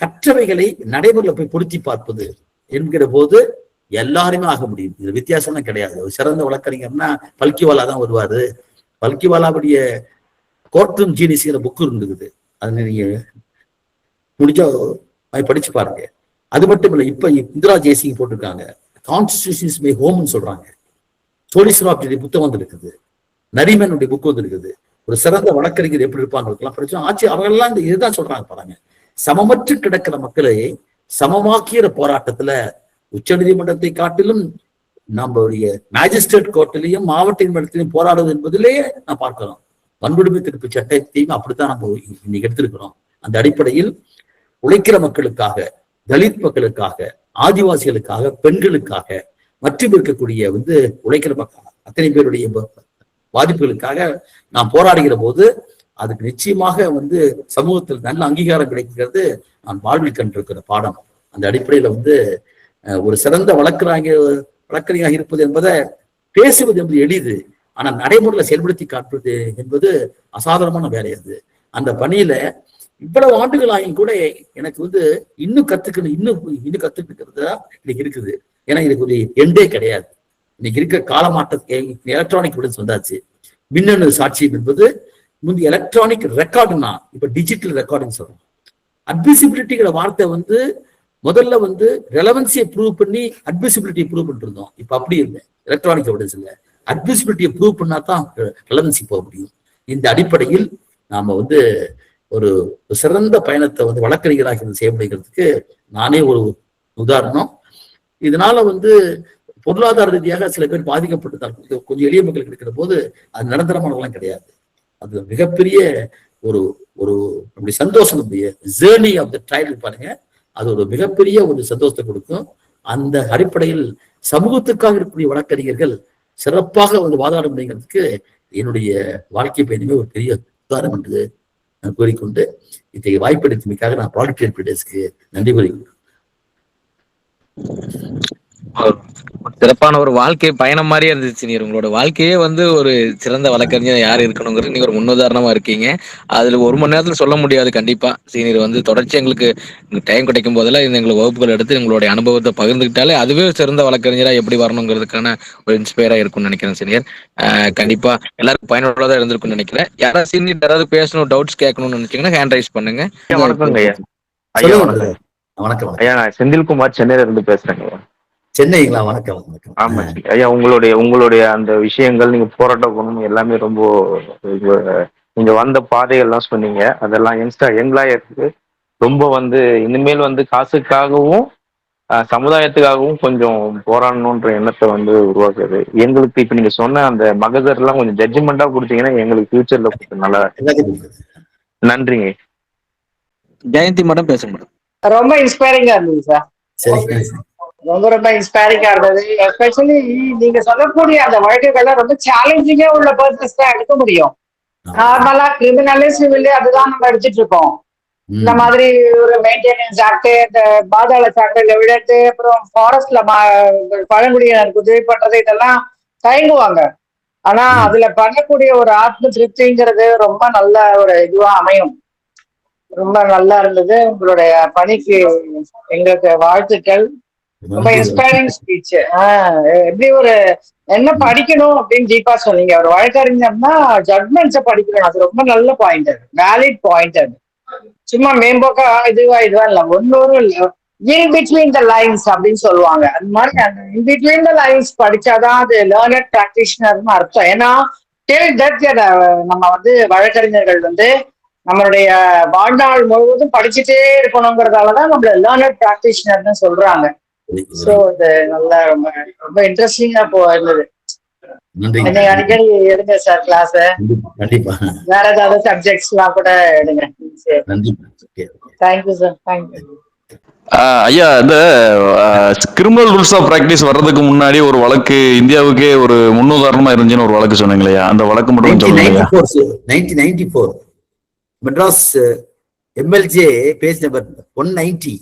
கற்றவைகளை நடைமுறையில் போய் பொருத்தி பார்ப்பது என்கிற போது எல்லாருமே ஆக முடியும். இது வித்தியாசம்லாம் கிடையாது. ஒரு சிறந்த வழக்கறிஞர்னா பல்கிவாலா தான் வருவாரு. பல்கிவாலாவுடைய கோர்ட்ரூம் ஜீனிஸ்ங்கிற புக்கு இருந்துக்குது, அது நீங்க முடிஞ்சா படிச்சு பாருங்க. அது மட்டும் இல்லை, இப்ப இந்திரா ஜெய்சிங் போட்டிருக்காங்க, கான்ஸ்டிடியூஷன் மை ஹோம்னு சொல்றாங்க. சோலிஸ்வராவுடைய புத்தகம் வந்து இருக்குது, நரிமனுடைய புக் வந்து இருக்குது. ஒரு சிறந்த வழக்கறிஞர் எப்படி இருப்பாங்க பிரச்சனை ஆச்சு. அவங்க எல்லாம் இந்த இதுதான் சொல்றாங்க பாருங்க, சமமற்று கிடக்கிற மக்களை சமமாக்கிற போராட்டத்துல உச்ச நீதிமன்றத்தை காட்டிலும் நம்மளுடைய மேஜிஸ்ட்ரேட் கோர்ட்டிலையும் மாவட்ட நீதிமன்றத்திலையும் போராடுவது என்பதிலேயே நான் பார்க்கிறோம். வன்கொடுமை தடுப்பு சட்டத்தையும் அப்படித்தான் நம்ம இன்னைக்கு எடுத்திருக்கிறோம். அந்த அடிப்படையில் உழைக்கிற மக்களுக்காக, தலித் மக்களுக்காக, ஆதிவாசிகளுக்காக, பெண்களுக்காக, மற்றும் இருக்கக்கூடிய வந்து உழைக்கிற மக்கள் அத்தனை பேருடைய பாதிப்புகளுக்காக நாம் போராடுகிற போது அதுக்கு நிச்சயமாக வந்து சமூகத்தில் நல்ல அங்கீகாரம் கிடைக்கிறது நான் வாழ்வில் கண்டிருக்கிற பாடம். அந்த அடிப்படையில வந்து ஒரு சிறந்த வழக்கறிஞராக இருப்பது என்பதை பேசுவது என்பது எளிது, ஆனா நடைமுறையில செயல்படுத்தி காட்டுவது என்பது அசாதாரணமான வேலை. அது அந்த பணியில இவ்வளவு ஆண்டுகள் ஆகியும் கூட எனக்கு வந்து இன்னும் கத்துக்கிறது இன்னைக்கு இருக்குது. ஏன்னா இதுக்கு ஒரு எண்டே கிடையாது. இன்னைக்கு இருக்க காலமாட்டத்தை எலக்ட்ரானிக் விடன்ஸ் வந்தாச்சு. மின்னணு சாட்சியம் என்பது முந்தைய எலக்ட்ரானிக் ரெக்கார்டுனா இப்ப டிஜிட்டல் ரெக்கார்டிங் சொல்றோம். அட்மிசிபிலிட்டிங்கிற வார்த்தை வந்து முதல்ல வந்து ரெலவன்சியை ப்ரூவ் பண்ணி அட்மிசிபிலிட்டியை ப்ரூவ் பண்ணிட்டு இருந்தோம். இப்ப அப்படி இல்லை, எலக்ட்ரானிக் எவிடன்ஸ் இல்லை, அட்மிசிபிலிட்டியை ப்ரூவ் பண்ணா தான் ரெலவன்சி போக முடியும். இந்த அடிப்படையில் நாம வந்து ஒரு சிறந்த பயணத்தை வந்து வழக்கறிஞராக செய்ய முடிகிறதுக்கு நானே ஒரு உதாரணம். இதனால வந்து பொருளாதார ரீதியாக சில பேர் பாதிக்கப்பட்டுதான், கொஞ்சம் எளிய மக்களுக்கு இருக்கிற போது அது நிரந்தரமானதெல்லாம் கிடையாது. அது மிகப்பெரிய ஒரு ஒரு அப்படி சந்தோஷம். ஜேர்னி ஆஃப் த ட்ரையல் பாருங்க, அது ஒரு மிகப்பெரிய ஒரு சந்தோஷத்தை கொடுக்கும். அந்த அடிப்படையில் சமூகத்துக்காக இருக்கக்கூடிய வழக்கறிஞர்கள் சிறப்பாக வந்து வாதாட முடியுங்கிறதுக்கு என்னுடைய வாழ்க்கை பயணமே ஒரு பெரிய உதாரணம் என்று நான் கூறிக்கொண்டு இத்தகைய வாய்ப்பளித்தமைக்காக நான் பாலிட்டியல் பீடர்ஸ்க்கு நன்றி கூறிக்கொள்கிறேன். சிறப்பான ஒரு வாழ்க்கை பயணம் மாதிரியே இருந்துச்சு. நீர் உங்களோட வாழ்க்கையே வந்து ஒரு சிறந்த வழக்கறிஞர் யார் இருக்கணுங்கிறது நீங்க ஒரு முன்னுதாரணமா இருக்கீங்க. அதுல 1 மணி நேரத்துல சொல்ல முடியாது. கண்டிப்பா சீனியர் வந்து தொடர்ச்சி எங்களுக்கு டைம் கிடைக்கும் போதெல்லாம் எங்களுக்கு வகுப்புகள் எடுத்து எங்களுடைய அனுபவத்தை பகிர்ந்துக்கிட்டாலே அதுவே சிறந்த வழக்கறிஞரா எப்படி வரணுங்கிறதுக்கான ஒரு இன்ஸ்பயரா இருக்கும்னு நினைக்கிறேன் சீனியர். கண்டிப்பா எல்லாருக்கும் பயனுள்ளதா இருந்திருக்கும்னு நினைக்கிறேன். யாராவது சீனியர் யாராவது பேசணும், டவுட்ஸ் கேட்கணும்னு நினைச்சீங்கன்னா ஹேண்ட் ரைஸ் பண்ணுங்க. வணக்கம் ஐயா. வணக்கம் ஐயா, நான் செந்தில்குமார் சென்னையில இருந்து பேசுறேங்க. சென்னைங்களா? வணக்கம் வணக்கம். ஆமா ஐயா, உங்களுடைய அந்த விஷயங்கள், நீங்க போராட்டம் பண்ணணும் எல்லாமே ரொம்ப, நீங்க வந்த பாதைகள்லாம் சொன்னீங்க. அதெல்லாம் யங்லாயருக்கு ரொம்ப வந்து இனிமேல் வந்து காசுக்காகவும் சமுதாயத்துக்காகவும் கொஞ்சம் போராடணுன்ற எண்ணத்தை வந்து உருவாக்குது எங்களுக்கு. இப்ப நீங்க சொன்ன அந்த மகதர்லாம் கொஞ்சம் ஜட்ஜ்மெண்டா கொடுத்தீங்கன்னா எங்களுக்கு ஃபியூச்சர்ல நல்லா நன்றிங்க. ஜெயந்தி மேடம் பேசுங்க மேடம். ரொம்ப இன்ஸ்பைரிங்கா இருந்தது சார். சரி. ரொம்ப இன்ஸ்பைரிங்கா இருந்தது. எஸ்பெஷலி நீங்க சொல்லக்கூடிய அந்த வழக்குகள்லாம் ரொம்ப சேலஞ்சிங்கா உள்ள பர்சன்ஸ் தான் எடுக்க முடியும். நார்மலா கிரிமினலே சிவிலே அதுதான் நம்ம எடுத்துட்டு இருக்கோம். இந்த மாதிரி ஒரு மெயின்டெனன்ஸ் ஆக்ட், இந்த பாதாள சாக்கடை விடட்டு, அப்புறம் ஃபாரஸ்ட்ல பழங்குடியினருக்கு உதவி பண்றது, இதெல்லாம் தயங்குவாங்க. ஆனா அதுல பண்ணக்கூடிய ஒரு ஆத்ம திருப்திங்கிறது ரொம்ப நல்ல ஒரு இதுவா அமையும். ரொம்ப நல்லா இருந்தது. உங்களுடைய பணிக்கு எங்களுக்கு வாழ்த்துக்கள். ரொம்ப இன்ஸ்பைரிங் ஸ்பீச். எப்படி ஒரு என்ன படிக்கணும் அப்படின்னு டீப்பா சொன்னீங்க. ஒரு வழக்கறிஞர்னா ஜட்மெண்ட்ஸை படிக்கணும். அது ரொம்ப நல்ல பாயிண்ட், அது வேலிட் பாயிண்ட். அது சும்மா மேம்போக்கா இதுவா இல்ல, ஒன்னொரு இன் பிட்வீன் த லைன்ஸ் அப்படின்னு சொல்லுவாங்க. அது மாதிரி அந்த இன் பிட்வீன் த லைன்ஸ் படிச்சாதான் அது லேர்னட் பிராக்டிஷனர்னு அர்த்தம். ஏன்னா டில் டெத் நம்ம வழக்கறிஞர்கள் நம்மளுடைய வாழ்நாள் முழுவதும் படிச்சுட்டே இருக்கணுங்கிறதாலதான் நம்மள லேர்னட் பிராக்டிஷனர்னு சொல்றாங்க. சோ இது நல்லா ரொம்ப இன்ட்ரெஸ்டிங்கா இருந்தது. நீங்க அடிக்கடி எடுங்க சார் கிளாஸ். கண்டிப்பா வேற ஏதாவது சப்ஜெக்ட்ஸ் எல்லாம் கூட எடுங்க. Thank you sir. தேங்க்யூ ஐயா. இந்த கிரிமினல் ரூல்ஸ் ஆஃப் பிராக்டிஸ் வர்றதுக்கு முன்னாடி ஒரு வழக்கு இந்தியாவுக்கே ஒரு முன்னுதாரணமா இருந்துச்சுன்னு ஒரு வழக்கு சொன்னீங்களா? அந்த வழக்கு மட்டும் சொல்லுங்க. 1994 மெட்ராஸ் MLJ பேஜ் நம்பர் 190.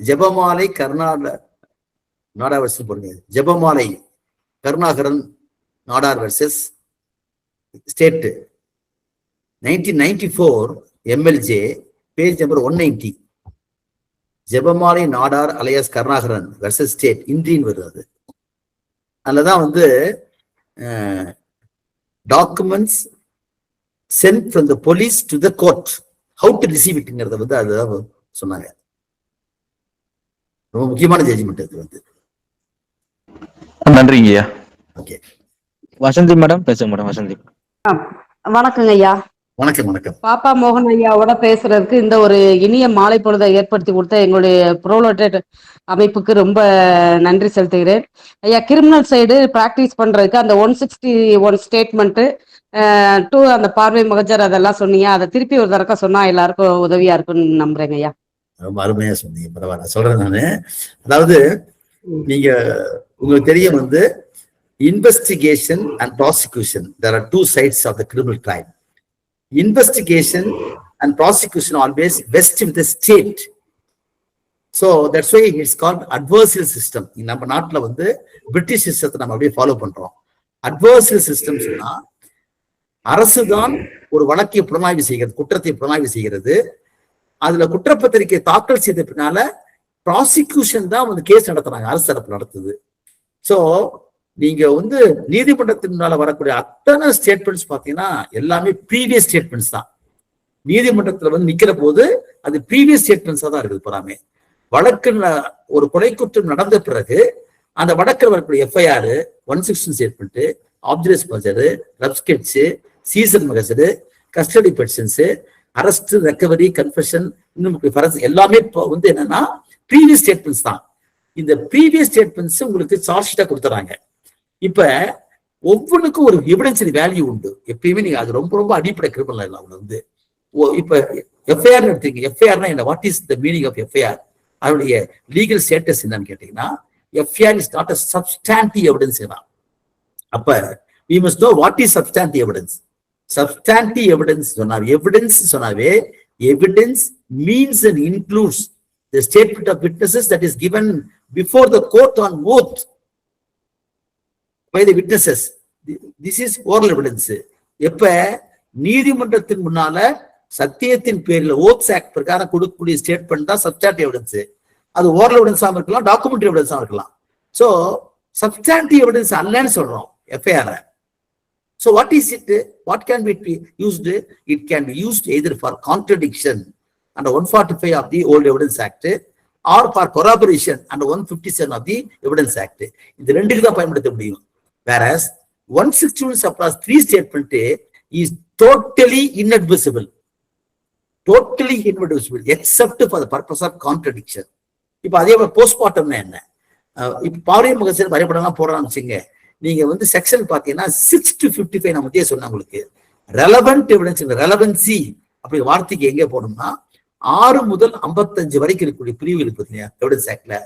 ஜெபமாலை கர்நாடக நாடார் வர்சஸ் போடுங்க. ஜெபமாலை Karunakaran Nadar versus state 1994 MLJ page number 190. ஜெபமாலை Nadar அலையாஸ் Karunakaran versus state Indian வருது. அதுலதான் documents sent from the police to the court, how to receive it அதுதான் சொன்னாங்க. ரொம்ப முக்கியமான ஜட்ஜ்மெண்ட் அது. நன்றிங்க. ஓகே. வசந்தி மேடம் பேசுங்க மேடம். வசந்தி வணக்கங்க ஐயா. வணக்கம். பாப்பா மோகன் ஐயாவோட பேசுறதுக்கு இந்த ஒரு இனிய மாலை பொழுதை ஏற்படுத்தி கொடுத்த எங்களுடைய ப்ரோலோட்டட் அமைப்புக்கு ரொம்ப நன்றி செலுத்துகிறேன் ஐயா. கிரிமினல் சைடு பிராக்டிஸ் பண்றதுக்கு அந்த 161 ஸ்டேட்மெண்ட் 2 அந்த பார்வை முகஜர் அதெல்லாம் சொன்னீங்க. அதை திருப்பி ஒரு தடவை சொன்னா எல்லாருக்கும் உதவியா இருக்குன்னு நம்புறேங்க ஐயா. ரொம்ப அருமையா சொன்னீங்க. பரவாயில்ல சொல்றேன் நானு. அதாவது நீங்க உங்களுக்கு தெரியும் investigation and prosecution, there are two sides of the criminal crime. Investigation and prosecution always vest with the state. So that's why it's called adversarial system. நம்ம நாட்டுல பிரிட்டிஷ் சிஸ்டத்தை நம்ம அப்படியே ஃபாலோ பண்றோம். adversarial system சொன்னா அரசுதான் ஒரு வழக்கை புலனாய்வு செய்கிறது, குற்றத்தை புலனாய்வு செய்கிறது. அதுல குற்றப்பத்திரிகை தாக்கல் செய்த பின்னால ப்ராசிக்யூஷன் தான் கேஸ் நடத்துறாங்க, அரசு தரப்பு நடத்துது. சோ நீங்க நீதிமன்றத்தின் முன்னால வரக்கூடிய அத்தனை ஸ்டேட்மெண்ட்ஸ் பாத்தீங்கன்னா எல்லாமே ப்ரீவியஸ் ஸ்டேட்மெண்ட்ஸ் தான். நீதிமன்றத்துல நிக்கிற போது அது ப்ரீவியஸ் ஸ்டேட்மெண்ட்ஸா தான் இருக்குது. போறாமே வழக்கு ஒரு கொலை குற்றம் நடந்த பிறகு அந்த வழக்கில் வரக்கூடிய FIR 116 statement, object measure, rough sketch, seizure mahazar, custody petitions, arrest, recovery, confession, இன்னும் எல்லாமே என்னன்னா ப்ரீவியஸ் ஸ்டேட்மெண்ட்ஸ் தான். இந்த ப்ரீவியஸ் ஸ்டேட்மெண்ட்ஸ் உங்களுக்கு சார்ஜ் ஷீட்டா கொடுத்துறாங்க. இப்ப ஒவ்வொன்றுக்கும் ஒரு எவிடன்ஸ் வேல்யூ உண்டு. எப்பயுமே நீங்க அது ரொம்ப ரொம்ப அடிப்படை கிரிமினல் அவங்க இப்ப FIR எடுத்தீங்க. FIRனா என்ன? What is the meaning of FIR? அதனுடைய லீகல் ஸ்டேட்டஸ் என்னன்னு கேட்டீங்கன்னா FIR is not a substantive evidence. அப்ப we must know what is substantive evidence. Substantive evidence சொன்னாவே evidence means and includes the statement of witnesses that is given before the court on oath by the witnesses. This is oral evidence. எப்ப நீதிமன்றத்தின் முன்னால சத்தியத்தின் பேரில் ஓத்ஸ் act பிரகாரம் கொடுக்கக்கூடிய statement தான் substantive evidence. அது ஓரல் எவிடன்ஸா இருக்கலாம், டாக்குமெண்டரி எவிடன்ஸா இருக்கலாம். சோ சப்ஸ்டாண்டிவ் எவிடன்ஸ் அல்லன்னு சொல்றோம் FIR. So what is it? What can be used? It can be used either for contradiction under 145 of the Old Evidence Act or for corroboration under 157 of the Evidence Act. இது ரெண்டுக்கு தான் பயன்படுத்த முடியும். Whereas 161 supplies 3 statement is totally inadmissible. Totally inadmissible except for the purpose of contradiction. இப்ப அதே போல போஸ்ட்மார்ட்டம்னா என்ன? இப்ப பார்வை முகசர் வரைபடம்லாம் போடுறான்னு வச்சுங்க. நீங்க செக்ஷன் பாத்தீங்கன்னா 6 to 55 நான் மத்திய சொன்னேன் உங்களுக்கு. ரெலவென்ட் எவிடன்ஸ், ரெலவென்சி அப்படி வார்த்தைக்கு எங்க போனோம்னா 6 முதல் 55 வரைக்கும் இருக்கக்கூடிய பிரிவு இருக்கு இல்லையா எவிடன்ஸ் ஆக்ட்ல.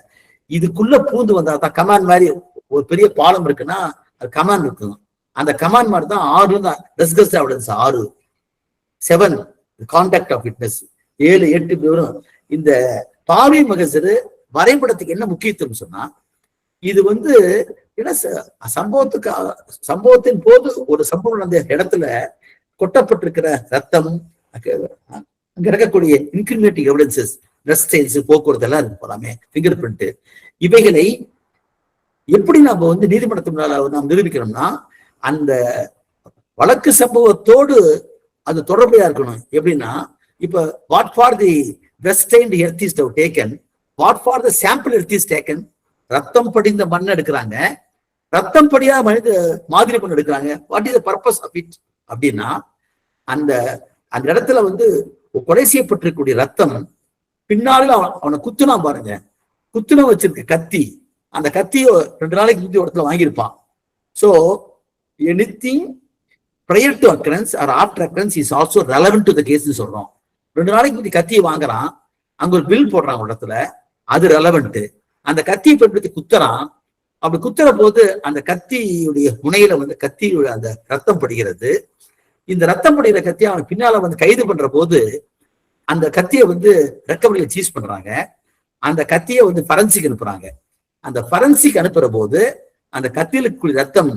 இதுக்குள்ள பூந்து வந்தா தான் கமாண்ட் மாதிரி ஒரு பெரிய பாலம் இருக்குன்னா அது கமாண்ட் இருக்கும். அந்த கமாண்ட் மாதிரி தான் 6 தான் discuss evidence, 6 7 contact of witness, 7 8 வரும். இந்த பாவை மகசரு வரைபடத்துக்கு என்ன முக்கியத்துவம் சொன்னா, இது வந்து என்ன சம்பவத்தின் போது ஒரு சம்பவம் அந்த இடத்துல கொட்டப்பட்டிருக்கிற ரத்தம், அங்க இருக்கக்கூடிய இன்கிரிமினேட்டிங் எவிடன்சஸ், ரெஸ்டைன்ஸ், போக்குவரத்து எல்லாம் இருக்கு போலாமே, பிங்கர் பிரிண்ட், இவைகளை எப்படி நம்ம வந்து நீதிமன்றத்தினால நாம் நிரூபிக்கிறோம்னா அந்த வழக்கு சம்பவத்தோடு அது தொடர்புடையா இருக்கணும். எப்படின்னா இப்ப what for the stained earth is taken, what for the sample earth is taken, ரத்தம் படிந்த மண் எடுக்கிறாங்க, ரத்தம் படியா மனித மாதிரி மண் எடுக்கிறாங்க, what is the purpose of it அப்படின்னா அந்த அந்த இடத்துல வந்து கொலை செய்யப்பட்டிருக்கக்கூடிய ரத்தம் பின்னால அவனை குத்துனா பாருங்க, குத்துன வச்சிருக்க கத்தி, அந்த கத்தியோ 2 நாளைக்கு முந்தைய இடத்துல வாங்கியிருப்பான். So anything prior to occurrence or after occurrence is also relevant to the case சொல்றோம். 2 நாளைக்கு முந்தைய கத்தியை வாங்குறான், அங்க ஒரு பில் போடுறான் இடத்துல, அது ரெலவெண்ட். அந்த கத்தியை பயன்படுத்தி குத்துறான், அப்படி குத்துற போது அந்த கத்தியுடைய முனையில வந்து கத்தியுடைய அந்த ரத்தம் படுகிறது. இந்த ரத்தம் படுகிற கத்தியை அவன் பின்னால வந்து கைது பண்ற போது அந்த கத்தியை வந்து ரெக்கவரியில சீஸ் பண்றாங்க. அந்த கத்தியை வந்து ஃபரன்சிக் அனுப்புறாங்க. அந்த ஃபரன்சிக் அனுப்புற போது அந்த கத்தியில ரத்தம்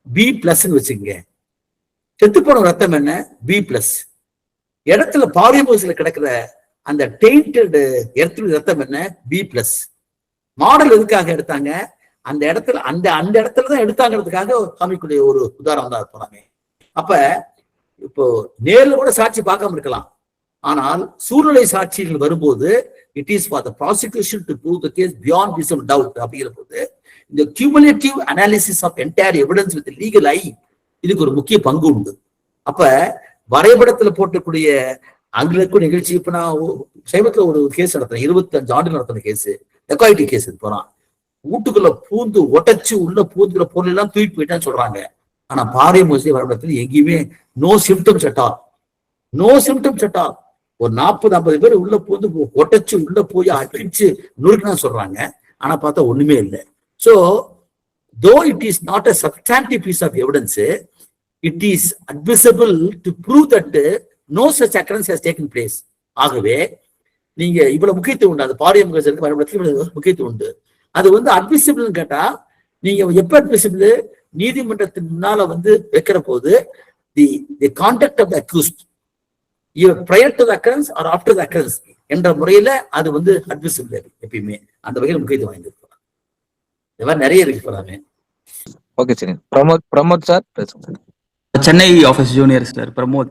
B+ வச்சுங்க, செத்து போன ரத்தம் என்ன B+. இடத்துல பாலியமோஸ்ல கிடக்கிற அந்த டெயின்டட் எர்த்துடைய ரத்தம் என்ன B+. மாடல் எதுக்காக எடுத்தாங்க, அந்த இடத்துல அந்த இடத்துலதான் எடுத்தாங்கிறதுக்காக காமிக்கூடிய ஒரு உதாரணம் தான் போறாங்க. அப்ப இப்போ நேர்ல கூட சாட்சி பார்க்காம இருக்கலாம், ஆனால் சூழ்நிலை சாட்சிகள் வரும்போது it is for the prosecution to prove the case beyond reasonable doubt அப்படிங்கிற போது இந்த cumulative analysis of entire evidence with legal eye இதுக்கு ஒரு முக்கிய பங்கு உண்டு. அப்ப வரைபடத்துல போட்டக்கூடிய அங்க நிகழ்ச்சி, இப்ப நான் சமீபத்துல ஒரு கேஸ் நடத்துறேன், 25 ஆண்டு நடத்தின கேஸ், டெக்காய்டி கேஸ் போறான், வீட்டுக்குள்ள பூந்து ஒட்டச்சு உள்ள பூந்துக்கிற பொருள் எல்லாம் தூக்கிட்டு போயிட்டான்னு சொல்றாங்க. ஆனா பாறை மோசடி வரைபடத்துல எங்கேயுமே no symptoms at all, no symptoms at all. ஒரு 40-50 பேர் உள்ள பூந்து ஒட்டச்சு உள்ள போய் அடிச்சு நுறுக்குனா சொல்றாங்க, ஆனா பார்த்தா ஒண்ணுமே இல்லை. So though it is not a substantive piece of evidence, it is admissible to prove that no such occurrence has taken place. ஆகவே நீங்க இவ்வளவு முக்கியத்துவம் உண்டு, அது பாரியம் முக்கியத்துவம் உண்டு. அது வந்து அட்மிசிபிள் கேட்டா நீங்க எப்ப அட்மிசிபிள், நீதிமன்றத்தின் முன்னால வந்து வைக்கிற போது the conduct of the accused prior to the occurrence or after the occurrence என்ற முறையில அது வந்து அட்மிசிபிள் எப்பயுமே அந்த வகையில் முக்கியத்துவம் வாய்ந்திருக்கும். இந்த மாதிரி நிறைய இருக்கு போறாங்க. ஓகே சரி, பிரமோத் சார் பேசுங்க. Chennai office junior sir Pramod.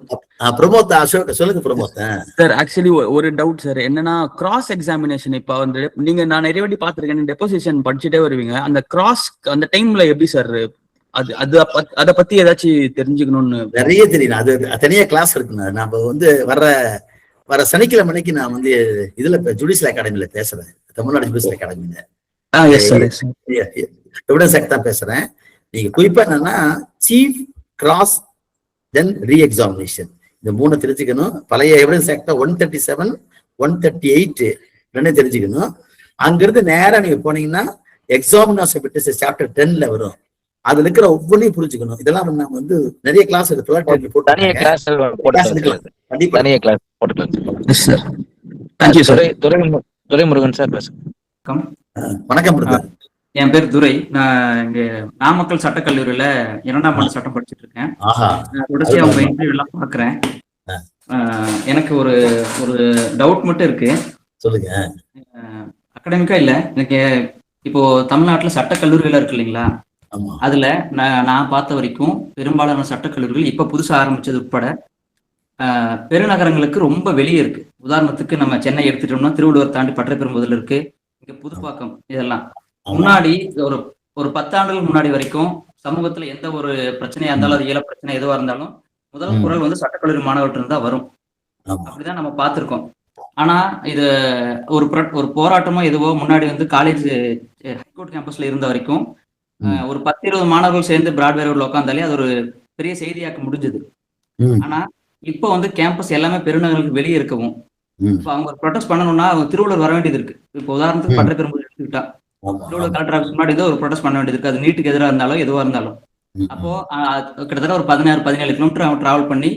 Pramod Ashok சொல்லுங்க பிரமோத். சார் ஆக்சுவலி ஒரு டவுட் சார், என்னன்னா கிராஸ் எக்ஸாமினேஷன் இப்ப வந்து நீங்க நான் நிறைய வாட்டி பாத்துருக்கேன், டெபோசிஷன் படிச்சுட்டே வருவீங்க, அந்த கிராஸ் அந்த டைம்ல எப்படி சார் அது அது அத பத்தி ஏதாச்சும் தெரிஞ்சுக்கணும்னு நிறைய தெரியும். அது தனியா கிளாஸ் இருக்குங்க. நம்ம வந்து வர சனிக்கிழமை அன்னைக்கு நான் வந்து இதுல ஜுடிஷியல் அகாடமில பேசுறேன், தமிழ்நாடு ஜுடிஷியல் அகாடமில எவிடன்ஸ் ஆக்ட் தான் பேசுறேன். நீங்க குறிப்பா என்னன்னா சீஃப் கிராஸ் தென் ரீ எக்ஸாமினேஷன், இந்த 3 தெரிஞ்சுக்கணும். பழைய எவிடன்ஸ் ஆக்ட் 137 138 ரெண்டே தெரிஞ்சுக்கணும். அங்கிருந்து நேரா நீங்க போனீங்கன்னா எக்ஸாமினேஷன் விட்னஸ் சாப்டர் 10ல வரும், அதுல இருக்கிற ஒவ்வொன்றையும் புரிஞ்சுக்கணும். இதெல்லாம் நம்ம வந்து நிறைய கிளாஸ் துரைமுருகன் சார் பேசுங்க. வணக்கம். என் பேர் துரை, நான் இங்க நாமக்கல் சட்டக்கல்லூரியில 2ஆம் ஆண்டு சட்டம் படிச்சுட்டு இருக்கேன். தொடர்ச்சியா அவங்க இன்டர்வியூ எல்லாம் பாக்குறேன். எனக்கு ஒரு டவுட் மட்டும் இருக்கு. சொல்லுங்க. அகாடமிக்கா இல்ல, எனக்கு இப்போ தமிழ்நாட்டுல சட்டக்கல்லூரிகள் இருக்கு இல்லைங்களா, அதுல நான் பார்த்த வரைக்கும் பெரும்பாலான சட்டக்கல்லூரிகள் இப்ப புதுசா ஆரம்பிச்சது உட்பட பெருநகரங்களுக்கு ரொம்ப வெளியே இருக்கு. உதாரணத்துக்கு நம்ம சென்னை எடுத்துட்டோம்னா திருவள்ளுவர் தாண்டி பட்டறைப்பெரும்புதூர்ல இருக்கு, இங்க புதுப்பாக்கம். இதெல்லாம் முன்னாடி ஒரு 10 ஆண்டுகள் முன்னாடி வரைக்கும் சமூகத்துல எந்த ஒரு பிரச்சனையா இருந்தாலும், அது ஈழ பிரச்சனை எதுவா இருந்தாலும் முதல் குரல் வந்து சட்டக்கல்லூரி மாணவர்கள் இருந்தா வரும். அப்படிதான் நம்ம பார்த்திருக்கோம். ஆனா இது ஒரு போராட்டமோ எதுவோ முன்னாடி வந்து காலேஜ் ஹைகோர்ட் கேம்பஸ்ல இருந்த வரைக்கும் ஒரு 10-20 மாணவர்கள் சேர்ந்து பிராட்வே ரோட்ல உட்காந்தாலே அது ஒரு பெரிய செய்தியாக்க முடிஞ்சது. ம், ஆனா இப்போ வந்து கேம்பஸ் எல்லாமே பெருநகருக்கு வெளியே இருக்கவும் ம், இப்போ அவங்க ப்ரொடெஸ்ட் பண்ணணும்னா அவங்க திருவள்ளூர் வர வேண்டியது இருக்கு. இப்போ உதாரணத்துக்கு ம். பட்டப்பெரும்பு எடுத்துக்கிட்டா ஆமா, திருவள்ளூர் ஆமா. கலெக்டர் ஆஃபீஸ் முன்னாடி ஏதோ ஒரு ப்ரொடெஸ்ட் பண்ண வேண்டியது இருக்கு. அது நீட்டுக்கு எதிராக இருந்தாலும் எதுவாக இருந்தாலும். ம், அப்போ கிட்டத்தட்ட ஒரு 16-17 கிலோமீட்டர் அவன் டிராவல் பண்ணி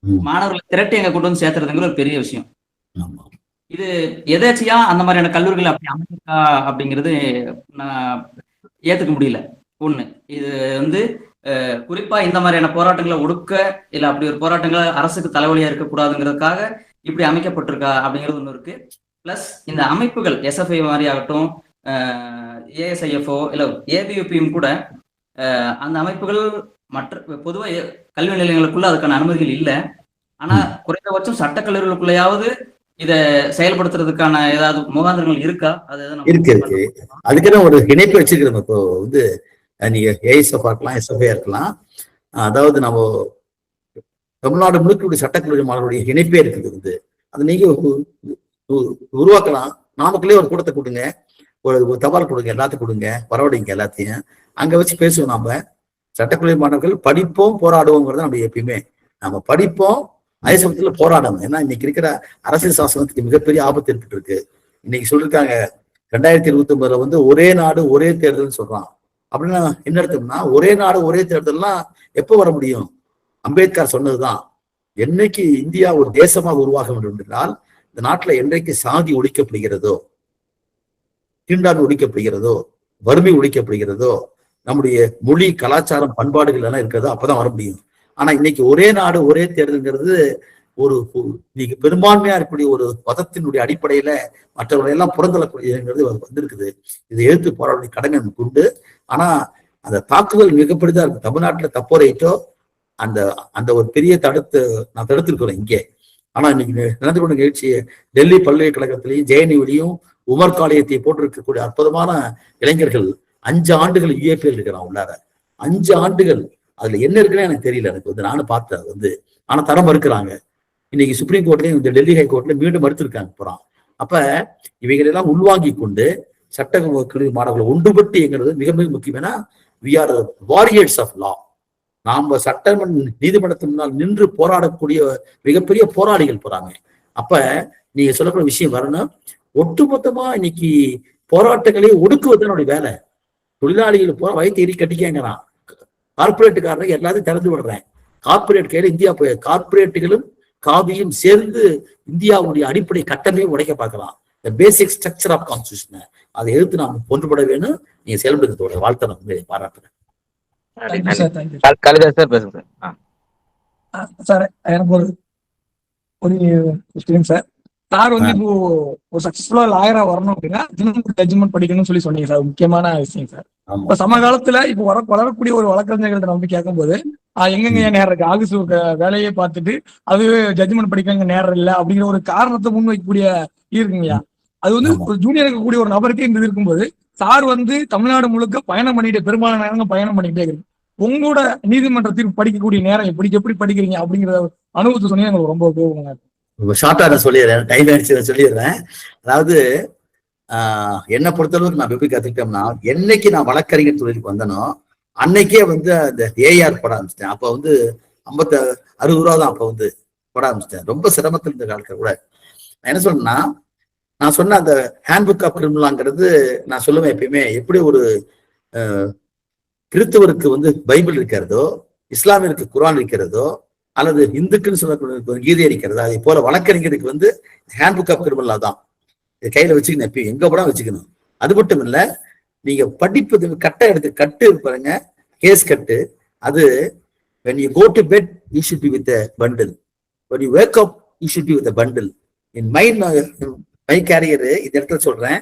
ம். மாணவர்களை திரட்டி அங்க கொண்டு வந்து சேர்த்துறதுங்கிற ஒரு பெரிய விஷயம். ஆமா. இது எதேச்சியா அந்த மாதிரியான கல்லூரிகள் அப்படி அமைச்சிருக்கா அப்படிங்கிறது நான் ஏத்துக்க முடியல. ஒண்ணு இது வந்து குறிப்பா இந்த மாதிரியான போராட்டங்களை ஒடுக்க இல்ல அப்படி ஒரு போராட்டங்களை அரசுக்கு தலைவலியா இருக்கக்கூடாதுங்கிறதுக்காக இப்படி அமைக்கப்பட்டிருக்கா அப்படிங்கிறது ஒண்ணு இருக்கு. பிளஸ் இந்த அமைப்புகள் எஸ்எஃப்ஐ மாதிரி ஆகட்டும், ஏஎஸ்ஐஎஃப்ஓ இல்ல ஏபியூபியும் கூட அந்த அமைப்புகள் மற்ற பொதுவாக கல்வி நிலையங்களுக்குள்ள அதுக்கான அனுமதிகள் இல்லை. ஆனா குறைந்தபட்சம் சட்டக்கல்லூரிகளுக்குள்ளேயாவது இத செயல்படுத்துறதுக்கான ஏதாவது முகாந்திரங்கள் இருக்கா? அது இருக்கு இருக்கு. அதுக்குன்னு ஒரு இணைப்பு வச்சிருக்கிறோம். இப்போ வந்து நீங்க ஏஎஸ்எஃப் இருக்கலாம், எஸ்எஃப்ஐ இருக்கலாம். அதாவது நம்ம தமிழ்நாடு முழுக்க சட்டக்கல்லூரி மாணவர்களுடைய இணைப்பே இருக்குது வந்து. அது நீங்க உருவாக்கலாம். நாமக்குள்ளே ஒரு கூட்டத்தை கொடுங்க, ஒரு தபால் கொடுங்க, எல்லாத்துக்கும் கொடுங்க, வரவழைங்க எல்லாத்தையும். அங்க வச்சு பேசுவோம். நாம சட்டக்கல்லூரி மாணவர்கள் படிப்போம், போராடுவோங்கிறது நம்ம எப்பயுமே நம்ம படிப்போம், அதே சமயத்துல போராடணும். ஏன்னா இன்னைக்கு இருக்கிற அரசியல் சாசனத்துக்கு மிகப்பெரிய ஆபத்து ஏற்பட்டு இருக்கு. இன்னைக்கு சொல்லிருக்காங்க 2029 வந்து ஒரே நாடு ஒரே தேர்தல்னு சொல்றான். அப்படின்னா என்ன அர்த்தம்னா, ஒரே நாடு ஒரே தேர்தல்லாம் எப்போ வர முடியும்? அம்பேத்கர் சொன்னதுதான். என்னைக்கு இந்தியா ஒரு தேசமாக உருவாக வேண்டும் என்றால், இந்த நாட்டுல என்றைக்கு சாதி ஒழிக்கப்படுகிறதோ, தீண்டாமை ஒழிக்கப்படுகிறதோ, வறுமை ஒழிக்கப்படுகிறதோ, நம்முடைய மொழி கலாச்சாரம் பண்பாடுகள் எல்லாம் இருக்கிறதோ அப்பதான் வர முடியும். ஆனா இன்னைக்கு ஒரே நாடு ஒரே தேர்தல்ங்கிறது ஒரு நீங்க பெரும்பான்மையா இருக்கக்கூடிய ஒரு மதத்தினுடைய அடிப்படையில மற்றவர்களை எல்லாம் புறந்தள்ளக்கூடியது வந்திருக்குது. இதை எதிர்த்து போராட கடமை நமக்கு உண்டு. ஆனா அந்த தாக்குதல் மிகப்பெரிதா இருக்கு. தமிழ்நாட்டுல தப்போரைட்டோ அந்த அந்த ஒரு பெரிய நான் தடுத்திருக்கிறேன் இங்கே. ஆனா இன்னைக்கு நடந்து கொண்ட நிகழ்ச்சி டெல்லி பல்கலைக்கழகத்திலையும் ஜேஎன்யூலையும் உமர் காலியத்தை போட்டிருக்கக்கூடிய அற்புதமான இளைஞர்கள் 5 ஆண்டுகள் யுஏபிஎல் இருக்கிறான் உள்ளார. 5 ஆண்டுகள் அதுல என்ன இருக்குன்னு எனக்கு தெரியல. எனக்கு வந்து நானும் பார்த்தேன் வந்து. ஆனா தரம் மறுக்கிறாங்க. இன்னைக்கு சுப்ரீம் கோர்ட்லயும் இந்த டெல்லி ஹைகோர்ட்ல மீண்டும் மறுத்திருக்காங்க போறான். அப்ப இவைகளெல்லாம் உள்வாங்கி கொண்டு சட்ட கல்லூரி மாணவர்கள் ஒன்றுபட்டுங்கிறது மிக மிக முக்கியம். ஏன்னா we are warriors of law. நாம சட்டமன்ற நீதிமன்றத்தின் முன்னால் நின்று போராடக்கூடிய மிகப்பெரிய போராளிகள் போறாங்க. அப்ப நீங்க சொல்லக்கூடிய விஷயம் வரணும். ஒட்டுமொத்தமா இன்னைக்கு போராட்டங்களே ஒடுக்குவது என்னுடைய வேலை. தொழிலாளிகள் போற வயிற்று எரி கட்டிக்கங்கிறான். கார்பரேட்டுக்காரங்க எல்லாத்தையும் திறந்து விடுறேன். கார்பரேட் கையில இந்தியா போய் கார்பரேட்டுகளும் காவியும் சேர்ந்து இந்தியாவுடைய அடிப்படை கட்டமே உடைக்க பார்க்கலாம். இந்த பேசிக் ஸ்ட்ரக்சர் ஆஃப் கான்ஸ்டியூஷன் அதை எதிர்த்து நாம் ஒன்றுபட வேணும். நீங்க செயல்படுத்தோட வாழ்த்தை நான் பாராட்டுறேன். காளிதாஸ் சார் பேசுங்க சார். சார் எனக்கு ஒரு கொஸ்டின் சார். சார் வந்து இப்போ ஒரு சக்சஸ்ஃபுல்லா லாயரா வரணும் அப்படின்னா ஜட்ஜ்மெண்ட் படிக்கணும்னு சொன்னீங்க சார். முக்கியமான விஷயம் சார். இப்ப சமகாலத்துல இப்போ வளரக்கூடிய ஒரு வழக்கறிஞர்கள்ட்ட நம்ம கேட்கும் போது எங்கெங்க நேரம் இருக்கு, ஆபீஸ் வேலையை பார்த்துட்டு அது ஜட்ஜ்மெண்ட் படிக்க நேரம் இல்லை அப்படிங்கிற ஒரு காரணத்தை முன்வைக்கக்கூடிய இருக்குங்கய்யா. அது வந்து ஒரு ஜூனியர் இருக்கக்கூடிய ஒரு நபருக்கு இந்த இருக்கும்போது சார் வந்து தமிழ்நாடு முழுக்க பயணம் பண்ணிட்டு பெரும்பாலான நேரங்கள் பயணம் பண்ணிக்கிட்டே இருக்கு. உங்களோட நீதிமன்ற தீர்ப்பு படிக்கக்கூடிய நேரம் எப்படி படிக்கிறீங்க அப்படிங்கிற அனுபவத்தை சொன்னீங்க எனக்கு ரொம்ப உபயோகமா இருக்கு. ஷார்ட்டா நான் சொல்லிடுறேன், டைம் ஆயிடுச்சு சொல்லிடுறேன். அதாவது என்னை பொறுத்தளவுக்கு நான் எப்படி கத்துக்கிட்டோம்னா, என்னைக்கு நான் வழக்கறிஞர் தொழிலுக்கு வந்தனோ அன்னைக்கே வந்து அந்த ஏஆர் போட ஆரம்பிச்சிட்டேன். அப்ப வந்து 60 ரூபா தான் அப்ப வந்து போட ஆரம்பிச்சிட்டேன். ரொம்ப சிரமத்தில் இருந்த காலத்துல கூட நான் என்ன சொன்னேன்னா, நான் சொன்ன அந்த ஹேண்ட்புக் ஆஃப் கிரிமினலாங்கிறது நான் சொல்லுவேன் எப்பயுமே. எப்படி ஒரு கிறிஸ்தவருக்கு வந்து பைபிள் இருக்கிறதோ, இஸ்லாமியருக்கு குரான் இருக்கிறதோ, அல்லது இந்துக்குன்னு சொல்லக்கூடிய கீதை இருக்கிறதோ, அதே போல வழக்கறிஞருக்கு வந்து ஹேண்ட்புக் ஆஃப் கிரிமினலா தான் கையில வச்சுக்கணும். எப்பயும் எங்க கூட வச்சுக்கணும். அது மட்டும் இல்ல, நீங்க படிப்பது கட்டு பாருங்க, கேஸ் கட்டு. அது when you go to bed you should be with a bundle, when you wake up you should be with a bundle. in my career இந்த இடத்துல சொல்றேன்,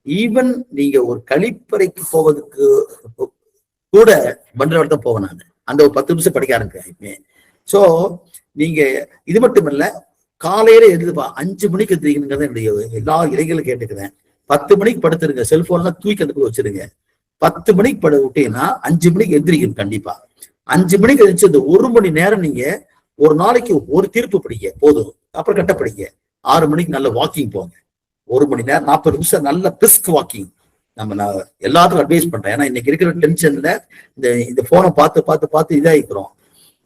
ஈவன் நீங்க ஒரு கழிப்பறைக்கு போவதுக்கு கூட பண்டலோட தான் போவேன் நான். அந்த ஒரு 10 நிமிஷம் படிக்க ஆரம்பிக்கிறேன். சோ நீங்க இது மட்டும் இல்ல, காலையில எழுதுப்பா 5 மணிக்கு எழுந்திரிக்கணுங்கிறத என்னுடைய எல்லா இளைஞர்களும் கேட்டுக்கிறேன். 10 மணிக்கு படுத்துருங்க, செல்போன்லாம் தூக்கி அந்த வச்சிருங்க. 10 மணிக்கு பட விட்டீங்கன்னா 5 மணிக்கு எந்திரிக்கணும் கண்டிப்பா. 5 மணிக்கு எழுந்திரிச்சு இந்த 1 மணி நேரம் நீங்க ஒரு நாளைக்கு ஒரு தீர்ப்பு படிங்க போதும். அப்புறம் கட்ட படிங்க. 6 மணிக்கு நல்ல வாக்கிங் போங்க. 1 மணி நேரம் 40 நிமிஷம் நல்ல பிரிஸ்க் வாக்கிங். நான் எல்லாத்துக்கும் அட்வைஸ் பண்றேன். ஏன்னா இன்னைக்கு இருக்கிற டென்ஷன்ல இந்த போனை பார்த்து இதாகிக்கிறோம்.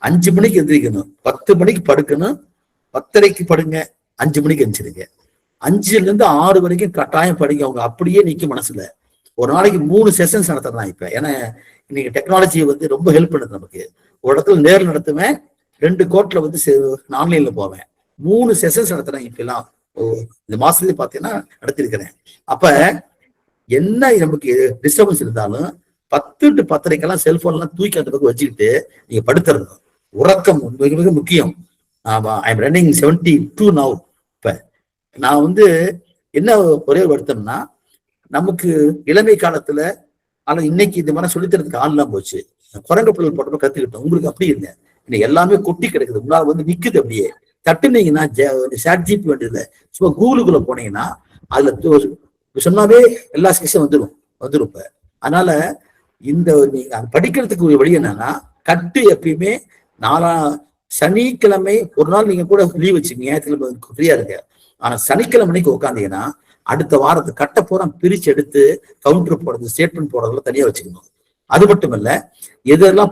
5 மணிக்கு எந்திரிக்கணும், 10 மணிக்கு படுக்கணும், 10:30க்கு படுங்க, 5 மணிக்கு எந்திரிச்சிருங்க. 5ல இருந்து 6 வரைக்கும் கட்டாயம் படிங்க. அவங்க அப்படியே நிற்கும் மனசுல. ஒரு நாளைக்கு 3 செஷன்ஸ் நடத்துறேன் இப்ப. ஏன்னா இன்னைக்கு டெக்னாலஜி வந்து ரொம்ப ஹெல்ப் பண்ணுது நமக்கு. ஒரு இடத்துல நேரில் நடத்துவேன், 2 கோர்ட்ல வந்து ஆன்லைன்ல போவேன். 3 செஷன்ஸ் நடத்துறேன் இப்பெல்லாம். இந்த மாசத்துலயே பாத்தீங்கன்னா நடத்திருக்கிறேன். அப்ப என்ன நமக்கு டிஸ்டர்பன்ஸ் இருந்தாலும் 10 to 10:30 செல்போன் எல்லாம் தூக்கி அந்த பக்கம் வச்சுக்கிட்டு நீங்க படுத்துறணும். உறக்கம் மிக மிக முக்கியம். I am running 72 now. இப்ப நான் வந்து என்ன ஒரே வருத்தம்னா, நமக்கு இளமை காலத்துல ஆனா இன்னைக்கு இந்த மாதிரி சொல்லித்தரதுக்கு ஆள்லாம் போச்சு. குரங்கு பிள்ளை போட்டப்ப கத்துக்கிட்டோம். உங்களுக்கு அப்படி இல்லை. இன்னைக்கு எல்லாமே கொட்டி கிடக்குது, முன்னாள் வந்து நிக்குது. அப்படியே தட்டுனீங்கன்னா சாட்ஜிபி வேண்டியதுல சும்மா கூகுளுக்குள்ள போனீங்கன்னா அதுல சொன்னாவே எல்லா ஸ்கிஷம் வந்துடும். இப்ப அதனால இந்த நீங்க படிக்கிறதுக்கு ஒரு வழி என்னன்னா, கட்டு எப்பயுமே சனிக்கிழமை ஒரு நாள் நீங்க கூட லீவ் வச்சுக்கீங்க, ஞாயிற்றுக்கிழமை ஃப்ரீயா இருக்கு. ஆனா சனிக்கிழமைக்கு உட்காந்தீங்கன்னா அடுத்த வாரத்து கட்ட பூரா பிரிச்சு எடுத்து கவுண்டர் போடுறது, ஸ்டேட்மெண்ட் போடுறதுல தனியா வச்சுக்கணும். அது மட்டும் இல்ல, எதெல்லாம்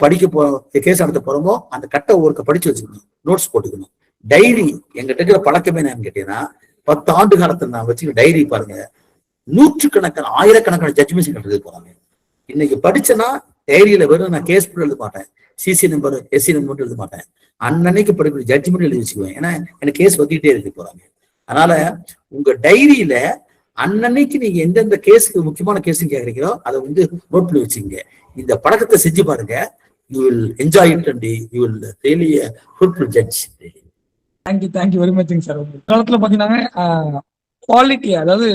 கேஸ் நடத்த போறோமோ அந்த கட்டை ஒருக்க படிச்சு வச்சுக்கணும், நோட்ஸ் போட்டுக்கணும். டைரி எங்கிட்ட இருக்கிற பழக்கமே என்னன்னு கேட்டீங்கன்னா, 10 ஆண்டு காலத்துல நான் வச்சுக்க டைரி பாருங்க, நூற்றுக்கணக்கான ஆயிரக்கணக்கான ஜட்ஜ்மெண்ட்ஸ் எழுதி போறாங்க. இன்னைக்கு படிச்சேன்னா டைரியில வெறும் நான் கேஸ் எழுத மாட்டேன், சிசி நம்பர் எஸ்சி நம்பர் எழுத மாட்டேன், அன்னன்னைக்கு படிக்கிற ஜட்ஜ்மெண்ட் எழுதி வச்சுக்குவேன். ஏன்னா எனக்கு கேஸ் வந்துகிட்டே இருக்கு போறாங்க. அதனால உங்க டைரியில அன்னன்னைக்கு நீங்க எந்தெந்த கேஸுக்கு முக்கியமான கேஸ் கேட்கறீங்களோ அதை வந்து நோட் பண்ணி வச்சுங்க. இந்த பழக்கத்தை செஞ்சு பாருங்க. You will enjoy it and you will really fruitful judge. Thank you very மச்ங்க சார். காலத்துல பாத்தீங்கன்னா குவாலிட்டி, அதாவது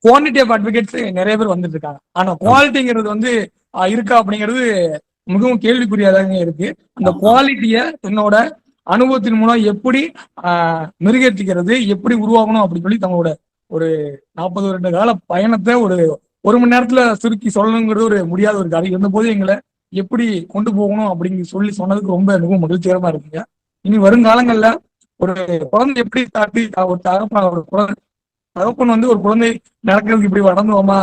குவான்டிட்டி ஆஃப் அட்வொகேட்ஸ் நிறைய பேர் வந்துட்டு இருக்காங்க. ஆனா குவாலிட்டிங்கிறது வந்து இருக்கா அப்படிங்கிறது மிகவும் கேள்விக்குறியாதாங்க இருக்கு. அந்த குவாலிட்டிய என்னோட அனுபவத்தின் மூலம் எப்படி மெருகேற்றிக்கிறது, எப்படி உருவாகணும் அப்படின்னு சொல்லி தங்களோட ஒரு 40 வருட கால பயணத்தை ஒரு மணி நேரத்துல சுருக்கி சொல்லணுங்கிறது ஒரு முடியாத ஒரு காரியம். இருந்தபோது எங்களை எப்படி கொண்டு போகணும் அப்படின்னு சொல்லி சொன்னதுக்கு ரொம்ப மிகவும் மகிழ்ச்சிகரமா இருக்குங்க. இனி வருங்காலங்கள்ல ஒரு குழந்தை எப்படி தாட்டி ஒரு தகப்பன் வந்து ஒரு குழந்தை நடக்கிறதுக்கு இப்படி வளர்ந்துவோமா,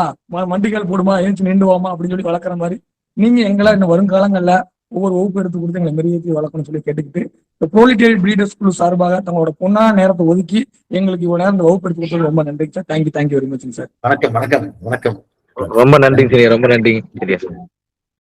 மண்டிக்கால் போடுமா, ஏஞ்சி நின்றுவோமா அப்படின்னு சொல்லி வளர்க்குற மாதிரி நீங்க எங்களை இன்னும் வருங்காலங்கள்ல ஒவ்வொரு வகுப்பு எடுத்து கொடுத்து எங்களை மெருகேற்றி வளர்க்கணும்னு சொல்லி கேட்டுக்கிட்டு, இந்த ப்ரோலிட்டேரியட் பிரீடர்ஸ் குழு சார்பாக தங்களோட பொன்னான நேரத்தை ஒதுக்கி எங்களுக்கு இவ்வளவு நேரம் இந்த வகுப்பு எடுத்து கொடுத்தது ரொம்ப நன்றி sir. Thank you very much sir. வணக்கம். ரொம்ப நன்றி. ரொம்ப நன்றி.